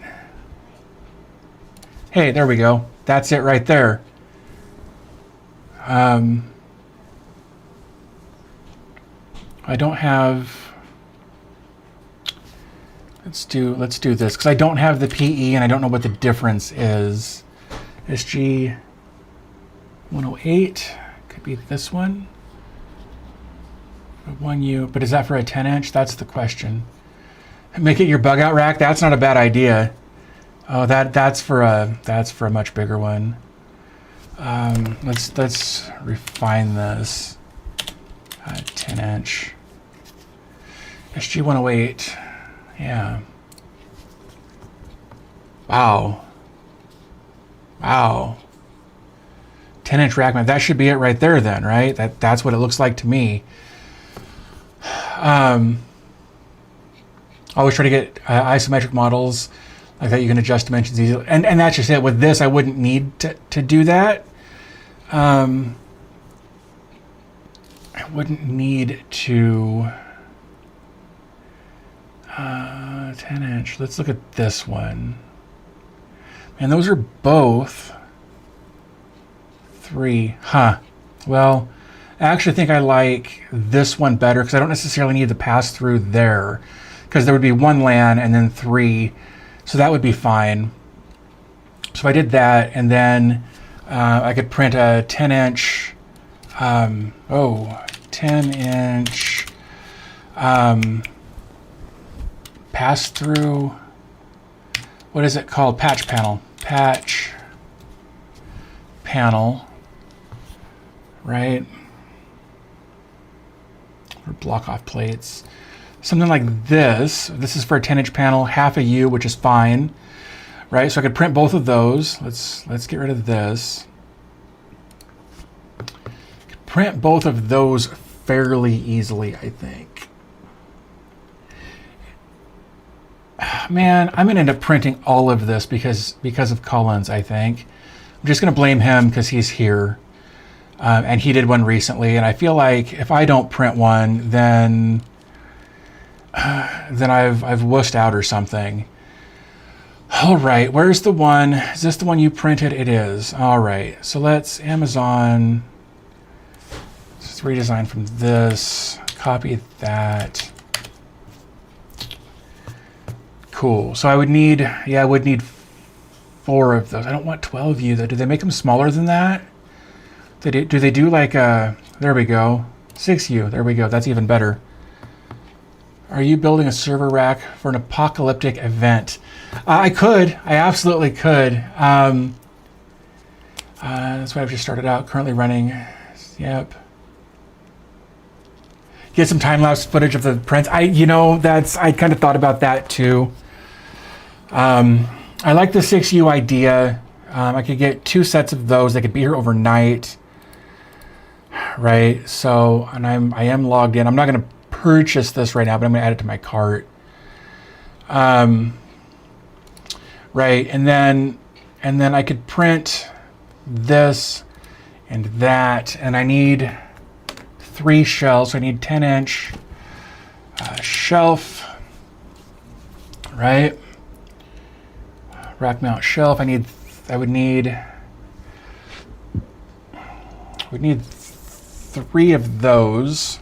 Hey, there we go. That's it right there. I don't have. Let's do this because I don't have the PE and I don't know what the difference is. SG 108 could be this one. 1U, but is that for a 10-inch? That's the question. Make it your bug out rack. That's not a bad idea. Oh, that's for a much bigger one. Let's refine this. 10-inch. SG 108. Yeah. Wow. 10-inch rack mount. That should be it right there then, right? That's what it looks like to me. Always try to get isometric models like that. You can adjust dimensions easily. And that's just it. With this, I wouldn't need to do that. I wouldn't need to 10-inch. Let's look at this one. And those are both 3. Well, I actually think I like this one better because I don't necessarily need to pass through there because there would be 1 LAN and then 3. So that would be fine. So I did that, and then I could print a 10-inch 10-inch pass through. What is it called? Patch panel. Patch panel, right? Or block off plates. Something like this. This is for a 10-inch panel, half a U, which is fine, right? So I could print both of those. Let's get rid of this. Print both of those fairly easily, I think. Man, I'm gonna end up printing all of this because of Collins, I think. I'm just gonna blame him because he's here. And he did one recently, and I feel like if I don't print one, then I've wussed out or something. All right, where's the one? Is this the one you printed? It is. All right, so let's Amazon. Let's redesign from this. Copy that. Cool. So I would need 4 of those. I don't want 12U though. Do they make them smaller than that? Do they do like a? There we go. 6U. There we go. That's even better. Are you building a server rack for an apocalyptic event? I could. I absolutely could. That's why I've just started out. Currently running. Yep. Get some time-lapse footage of the prints. I kind of thought about that too. I like the 6U idea. I could get 2 sets of those. They could be here overnight. Right. So, and I am logged in. I'm not going to purchase this right now, but I'm going to add it to my cart. Right. And then I could print this and that, and I need 3 shelves. So I need 10-inch shelf, right? Rack mount shelf. I would need 3 of those.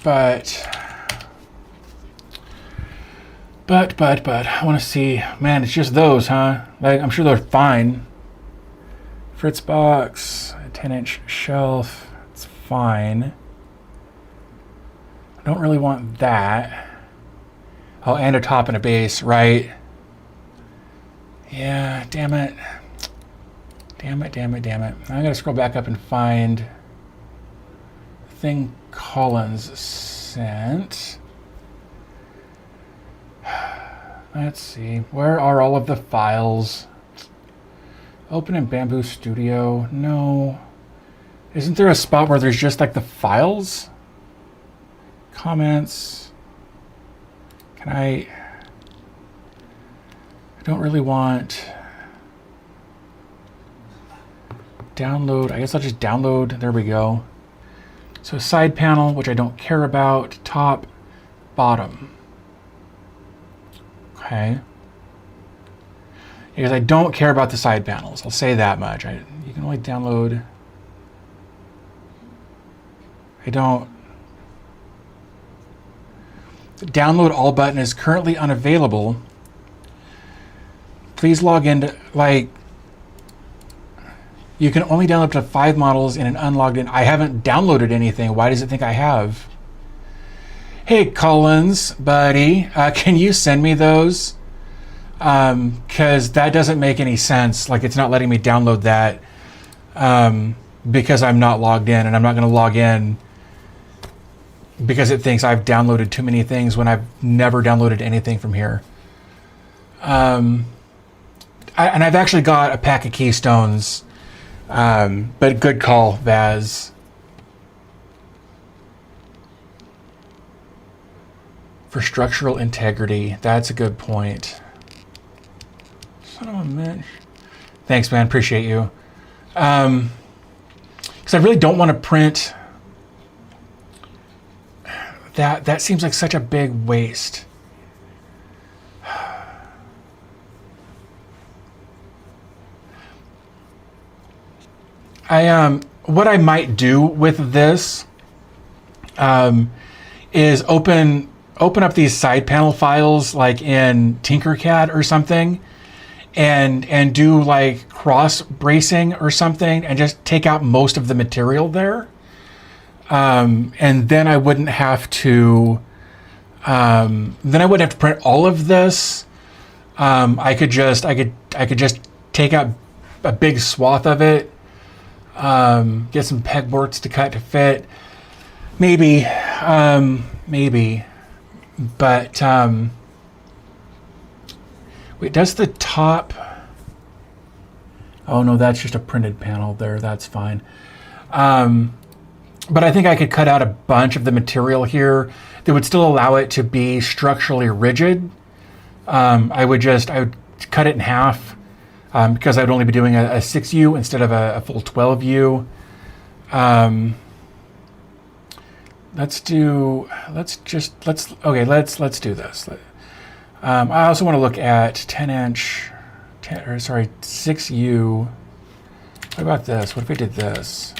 But I want to see, man, it's just those, huh? Like, I'm sure they're fine. Fritzbox, a 10-inch shelf, it's fine. I don't really want that. Oh, and a top and a base, right? Yeah, damn it. Damn it. I'm gonna scroll back up and find the thing Collins sent. Let's see, where are all of the files? Open in Bamboo Studio, no. Isn't there a spot where there's just like the files? Comments. Can I don't really want download. I guess I'll just download. There we go. So side panel, which I don't care about. Top, bottom. Okay. Because I don't care about the side panels. I'll say that much. You can only download. I don't. The download all button is currently unavailable. Please log into, like, you can only download up to 5 models in an unlogged in. I haven't downloaded anything. Why does it think I have? Hey, Collins, buddy, can you send me those? Because that doesn't make any sense. Like, it's not letting me download that because I'm not logged in, and I'm not going to log in because it thinks I've downloaded too many things when I've never downloaded anything from here. And I've actually got a pack of Keystones, but good call, Vaz. For structural integrity, that's a good point. Son of a bitch. Thanks, man. Appreciate you. Because I really don't want to print. That seems like such a big waste. What I might do with this is open up these side panel files like in Tinkercad or something, and do like cross bracing or something, and just take out most of the material there, and then I wouldn't have to. Then I wouldn't have to print all of this. I could just take out a big swath of it. Get some pegboards to cut to fit. Maybe. But, wait, does the top... Oh, no, that's just a printed panel there. That's fine. But I think I could cut out a bunch of the material here that would still allow it to be structurally rigid. I would cut it in half. Because I would only be doing a 6U instead of a full 12U. Let's do this. I also want to look at 10-inch, 6U. What about this? What if we did this?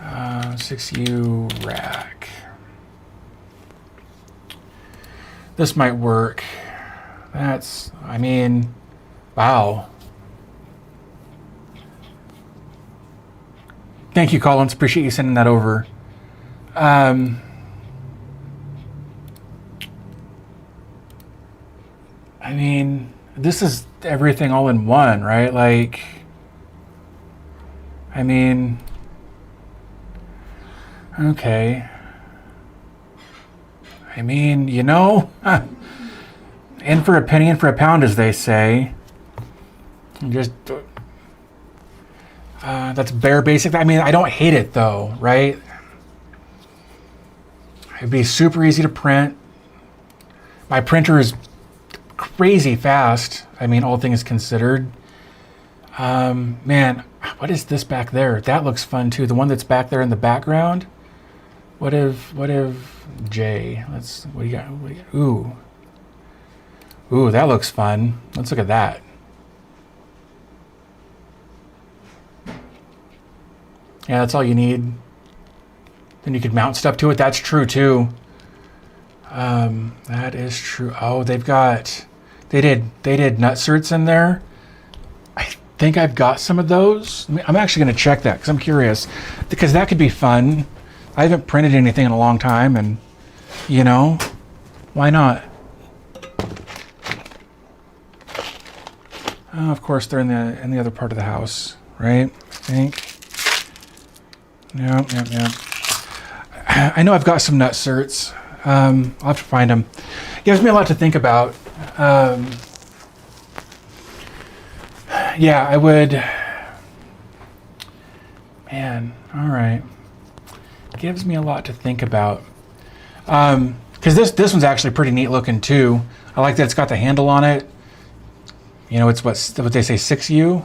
6U rack. This might work. Wow. Thank you, Collins. Appreciate you sending that over. This is everything all in one, right? Like, okay. In for a penny, in for a pound, as they say. That's bare basic. I don't hate it though, right? It'd be super easy to print. My printer is crazy fast. All things considered. Man, what is this back there? That looks fun too. The one that's back there in the background. What if Jay? What do you got? Ooh, that looks fun. Let's look at that. Yeah, that's all you need. then you could mount stuff to it. That's true too. That is true. Oh, they did nut certs in there. I think I've got some of those. I'm actually going to check that because I'm curious, because that could be fun. I haven't printed anything in a long time, and you know, why not? Oh, of course, they're in the other part of the house, right? I think. Yeah. I know I've got some nut certs. I'll have to find them. Gives me a lot to think about. Yeah, I would. Man, all right. Gives me a lot to think about. Because this one's actually pretty neat looking too. I like that it's got the handle on it. You know, it's what they say, 6U,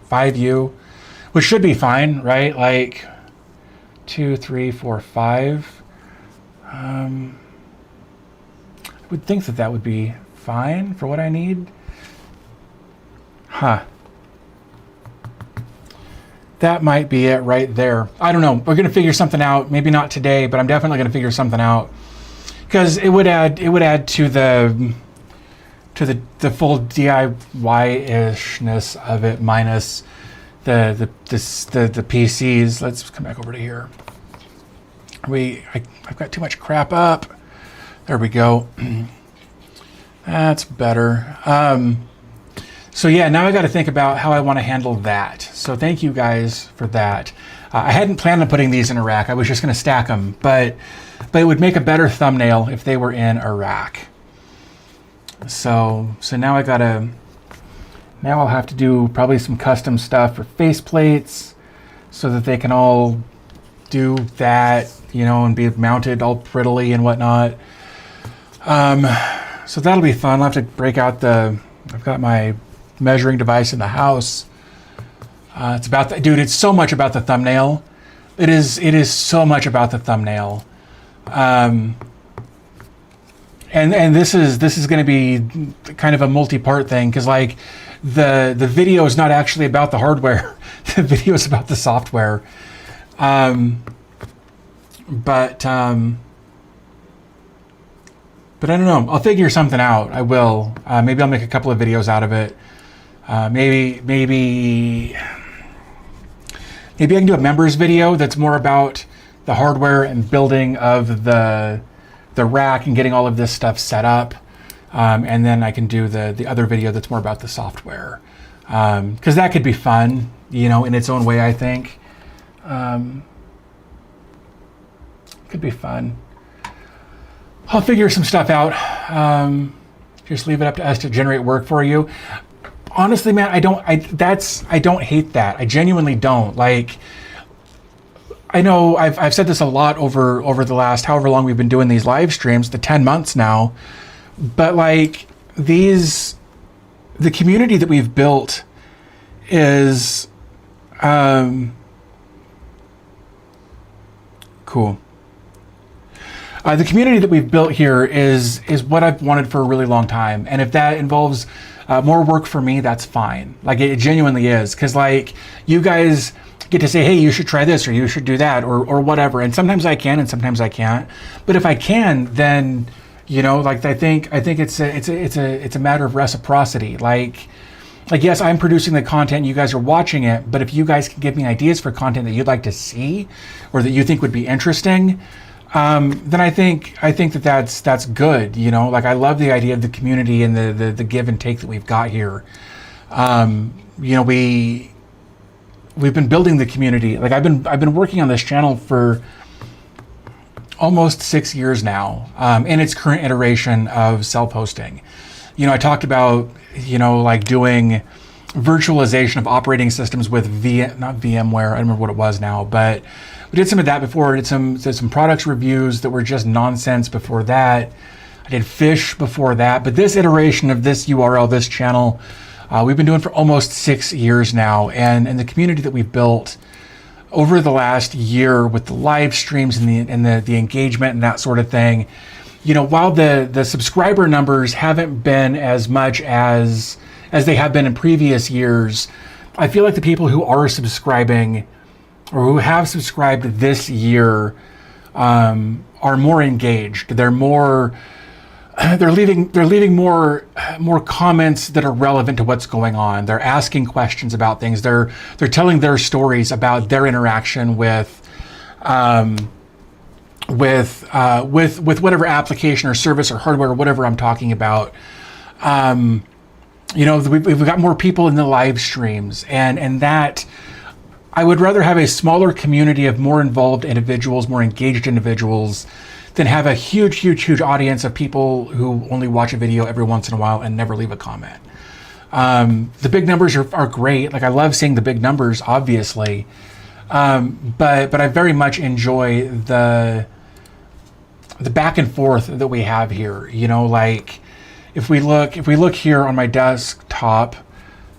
5U, which should be fine, right? Like 2, 3, 4, 5. I would think that would be fine for what I need. Huh. That might be it right there. I don't know. We're going to figure something out. Maybe not today, but I'm definitely going to figure something out. Because it would add to the full DIY-ishness of it, minus the PCs. Let's come back over to here. I've got too much crap up. There we go. That's better. So yeah, now I got to think about how I want to handle that. So thank you guys for that. I hadn't planned on putting these in a rack. I was just going to stack them, but it would make a better thumbnail if they were in a rack. So now now I'll have to do probably some custom stuff for faceplates so that they can all do that, you know, and be mounted all prettily and whatnot. So that'll be fun. I'll have to break out I've got my measuring device in the house. It's about dude, it's so much about the thumbnail. It is so much about the thumbnail. And this is going to be kind of a multi-part thing, because like the video is not actually about the hardware. The video is about the software. But I don't know. I'll figure something out. I will. Maybe I'll make a couple of videos out of it. Maybe I can do a members video that's more about the hardware and building of the rack and getting all of this stuff set up. And then I can do the other video that's more about the software. Because that could be fun, you know, in its own way, I think. Could be fun. I'll figure some stuff out. Just leave it up to us to generate work for you. Honestly, man, I don't hate that. I genuinely don't. Like, I know I've said this a lot over the last however long we've been doing these live streams, the 10 months now. But like the community that we've built is cool. The community that we've built here is what I've wanted for a really long time. And if that involves more work for me, that's fine. Like, it genuinely is. Because like, you guys get to say, hey, you should try this, or you should do that, or whatever. And sometimes I can, and sometimes I can't. But if I can, then, you know, like, I think it's a matter of reciprocity. Like yes, I'm producing the content, you guys are watching it, but if you guys can give me ideas for content that you'd like to see, or that you think would be interesting, then I think that's good. You know, like, I love the idea of the community and the give and take that we've got here. You know, we've been building the community. Like, I've been working on this channel for almost 6 years now, in its current iteration of self-hosting. You know, I talked about, you know, like doing virtualization of operating systems with not VMware, I don't remember what it was now, but we did some of that before. I did some products reviews that were just nonsense before that. I did fish before that, but this iteration of this URL, this channel, we've been doing for almost 6 years now, and the community that we've built over the last year with the live streams and the engagement and that sort of thing. You know, while the subscriber numbers haven't been as much as they have been in previous years, I feel like the people who are subscribing, or who have subscribed this year, are more engaged. They're leaving more comments that are relevant to what's going on. They're asking questions about things. They're telling their stories about their interaction with whatever application or service or hardware or whatever I'm talking about. We've got more people in the live streams, and that I would rather have a smaller community of more involved individuals, more engaged individuals, than have a huge audience of people who only watch a video every once in a while and never leave a comment. The big numbers are great. Like, I love seeing the big numbers, obviously. But I very much enjoy the back and forth that we have here. Like, if we look here on my desktop,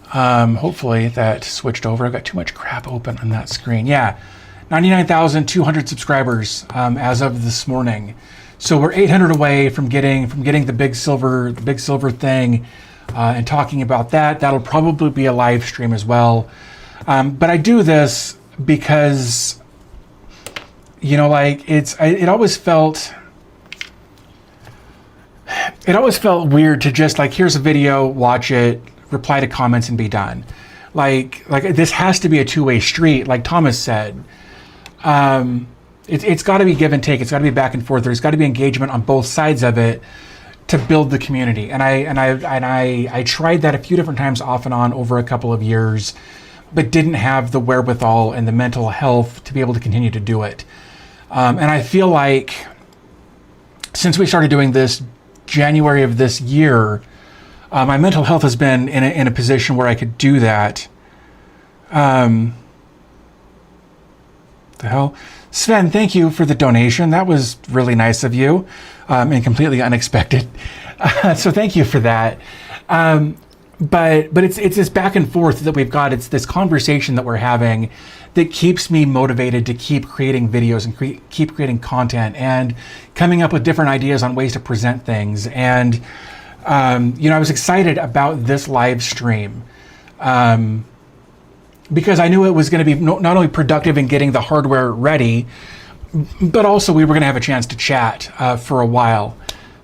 hopefully that switched over. I've got too much crap open on that screen. Yeah. 99,200 subscribers as of this morning. So we're 800 away from getting the big silver thing, and talking about that. That'll probably be a live stream as well. But I do this because, it always felt weird to just, like, here's a video, watch it, reply to comments, and be done. Like this has to be a two-way street, like Thomas said. It's got to be give and take. It's got to be back and forth. There's got to be engagement on both sides of it to build the community. And I tried that a few different times off and on over a couple of years, but didn't have the wherewithal and the mental health to be able to continue to do it. And I feel like since we started doing this January of this year, my mental health has been in a position where I could do that. The hell? Sven, thank you for the donation. That was really nice of you, and completely unexpected. So thank you for that. But it's this back and forth that we've got. It's this conversation that we're having that keeps me motivated to keep creating videos and keep creating content and coming up with different ideas on ways to present things. And I was excited about this live stream. Because I knew it was going to be not only productive in getting the hardware ready, but also we were going to have a chance to chat for a while.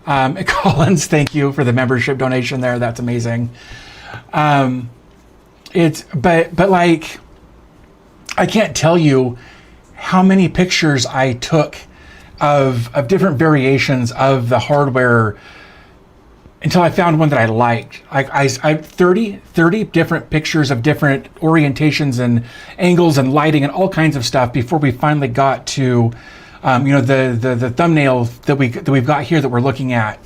Collins, thank you for the membership donation there. That's amazing. But like, I can't tell you how many pictures I took of different variations of the hardware until I found one that I liked. I 30 different pictures of different orientations and angles and lighting and all kinds of stuff before we finally got to, the thumbnail that we've got here that we're looking at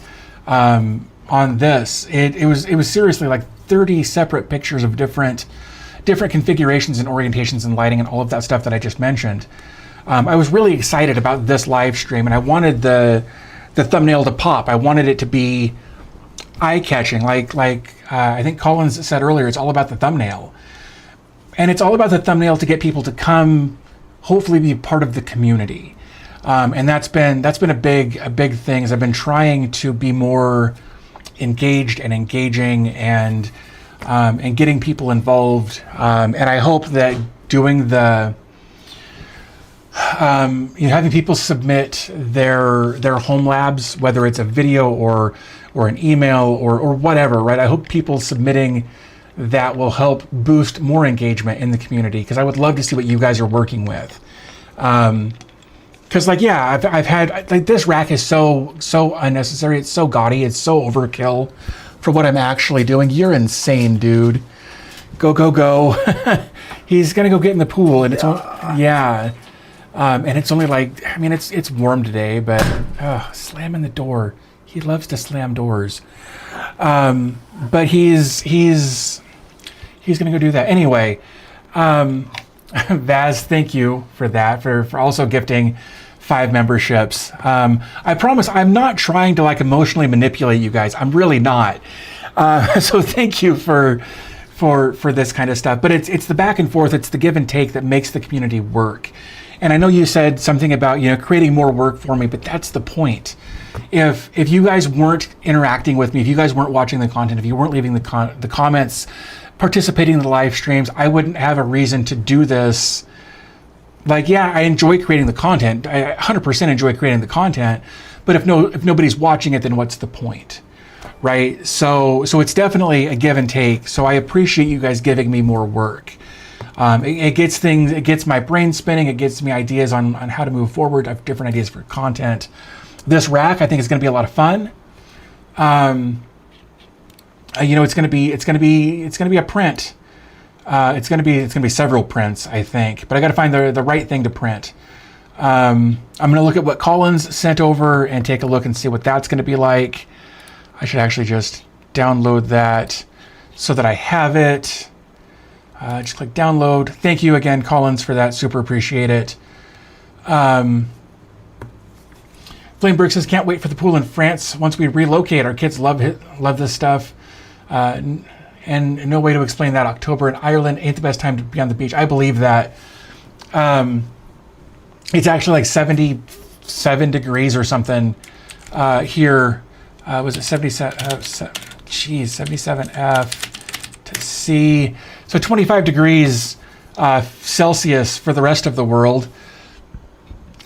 on this. It was seriously like 30 separate pictures of different configurations and orientations and lighting and all of that stuff that I just mentioned. I was really excited about this live stream, and I wanted the thumbnail to pop. I wanted it to be eye-catching, like I think Collins said earlier. It's all about the thumbnail, and it's all about the thumbnail to get people to come, hopefully be part of the community, and that's been a big thing. As I've been trying to be more engaged and engaging and getting people involved, and I hope that doing the having people submit their home labs, whether it's a video or an email or whatever, right? I hope people submitting that will help boost more engagement in the community, because I would love to see what you guys are working with. Because I've had, like, this rack is so unnecessary. It's so gaudy. It's so overkill for what I'm actually doing. You're insane, dude. Go. He's gonna go get in the pool, and it's and it's only like, I mean, it's warm today, but slamming the door. He loves to slam doors. But he's gonna go do that anyway. Vaz, thank you for that, for also gifting 5 memberships. I promise I'm not trying to, like, emotionally manipulate you guys. I'm really not. So thank you for this kind of stuff. But it's the back and forth, it's the give and take that makes the community work. And I know you said something about, creating more work for me, but that's the point. If you guys weren't interacting with me, if you guys weren't watching the content, if you weren't leaving the comments, participating in the live streams, I wouldn't have a reason to do this like, yeah, I enjoy creating the content. I 100% enjoy creating the content, but if nobody's watching it, then what's the point, right? So it's definitely a give and take. So I appreciate you guys giving me more work. It gets my brain spinning. It gets me ideas on how to move forward. I have different ideas for content. This rack, I think, is going to be a lot of fun. It's going to be a print. It's going to be several prints, I think, but I got to find the right thing to print. I'm going to look at what Collins sent over and take a look and see what that's going to be like. I should actually just download that so that I have it. Just click download. Thank you again, Collins, for that. Super appreciate it. Flameberg says, can't wait for the pool in France. Once we relocate, our kids love this stuff. And no way to explain that. October in Ireland ain't the best time to be on the beach. I believe that. It's actually like 77 degrees or something here. Was it 77 F to C? So 25 degrees Celsius for the rest of the world.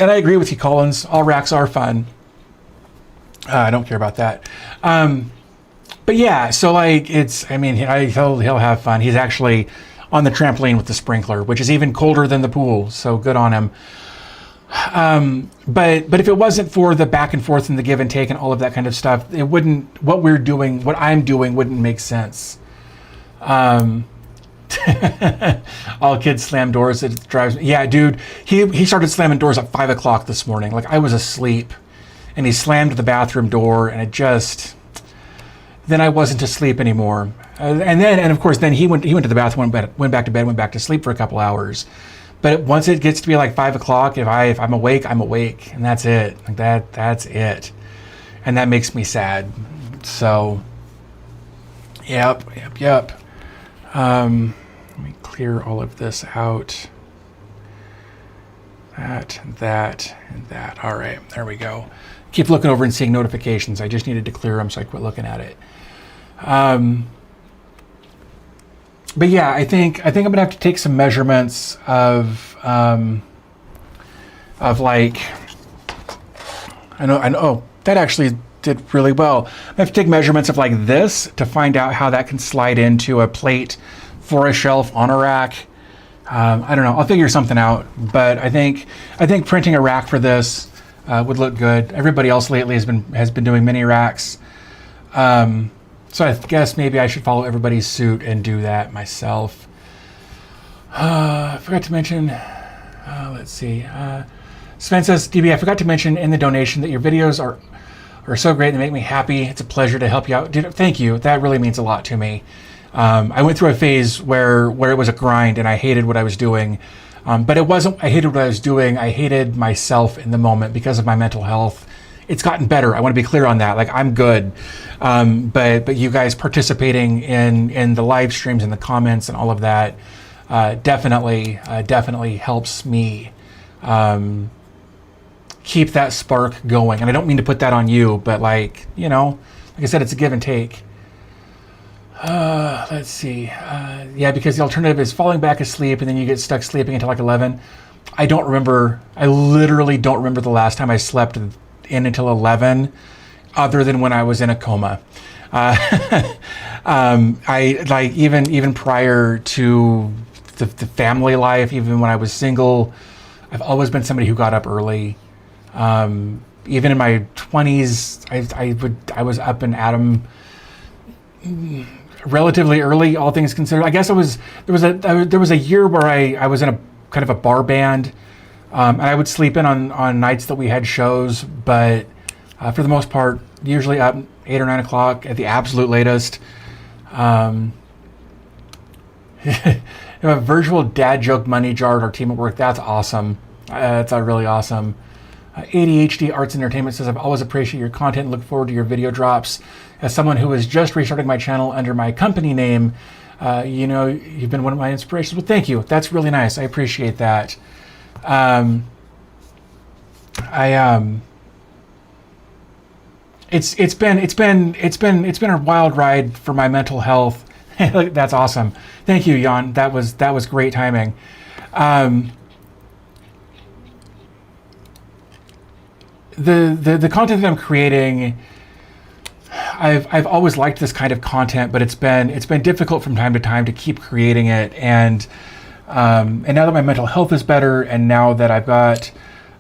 And I agree with you, Collins. All racks are fun. I don't care about that. But yeah, so like he'll have fun. He's actually on the trampoline with the sprinkler, which is even colder than the pool. So good on him. But if it wasn't for the back and forth and the give and take and all of that kind of stuff, it wouldn't. What I'm doing wouldn't make sense. All kids slam doors. It drives me. Yeah, dude. He started slamming doors at 5 o'clock this morning. Like I was asleep, and he slammed the bathroom door, and it just. Then I wasn't asleep anymore, and of course, then he went to the bathroom, went back to bed, went back to sleep for a couple hours. But once it gets to be like 5 o'clock, if I'm awake, I'm awake, and that's it. Like that's it, and that makes me sad. So, yep. Let me clear all of this out. That, and that. All right, there we go. Keep looking over and seeing notifications. I just needed to clear them, so I quit looking at it. But yeah, I think I'm gonna have to take some measurements of like, I know. Oh, that actually did really well. I have to take measurements of like this to find out how that can slide into a plate for a shelf on a rack. I don't know. I'll figure something out. But I think printing a rack for this would look good. Everybody else lately has been doing mini racks. So I guess maybe I should follow everybody's suit and do that myself. I forgot to mention, let's see. Sven says, DB, I forgot to mention in the donation that your videos are so great. They make me happy. It's a pleasure to help you out. Dude, thank you. That really means a lot to me. I went through a phase where it was a grind and I hated what I was doing. But it wasn't, I hated what I was doing. I hated myself in the moment because of my mental health. It's gotten better. I want to be clear on that. Like I'm good. But you guys participating in the live streams and the comments and all of that definitely helps me keep that spark going. And I don't mean to put that on you, but like I said, it's a give and take. Let's see. Yeah, because the alternative is falling back asleep and then you get stuck sleeping until like 11. I literally don't remember the last time I slept in until 11, other than when I was in a coma. I like even prior to the family life, even when I was single, I've always been somebody who got up early. Even in my 20s, I was up and at 'em relatively early, all things considered. I guess there was a year where I was in a kind of a bar band. And I would sleep in on nights that we had shows, but for the most part, usually up 8 or 9 o'clock at the absolute latest. A virtual dad joke money jar at our team at work. That's awesome. That's really awesome. ADHD Arts Entertainment says, I've always appreciated your content and look forward to your video drops. As someone who is just restarting my channel under my company name, you've been one of my inspirations. Well, thank you. That's really nice. I appreciate that. It's been a wild ride for my mental health. That's awesome. Thank you, Jan. That was great timing. the content that I'm creating, I've always liked this kind of content, but it's been difficult from time to time to keep creating it. And now that my mental health is better, and now that I've got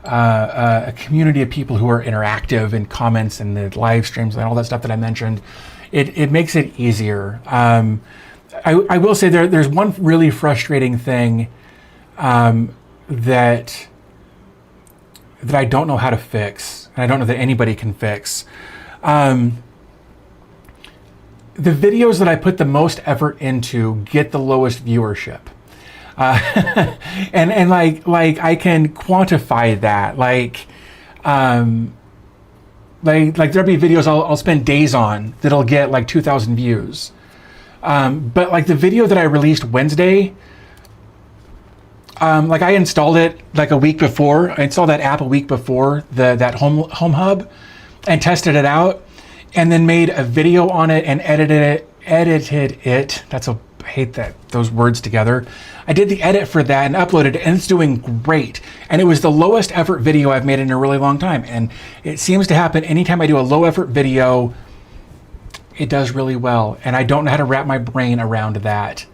a community of people who are interactive in comments and the live streams and all that stuff that I mentioned, it makes it easier. I will say there's one really frustrating thing that I don't know how to fix, and I don't know that anybody can fix. The videos that I put the most effort into get the lowest viewership. And like I can quantify that. Like there'll be videos I'll spend days on that'll get like 2,000 views. But like the video that I released Wednesday, like I installed it like a week before. I installed that app a week before that home hub, and tested it out, and then made a video on it and edited it. I hate those words together. I did the edit for that and uploaded it, and it's doing great. And it was the lowest effort video I've made in a really long time. And it seems to happen anytime I do a low effort video, it does really well. And I don't know how to wrap my brain around that.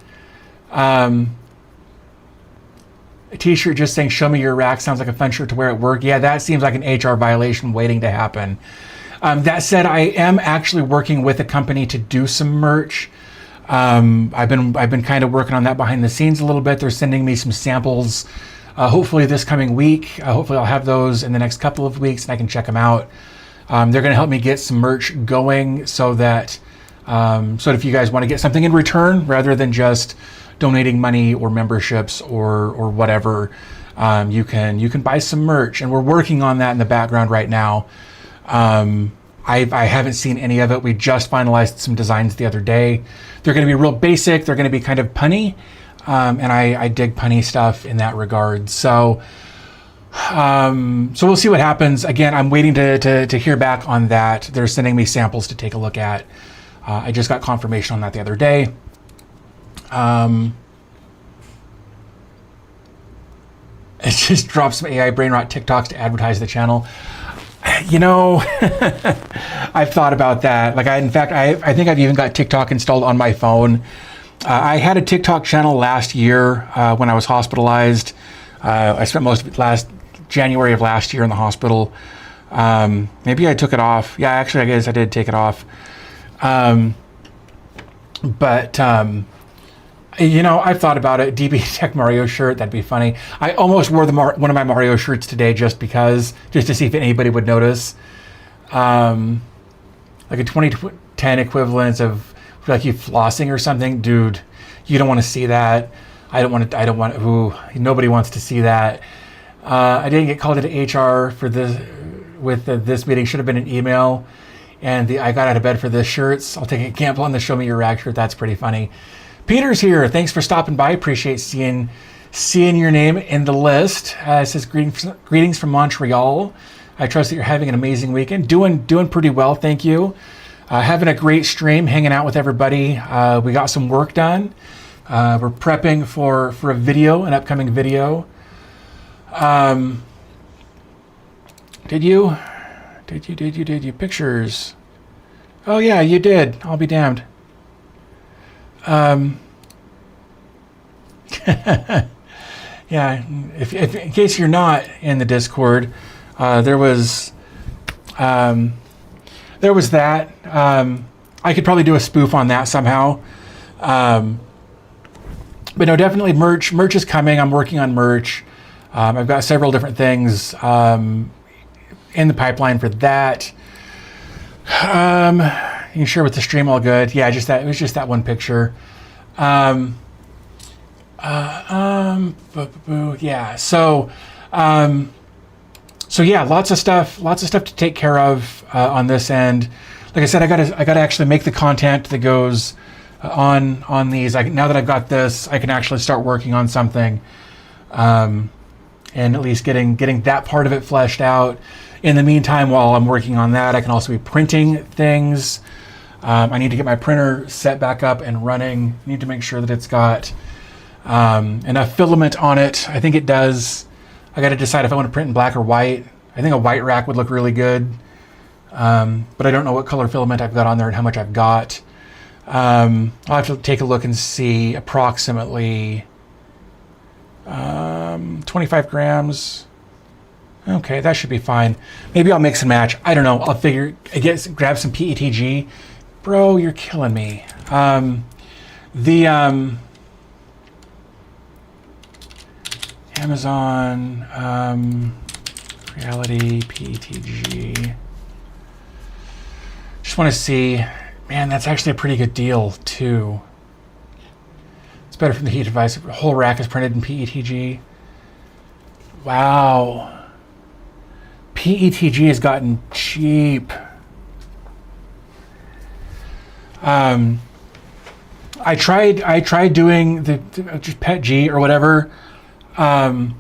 A t-shirt just saying, "Show me your rack," sounds like a fun shirt to wear at work. Yeah, that seems like an HR violation waiting to happen. That said, I am actually working with a company to do some merch. I've been kind of working on that behind the scenes a little bit. They're sending me some samples, hopefully this coming week. Hopefully I'll have those in the next couple of weeks and I can check them out. They're going to help me get some merch going so that if you guys want to get something in return rather than just donating money or memberships or whatever, you can buy some merch, and we're working on that in the background right now. I haven't seen any of it. We just finalized some designs the other day. They're going to be real basic. They're going to be kind of punny, and I dig punny stuff in that regard. So we'll see what happens. Again, I'm waiting to hear back on that. They're sending me samples to take a look at. I just got confirmation on that the other day. It just dropped some AI brain rot TikToks to advertise the channel. You know, I've thought about that. Like, I think I've even got TikTok installed on my phone. I had a TikTok channel last year when I was hospitalized. I spent most of it last January of last year in the hospital. Maybe I took it off. Yeah, actually, I guess I did take it off. You know, I've thought about it. DB Tech Mario shirt, that'd be funny. I almost wore one of my Mario shirts today just to see if anybody would notice. Like a 2010 equivalent of like you flossing or something. Dude, you don't want to see that. Nobody wants to see that. I didn't get called into HR for this this meeting. Should have been an email. And I got out of bed for this shirts. I'll take a gamble on the Show Me Your Rack shirt. That's pretty funny. Peter's here. Thanks for stopping by. Appreciate seeing your name in the list. It says greetings from Montreal. I trust that you're having an amazing weekend. Doing pretty well, thank you. Having a great stream, hanging out with everybody. We got some work done. We're prepping for a video, an upcoming video. Did you pictures? Oh yeah, you did. I'll be damned. Yeah, if in case you're not in the Discord, there was that. I could probably do a spoof on that somehow. But no, definitely merch is coming. I'm working on merch. I've got several different things in the pipeline for that. You can share with the stream, all good. Yeah, it was just that one picture. Yeah. So yeah, lots of stuff to take care of on this end. Like I said, I gotta actually make the content that goes on these. Now that I've got this, I can actually start working on something, and at least getting that part of it fleshed out. In the meantime, while I'm working on that, I can also be printing things. I need to get my printer set back up and running. I need to make sure that it's got enough filament on it. I think it does. I got to decide if I want to print in black or white. I think a white rack would look really good. But I don't know what color filament I've got on there and how much I've got. I'll have to take a look and see approximately 25 grams. Okay, that should be fine. Maybe I'll mix and match. I don't know. I'll figure, grab some PETG. Bro, you're killing me. Amazon, Reality, PETG. Just want to see, man, that's actually a pretty good deal too. It's better from the heat device. The whole rack is printed in PETG. Wow. PETG has gotten cheap. I tried doing the just PETG or whatever. The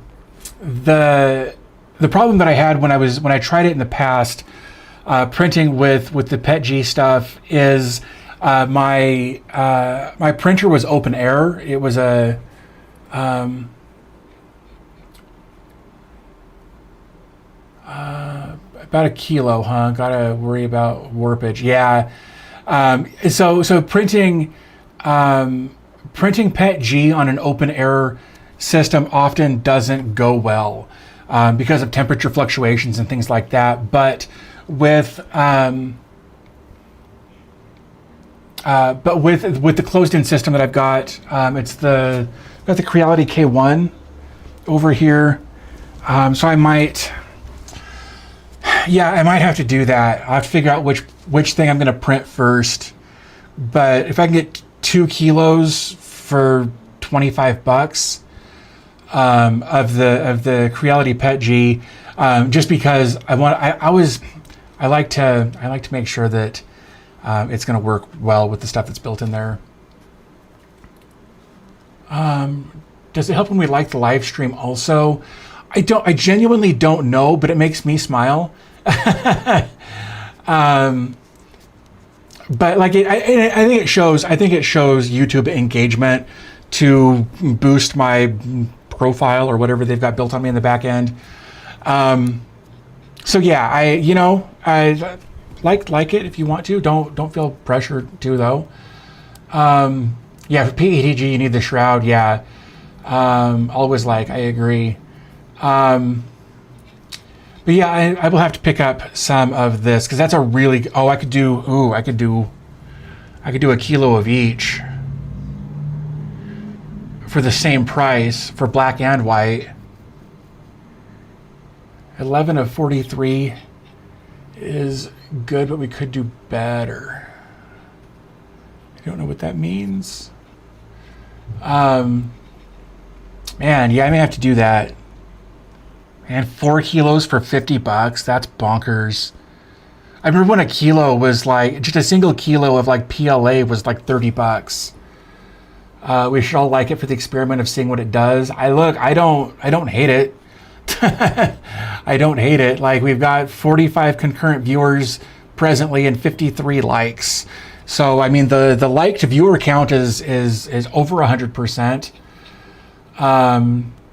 problem that I had when I tried it in the past, printing with the PETG stuff is my printer was open air. It was a about a kilo, huh? Gotta worry about warpage. Yeah. So printing PETG on an open air system often doesn't go well because of temperature fluctuations and things like that. But with the closed-in system that I've got, it's got the Creality K1 over here. So I might have to do that. I'll have to figure out which thing I'm going to print first. But if I can get 2 kilos for $25 of the Creality PETG, just because I like to make sure that it's going to work well with the stuff that's built in there. Does it help when we like the live stream also? I genuinely don't know, but it makes me smile. But like I think it shows YouTube engagement to boost my profile or whatever they've got built on me in the back end. So yeah, I like it if you want to. Don't feel pressured to though. Yeah, for PETG you need the shroud. Yeah, always I agree. But yeah, I will have to pick up some of this because that's a really. Oh, I could do a kilo of each for the same price for black and white. 11 of 43 is good, but we could do better. I don't know what that means. Man, yeah, I may have to do that. And 4 kilos for $50, that's bonkers. I remember when a kilo was just a single kilo of PLA was $30. We should all like it for the experiment of seeing what it does. I don't hate it. I don't hate it. We've got 45 concurrent viewers presently and 53 likes. So I mean the like to viewer count is over 100%.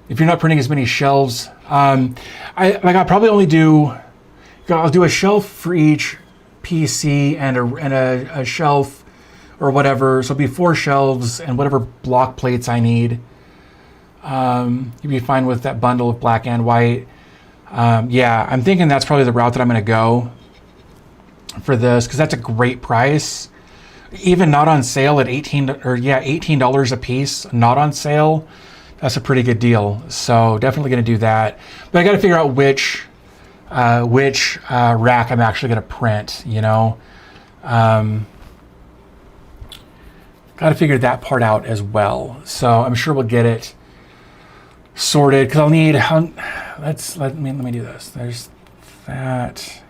If you're not printing as many shelves, I'll probably I'll do a shelf for each PC and a shelf or whatever. So it'll be 4 shelves and whatever block plates I need. You'd be fine with that bundle of black and white. Yeah, I'm thinking that's probably the route that I'm going to go for this because that's a great price. Even not on sale at $18 a piece, not on sale. That's a pretty good deal. So definitely going to do that. But I got to figure out which rack I'm actually going to print. Got to figure that part out as well. So I'm sure we'll get it sorted because I'll need. Let me do this. There's that.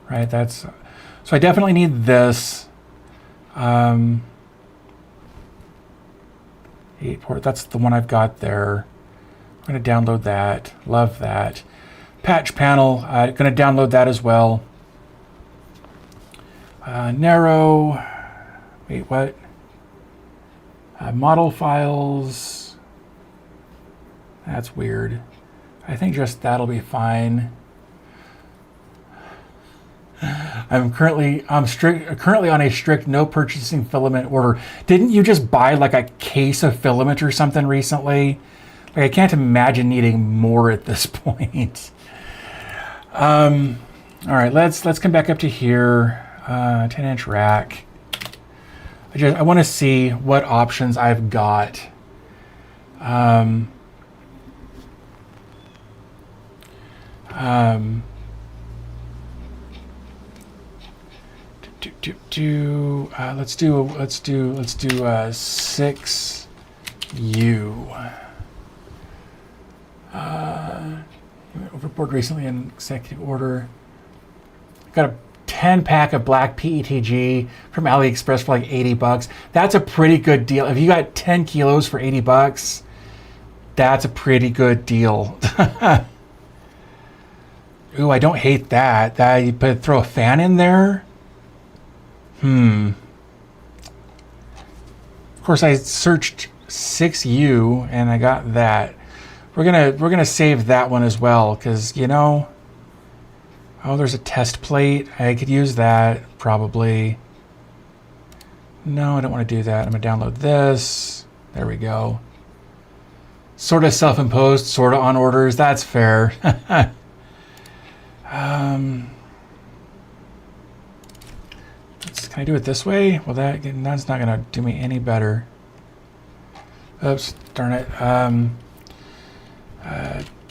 Right. So I definitely need this. 8-port, that's the one I've got there. I'm going to download that. Love that. Patch panel, I'm going to download that as well. Narrow, wait, what? Model files, that's weird. I think just that'll be fine. currently on a strict no purchasing filament order. Didn't you just buy like a case of filament or something recently? Like I can't imagine needing more at this point. All right, let's come back up to here. 10-inch rack. I want to see what options I've got. Let's do 6U. Overboard recently in executive order. Got a 10-pack of black PETG from AliExpress for like $80. That's a pretty good deal. If you got 10 kilos for $80, that's a pretty good deal. Ooh, I don't hate that. You throw a fan in there. Of course, I searched 6U and I got that. We're gonna save that one as well because oh, there's a test plate. I could use that probably. No, I don't want to do that. I'm gonna download this. There we go. Sort of self-imposed, sort of on orders. That's fair. Can I do it this way? Well, that's not gonna do me any better. Oops, darn it.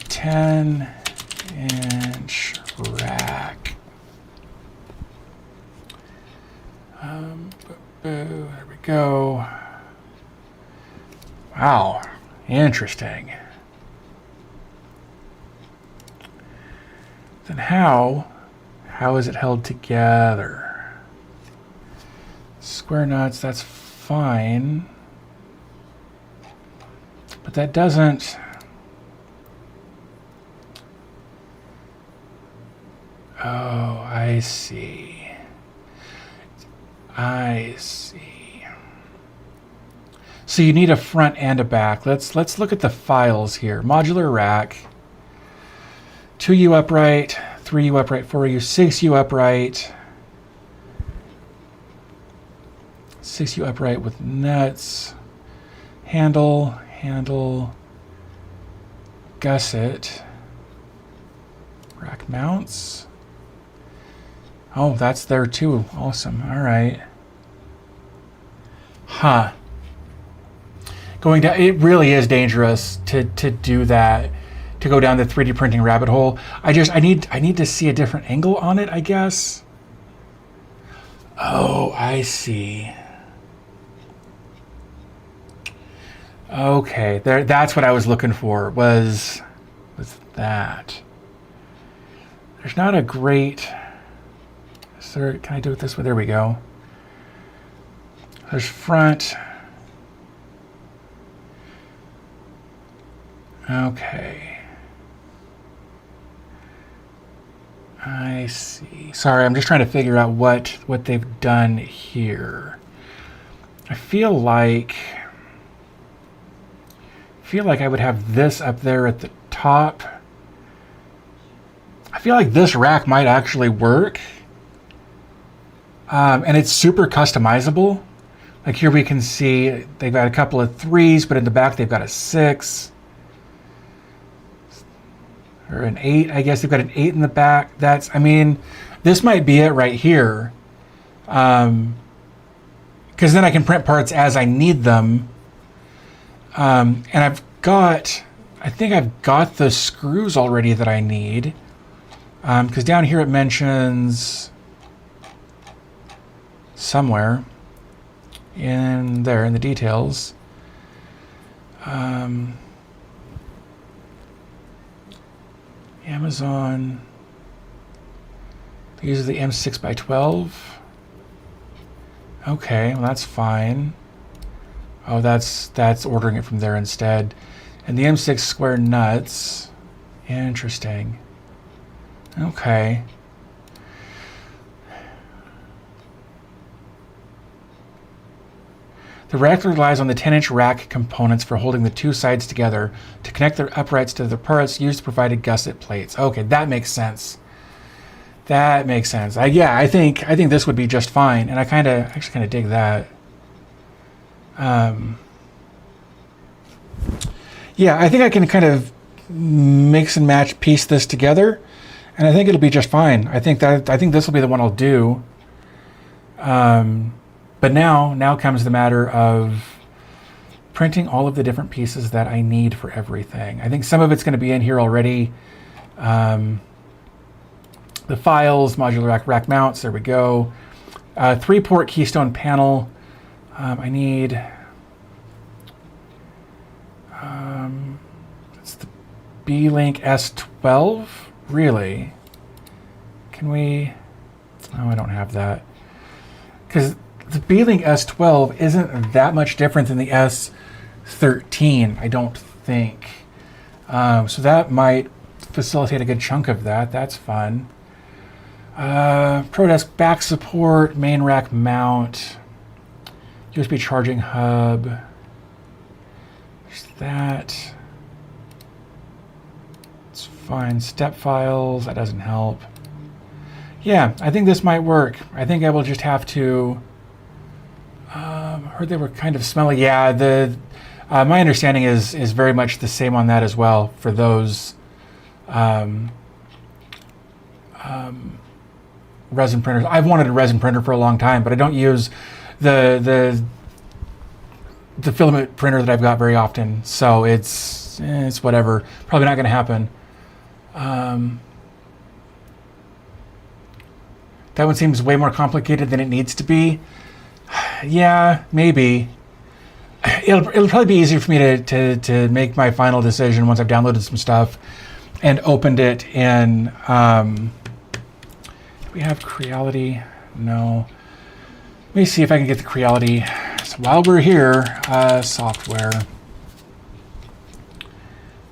10-inch rack. There we go. Wow, interesting. Then how is it held together? Square nuts, that's fine. But that doesn't... Oh, I see. I see. So you need a front and a back. Let's look at the files here. Modular rack. 2U upright, 3U upright, 4U, 6U upright. 6U upright with nuts. Handle, gusset. Rack mounts. Oh, that's there too. Awesome. All right. Huh. Going down, it really is dangerous to do that, to go down the 3D printing rabbit hole. I need to see a different angle on it, I guess. Oh, I see. Okay, that's what I was looking for, was that. There's not a great... Can I do it this way? There we go. There's front. Okay. I see. Sorry, I'm just trying to figure out what they've done here. I feel like I would have this up there at the top. I feel like this rack might actually work. And it's super customizable. Like here we can see they've got a couple of 3s, but in the back they've got a 6. Or an 8, I guess they've got an 8 in the back. I mean, this might be it right here. Because then I can print parts as I need them. And I think I've got the screws already that I need. Because down here it mentions somewhere in the details. Amazon. These are the M6x12. Okay, well that's fine. Oh, that's ordering it from there instead. And the M6 square nuts. Interesting. Okay. The rack relies on the 10-inch rack components for holding the two sides together. To connect the uprights to the parts, use the provided gusset plates. Okay, that makes sense. That makes sense. Yeah, I think this would be just fine, and I actually kind of dig that. Yeah, I think I can kind of mix and match, piece this together, and I think it'll be just fine. I think this will be the one I'll do. But now comes the matter of printing all of the different pieces that I need for everything. I think some of it's going to be in here already. The files, modular rack mounts, there we go. 3-port keystone panel. I need, it's the B-Link S12, really? Can we, oh, I don't have that. Because the B-Link S12 isn't that much different than the S13, I don't think. So that might facilitate a good chunk of that. That's fun. ProDesk back support, main rack mount, USB charging hub. There's that. It's fine. Step files, that doesn't help. Yeah, I think this might work. I think I will just have to. Heard they were kind of smelly. Yeah, my understanding is very much the same on that as well for those resin printers. I've wanted a resin printer for a long time, but I don't use the filament printer that I've got very often. So it's whatever. Probably not going to happen. That one seems way more complicated than it needs to be. Yeah, maybe. It'll probably be easier for me to make my final decision once I've downloaded some stuff and opened it in. Do we have Creality? No. Let me see if I can get the Creality. So while we're here, software.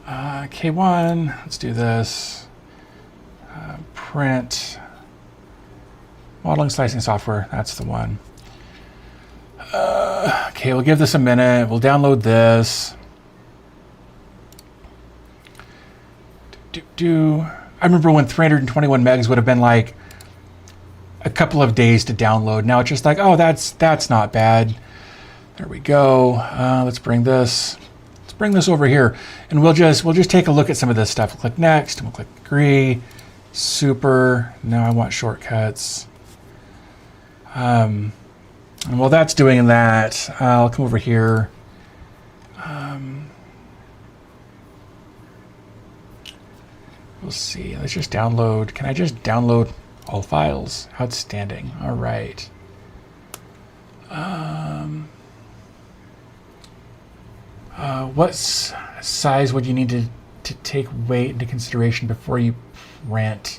K1, let's do this. Print. Modeling slicing software, that's the one. Okay, we'll give this a minute. We'll download this. I remember when 321 megs would have been like a couple of days to download. Now it's just like, oh, that's not bad. There we go. Let's bring this over here, and we'll just take a look at some of this stuff. We'll click next, and we'll click agree. Super. Now I want shortcuts. And while that's doing that, I'll come over here. We'll see. Let's just download. Can I just download all files? Outstanding. All right. What size would you need to take weight into consideration before you print?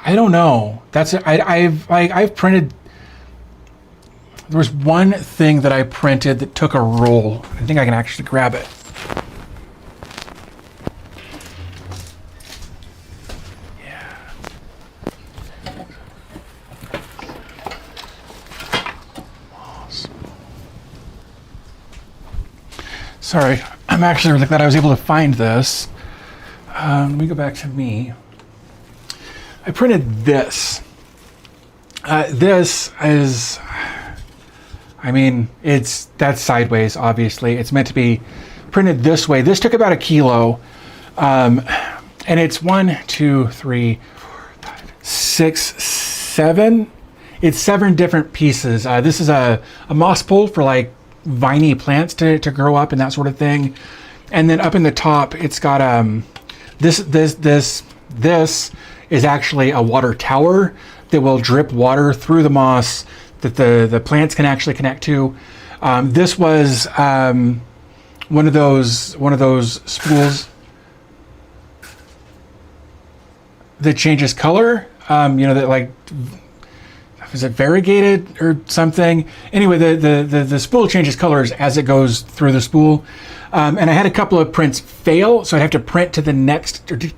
I don't know. I've printed. There was one thing that I printed that took a roll. I think I can actually grab it. Yeah. Awesome. Sorry, I'm actually really glad I was able to find this. Let me go back to me. I printed this. This is, I mean, that's sideways, obviously. It's meant to be printed this way. This took about a kilo. And it's 1, 2, 3, 4, 5, 6, 7. It's 7 different pieces. This is a moss pole for like viney plants to grow up and that sort of thing. And then up in the top, it's got this is actually a water tower that will drip water through the moss that the plants can actually connect to. This was one of those spools that changes color. That like, is it variegated or something? Anyway, the spool changes colors as it goes through the spool. And I had a couple of prints fail, so I'd have to print to the next, to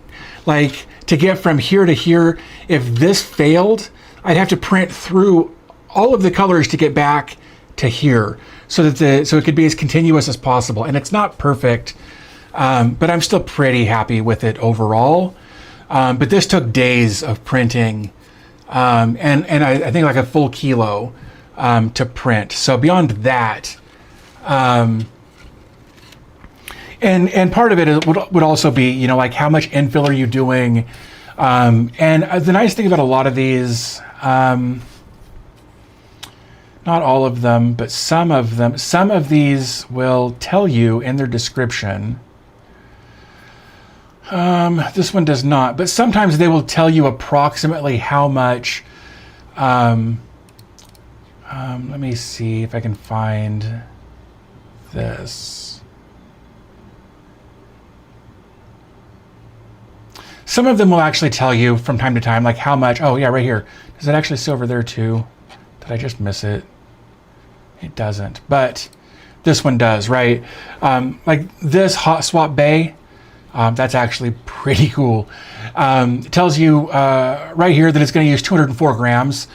get from here to here. If this failed, I'd have to print through all of the colors to get back to here, so it could be as continuous as possible. And it's not perfect, but I'm still pretty happy with it overall. But this took days of printing, and I think like a full kilo to print. So beyond that, and part of it would also be, you know, like how much infill are you doing? And the nice thing about a lot of these, not all of them, but some of these will tell you in their description. This one does not, but sometimes they will tell you approximately how much. Let me see if I can find this. Some of them will actually tell you from time to time, like how much. Oh yeah, right here. Does it actually say over there too? Did I just miss it? It doesn't, but this one does, right? Like this hot swap bay, that's actually pretty cool. It tells you right here that it's going to use 204 grams.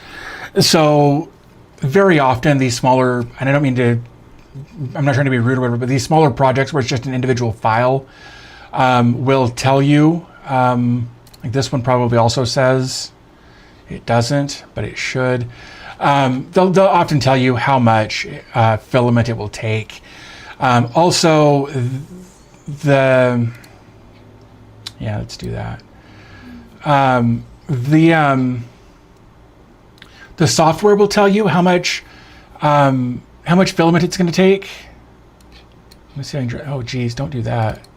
So very often these smaller, and I don't mean to, I'm not trying to be rude or whatever, but these smaller projects where it's just an individual file will tell you, like this one probably also says, it doesn't, but it should. They'll often tell you how much filament it will take. Also, yeah, let's do that. The software will tell you how much filament it's going to take. Let me see. Oh, geez, don't do that.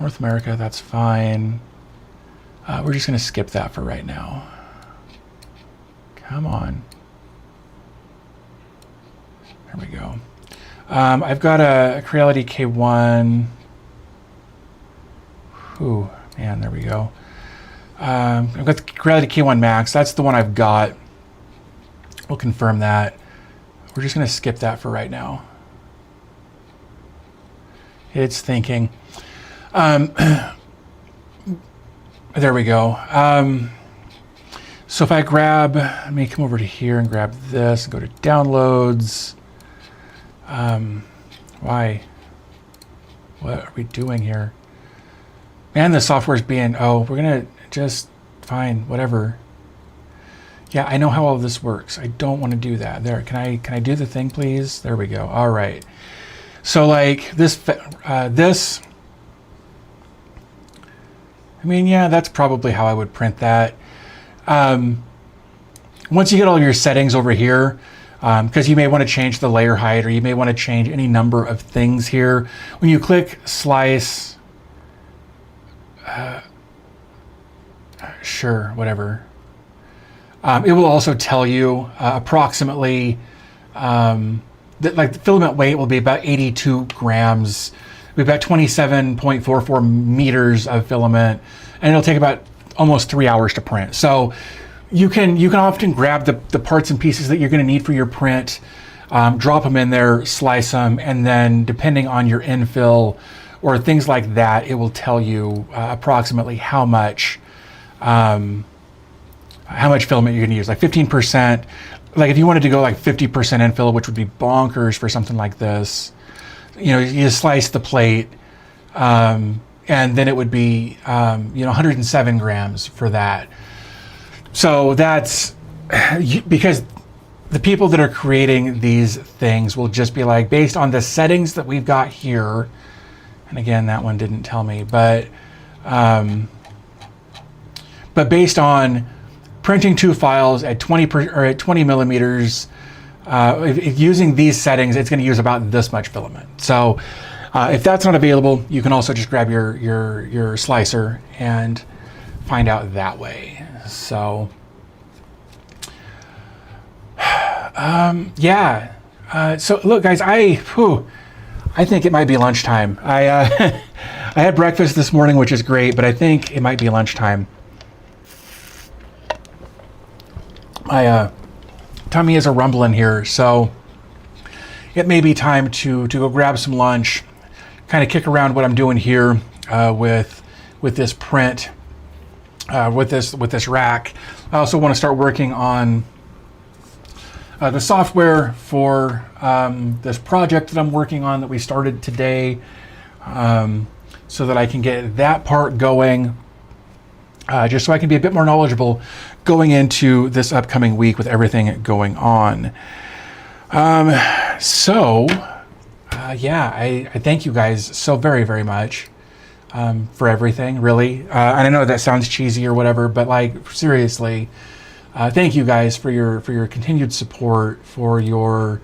North America, that's fine. We're just going to skip that for right now. Come on. There we go. I've got a Creality K1. Ooh, man, there we go. I've got the Creality K1 Max. That's the one I've got. We'll confirm that. We're just going to skip that for right now. It's thinking. There we go. So if I grab, let me come over to here and grab this and go to downloads. Why? What are we doing here? Man, the software's being, oh, we're gonna just, fine, whatever. Yeah, I know how all of this works. I don't want to do that. There, can I do the thing, please? There we go. All right. So like this, I mean, yeah, that's probably how I would print that. Once you get all your settings over here, because you may want to change the layer height, or you may want to change any number of things here. When you click slice, sure, whatever. It will also tell you approximately that, like, the filament weight will be about 82 grams. We've got 27.44 meters of filament, and it'll take about almost 3 hours to print. So you can often grab the parts and pieces that you're going to need for your print, drop them in there, slice them, and then depending on your infill or things like that, it will tell you approximately how much filament you're going to use. Like 15%. Like if you wanted to go like 50% infill, which would be bonkers for something like this, you know, you slice the plate, and then it would be 107 grams for that. So that's because the people that are creating these things will just be like, based on the settings that we've got here, and again, that one didn't tell me, but based on printing two files at 20 millimeters, if using these settings, it's going to use about this much filament. So if that's not available, you can also just grab your slicer and find out that way. So yeah. So look, guys, I think it might be lunchtime. I had breakfast this morning, which is great, but I think it might be lunchtime. My tummy is a rumbling here, so it may be time to go grab some lunch, kind of kick around what I'm doing here with this print, with this rack. I also want to start working on the software for this project that I'm working on that we started today, so that I can get that part going. just so I can be a bit more knowledgeable going into this upcoming week with everything going on. Yeah, I thank you guys so very, very much for everything, really. And I know that sounds cheesy or whatever, but like seriously, thank you guys for your continued support, for your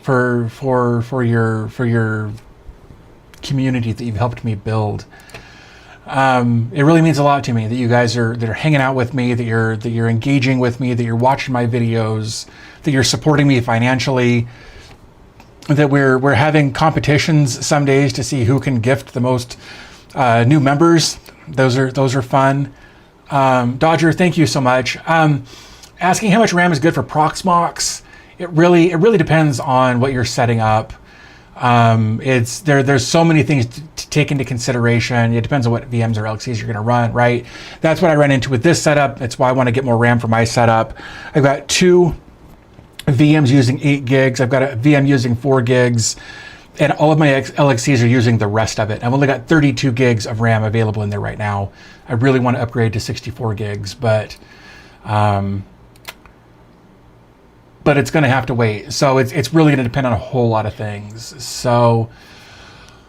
for your community that you've helped me build. It really means a lot to me that you guys are hanging out with me, that you're engaging with me, that you're watching my videos, that you're supporting me financially, that we're having competitions some days to see who can gift the most new members. Those are fun. Dodger, thank you so much. Asking how much RAM is good for Proxmox. It really depends on what you're setting up. There's so many things to take into consideration. It depends on what VMs or LXCs you're going to run, right? That's what I ran into with this setup. That's why I want to get more RAM for my setup. I've got 2 VMs using 8 gigs. I've got a VM using 4 gigs, and all of my LXCs are using the rest of it. I've only got 32 gigs of RAM available in there right now. I really want to upgrade to 64 gigs, but it's going to have to wait. So it's really going to depend on a whole lot of things. So,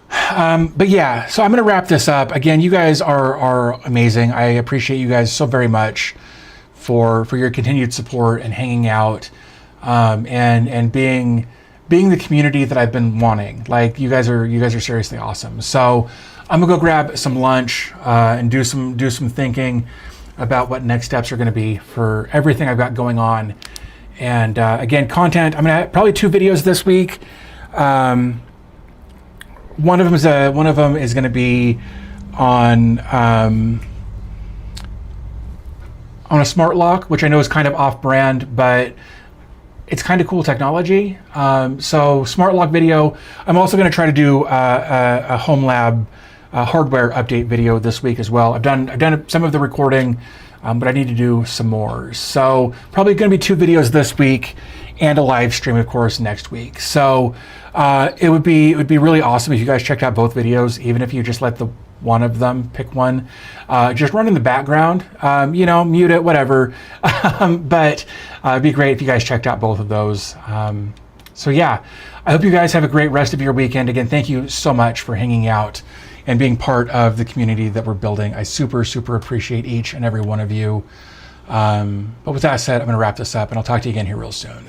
but yeah, so I'm going to wrap this up. Again, you guys are amazing. I appreciate you guys so very much for your continued support and hanging out, and being the community that I've been wanting. Like you guys are seriously awesome. So I'm gonna go grab some lunch and do some thinking about what next steps are going to be for everything I've got going on. And again, content, I'm gonna have probably 2 videos this week. One of them is going to be on a smart lock, which I know is kind of off-brand, but it's kind of cool technology. So smart lock video. I'm also going to try to do a home lab hardware update video this week as well. I've done some of the recording, but I need to do some more. So probably going to be 2 videos this week and a live stream, of course, next week. So it would be really awesome if you guys checked out both videos, even if you just let the one of them pick one. Just run in the background, mute it, whatever. But it'd be great if you guys checked out both of those. So yeah, I hope you guys have a great rest of your weekend. Again, thank you so much for hanging out and being part of the community that we're building. I super, super appreciate each and every one of you. But with that said, I'm going to wrap this up, and I'll talk to you again here real soon.